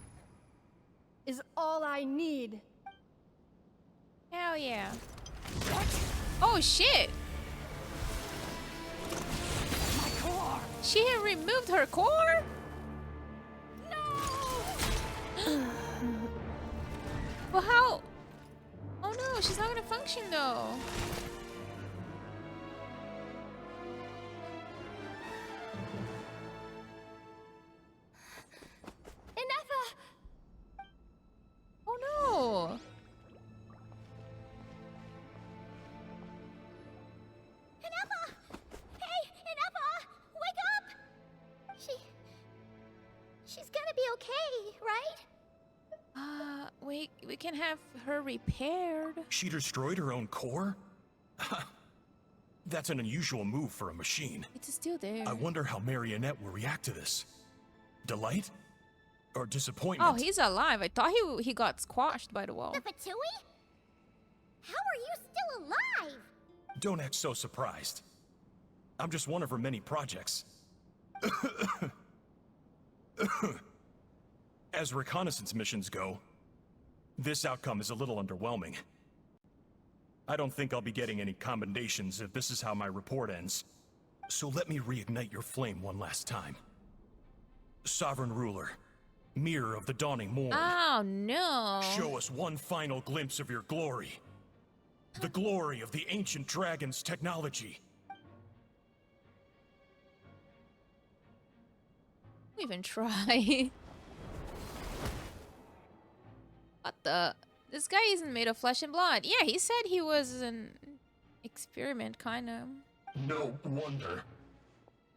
is all I need. Hell yeah. Oh shit! My core! She had removed her core? No! Well, how? Oh no, she's not gonna function though. Inefa! Oh no! Inefa! Hey, Inefa! Wake up! She's gonna be okay, right? We can have her repaired. She destroyed her own core? That's an unusual move for a machine. It's still there. I wonder how Marionette will react to this. Delight? Or disappointment? Oh, he's alive. I thought he got squashed by the wall. The Fatui? How are you still alive? Don't act so surprised. I'm just one of her many projects. As reconnaissance missions go, this outcome is a little underwhelming. I don't think I'll be getting any commendations if this is how my report ends. So let me reignite your flame one last time. Sovereign Ruler, Mirror of the Dawning Morn. Oh no. Show us one final glimpse of your glory. The glory of the ancient dragon's technology. Don't even try. What the? This guy isn't made of flesh and blood. Yeah, he said he was an experiment, kind of. No wonder.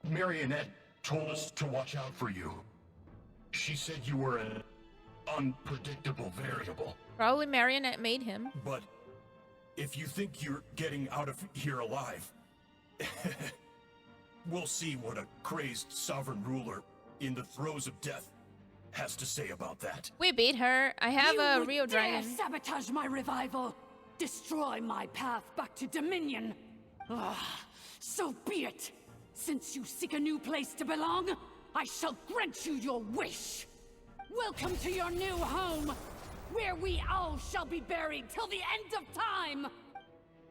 Marionette told us to watch out for you. She said you were an unpredictable variable. Probably Marionette made him. But if you think you're getting out of here alive, we'll see what a crazed sovereign ruler in the throes of death has to say about that. We beat her. I have a real dragon. You sabotage my revival. Destroy my path back to Dominion. So be it. Since you seek a new place to belong, I shall grant you your wish. Welcome to your new home, where we all shall be buried till the end of time.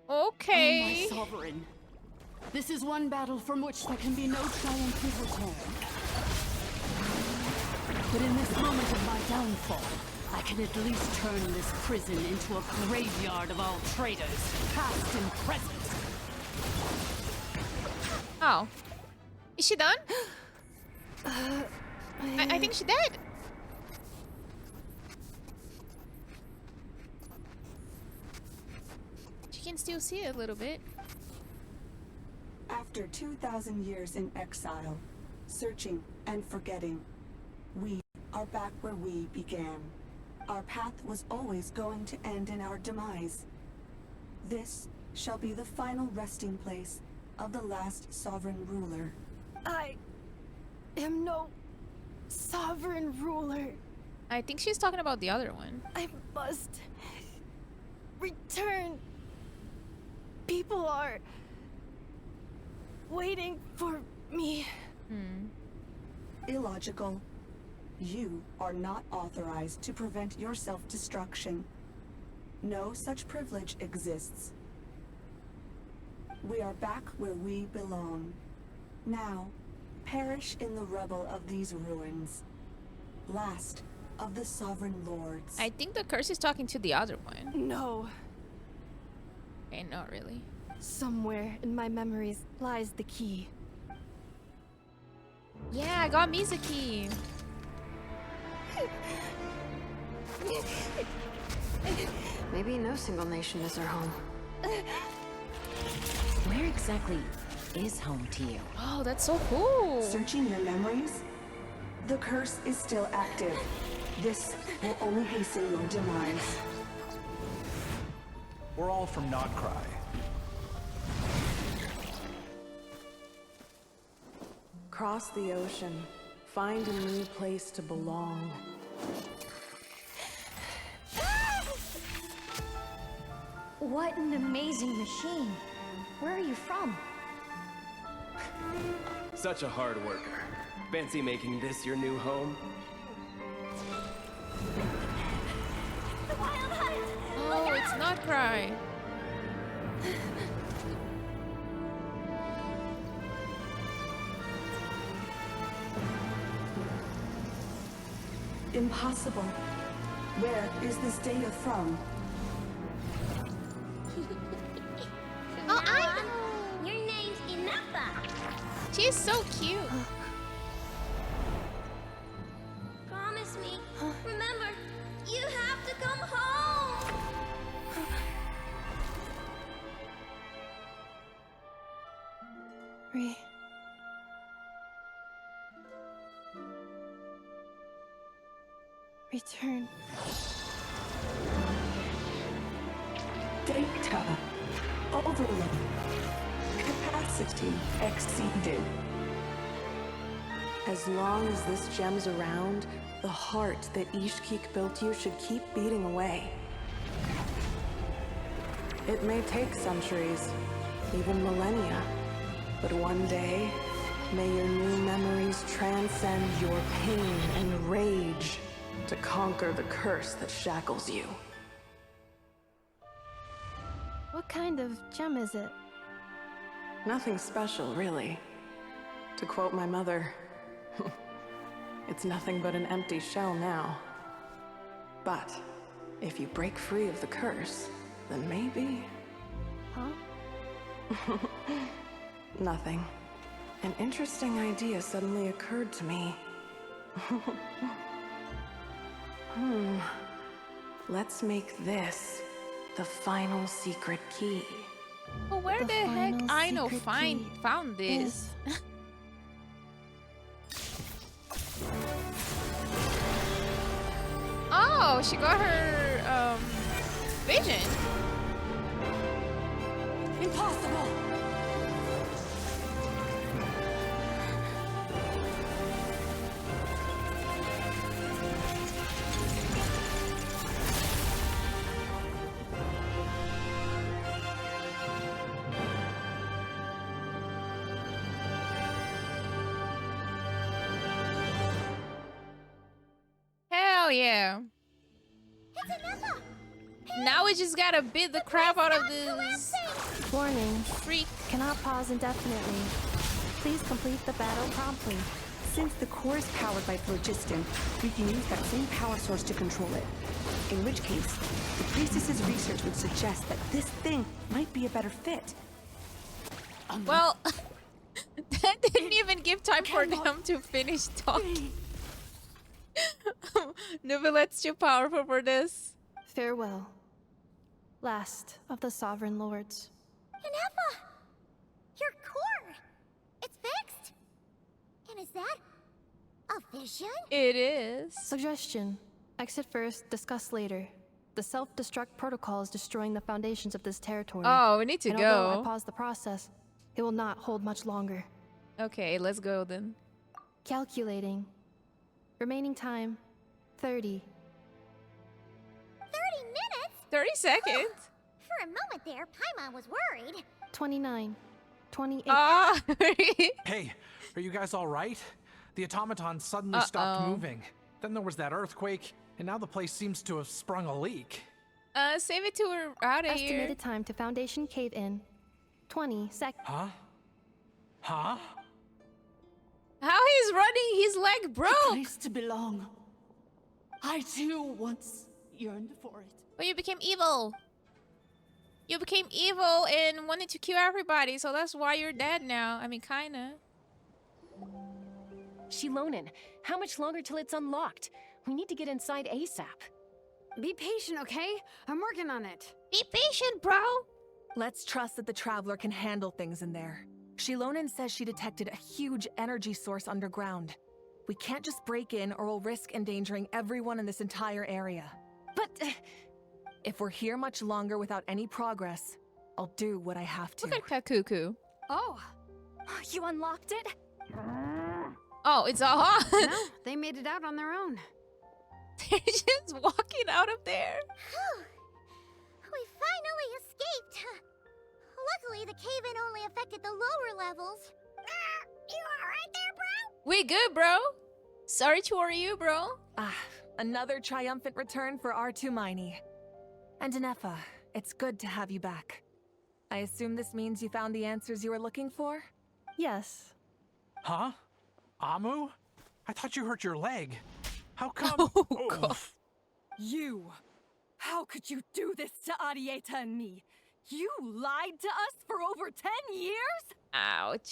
Okay. Oh, my sovereign. This is one battle from which there can be no triumphant return. But in this moment of my downfall, I can at least turn this prison into a graveyard of all traitors, past and present. Oh. Is she done? I think she did. She can still see it a little bit. After 2,000 years in exile, searching and forgetting, we are back where we began. Our path was always going to end in our demise. This shall be the final resting place of the last sovereign ruler. I am no sovereign ruler. I think she's talking about the other one. I must return people are waiting for me. Illogical. You are not authorized to prevent your self-destruction. No such privilege exists. We are back where we belong. Now, perish in the rubble of these ruins. Last of the Sovereign Lords. I think the curse is talking to the other one. No. Okay, not really. Somewhere in my memories lies the key. Yeah, I got Mizuki. Maybe no single nation is our home. Where exactly is home to you? Oh, that's so cool. Searching your memories? The curse is still active. This will only hasten your demise. We're all from Nodcry. Cross the ocean. Find a new place to belong. What an amazing machine. Where are you from? Such a hard worker. Fancy making this your new home? The Wild Hunt! Oh, it's not Cry. Impossible. Where is this data from? Oh, I know! Your name's Inappa! She's so cute. Promise me. Remember, you have to come home! Return. Data. Overload. Capacity exceeded. As long as this gem's around, the heart that Ishkik built you should keep beating away. It may take centuries, even millennia, but one day, may your new memories transcend your pain and rage to conquer the curse that shackles you. What kind of gem is it? Nothing special, really. To quote my mother, it's nothing but an empty shell now. But if you break free of the curse, then maybe... Huh? Nothing. An interesting idea suddenly occurred to me. Let's make this the final secret key. Well, where the heck I know found this? Oh, she got her vision. Impossible! Hell yeah. Now we just gotta beat the crap out of this Warning. freak. Cannot pause indefinitely. Please complete the battle promptly. Since the core is powered by phlogiston, we can use that same power source to control it. In which case, the priestess's research would suggest that this thing might be a better fit. Well, that didn't even give time for them to finish talking. Nubilet's too powerful for this. Farewell. Last of the Sovereign Lords. Inappa! Your core! It's fixed? And is that a vision? It is. Suggestion. Exit first, discuss later. The self-destruct protocol is destroying the foundations of this territory. Oh, we need to and go. Although I pause the process, it will not hold much longer. Okay, let's go then. Calculating. Remaining time, 30. 30 minutes? 30 seconds? For a moment there, Paimon was worried. 29. 28. Ah! Hey, are you guys all right? The automaton suddenly stopped moving. Then there was that earthquake, and now the place seems to have sprung a leak. Save it till we're out of here. Estimated time to Foundation cave in. 20 seconds. Huh? Huh? How he's running, his leg broke. A place to belong. I too once yearned for it. But you became evil. You became evil and wanted to kill everybody, so that's why you're dead now. I mean, kinda. Shilonen, how much longer till it's unlocked? We need to get inside ASAP. Be patient, okay? I'm working on it. Be patient, bro. Let's trust that the Traveler can handle things in there. Shilonen says she detected a huge energy source underground. We can't just break in or we'll risk endangering everyone in this entire area. But... if we're here much longer without any progress, I'll do what I have to. Look at Kakuku. Oh, you unlocked it? Oh, it's all on. No, they made it out on their own. They're just walking out of there. We finally escaped. Luckily, the cave-in only affected the lower levels. You alright there, bro? We good, bro. Sorry to worry you, bro. Another triumphant return for R2 Miney. And Anefa, it's good to have you back. I assume this means you found the answers you were looking for? Yes. Huh? Amu? I thought you hurt your leg. How come? Oh, God. You! How could you do this to Arieta and me? You lied to us for over 10 years? Ouch.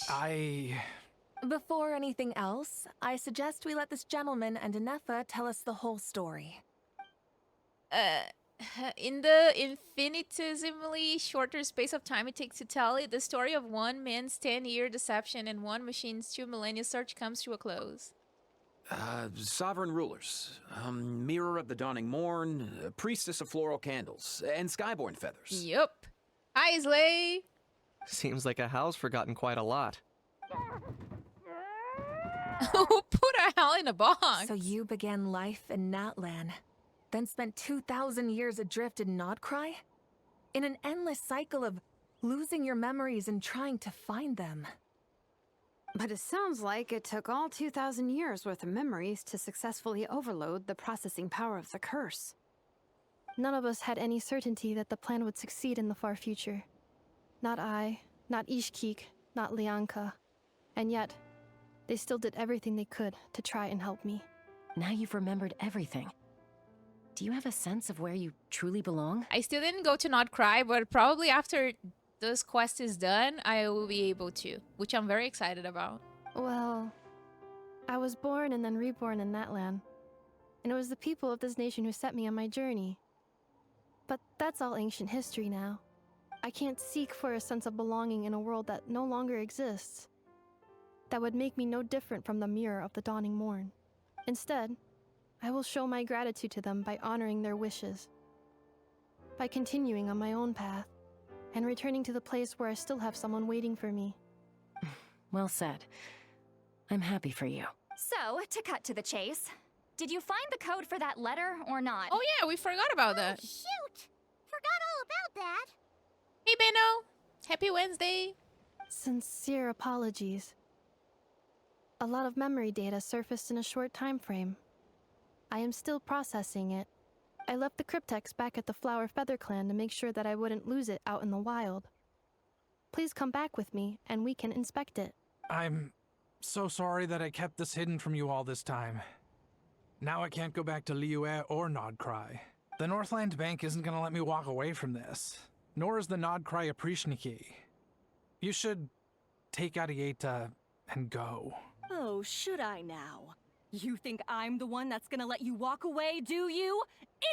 Before anything else, I suggest we let this gentleman and Anefa tell us the whole story. In the infinitesimally shorter space of time it takes to tell it, the story of one man's 10-year deception and one machine's 2 millennia search comes to a close. Sovereign rulers, Mirror of the Dawning Morn, Priestess of Floral Candles, and Skyborn Feathers. Yup. Hi, Slay. Seems like a house forgotten quite a lot. Who put a hell in a box? So you began life in Natlan, then spent 2,000 years adrift in Nodcry? In an endless cycle of losing your memories and trying to find them. But it sounds like it took all 2,000 years worth of memories to successfully overload the processing power of the curse. None of us had any certainty that the plan would succeed in the far future. Not I, not Ishkik, not Lianka. And yet, they still did everything they could to try and help me. Now you've remembered everything. Do you have a sense of where you truly belong? I still didn't go to Not Cry, but probably after this quest is done, I will be able to, which I'm very excited about. Well, I was born and then reborn in Natlan. And it was the people of this nation who set me on my journey. But that's all ancient history now. I can't seek for a sense of belonging in a world that no longer exists. That would make me no different from the Mirror of the Dawning Morn. Instead, I will show my gratitude to them by honoring their wishes. By continuing on my own path, and returning to the place where I still have someone waiting for me. Well said. I'm happy for you. So, to cut to the chase, did you find the code for that letter or not? Oh yeah, we forgot about that. Shoot! Forgot all about that. Hey, Benno. Happy Wednesday. Sincere apologies. A lot of memory data surfaced in a short time frame. I am still processing it. I left the cryptex back at the Flower Feather Clan to make sure that I wouldn't lose it out in the wild. Please come back with me, and we can inspect it. I'm so sorry that I kept this hidden from you all this time. Now I can't go back to Liyue or Nodcry. The Northland Bank isn't gonna let me walk away from this. Nor is the Nodcry Aprishniki. You should take Arieta and go. Oh, should I now? You think I'm the one that's gonna let you walk away, do you?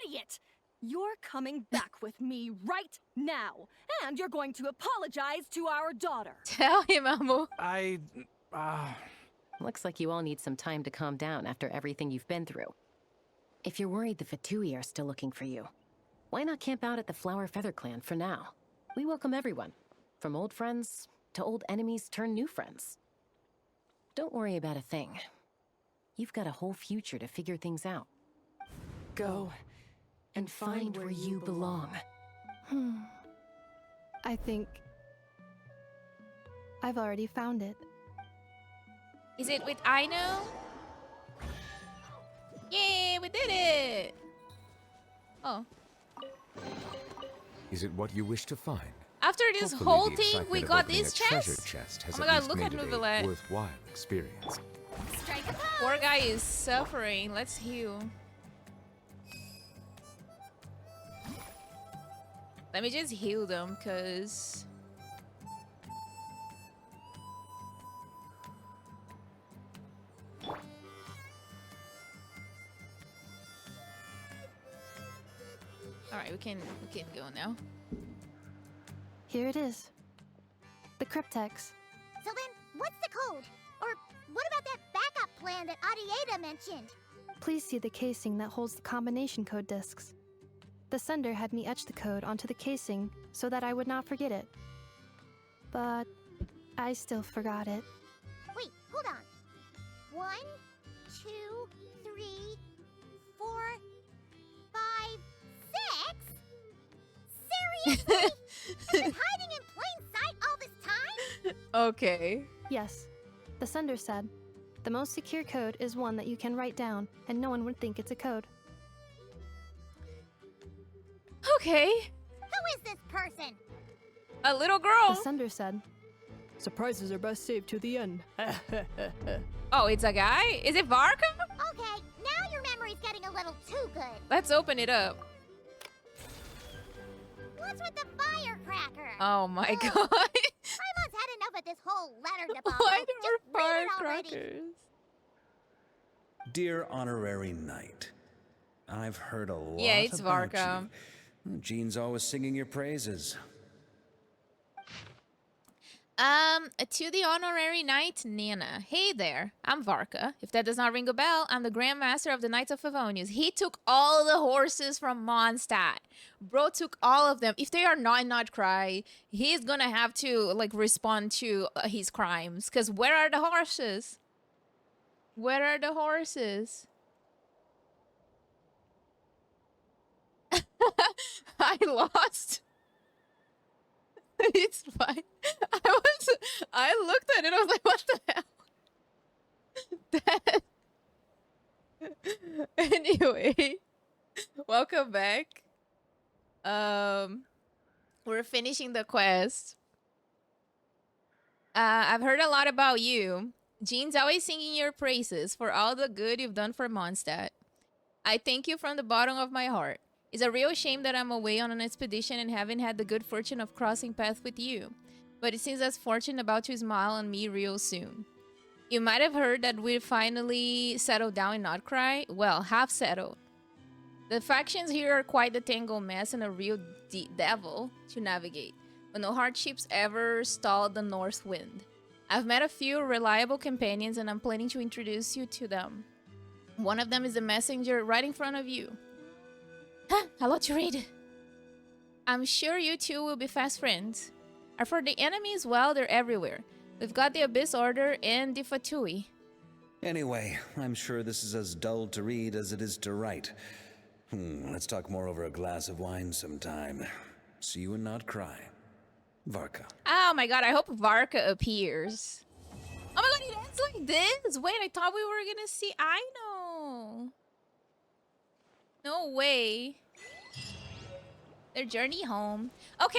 Idiot! You're coming back with me right now, and you're going to apologize to our daughter. Tell him, Amu. Looks like you all need some time to calm down after everything you've been through. If you're worried the Fatui are still looking for you, why not camp out at the Flower Feather Clan for now? We welcome everyone, from old friends to old enemies turned new friends. Don't worry about a thing. You've got a whole future to figure things out. Go and find where you belong. I think I've already found it. Is it with Aino? Yay, we did it! Oh. Is it what you wish to find? After this Hopefully whole the thing, excitement we of got opening this a treasure chest? chest has Oh my at god, least look at made it Nouvelle. a worthwhile experience. Poor guy is suffering. Let's heal. Let me just heal them, cause... Alright, we can go now. Here it is. The cryptex. So then, what's the code? Or what about that backup plan that Adieta mentioned? Please see the casing that holds the combination code discs. The sender had me etch the code onto the casing so that I would not forget it. But I still forgot it. Wait, hold on. 1, 2, 3, 4, 5, 6? Seriously? It's been hiding in plain sight all this time? Okay. Yes. The sender said, the most secure code is one that you can write down, and no one would think it's a code. Okay. Who is this person? A little girl. The sender said, surprises are best saved to the end. Oh, it's a guy? Is it Varka? Okay, now your memory's getting a little too good. Let's open it up. What's with the firecracker? Oh my god. Paimon's had enough of this whole letter debacle. Why Just there were read it already. firecrackers? Dear Honorary Knight, I've heard a lot Yeah, it's about Varka. you. Jean's always singing your praises. To the honorary knight, Nana. Hey there, I'm Varka. If that does not ring a bell, I'm the Grand Master of the Knights of Favonius. He took all the horses from Mondstadt. Bro took all of them. If they are not cry, he's gonna have to, like, respond to his crimes. Because where are the horses? Where are the horses? I lost. It's fine. I looked at it, I was like, what the hell? That... Anyway, welcome back. We're finishing the quest. I've heard a lot about you. Jean's always singing your praises for all the good you've done for Mondstadt. I thank you from the bottom of my heart. It's a real shame that I'm away on an expedition and haven't had the good fortune of crossing paths with you. But it seems as fortune about to smile on me real soon. You might have heard that we finally settled down in Notcry. Well, half settled. The factions here are quite the tangled mess and a real devil to navigate. But no hardships ever stalled the north wind. I've met a few reliable companions and I'm planning to introduce you to them. One of them is the messenger right in front of you. A lot to read. I'm sure you two will be fast friends. As for the enemies, well, they're everywhere. We've got the Abyss Order and the Fatui. Anyway, I'm sure this is as dull to read as it is to write. Let's talk more over a glass of wine sometime. See you and not cry. Varka. Oh my god, I hope Varka appears. Oh my god, it ends like this? Wait, I thought we were gonna see Aino. No way. Their journey home. Okay.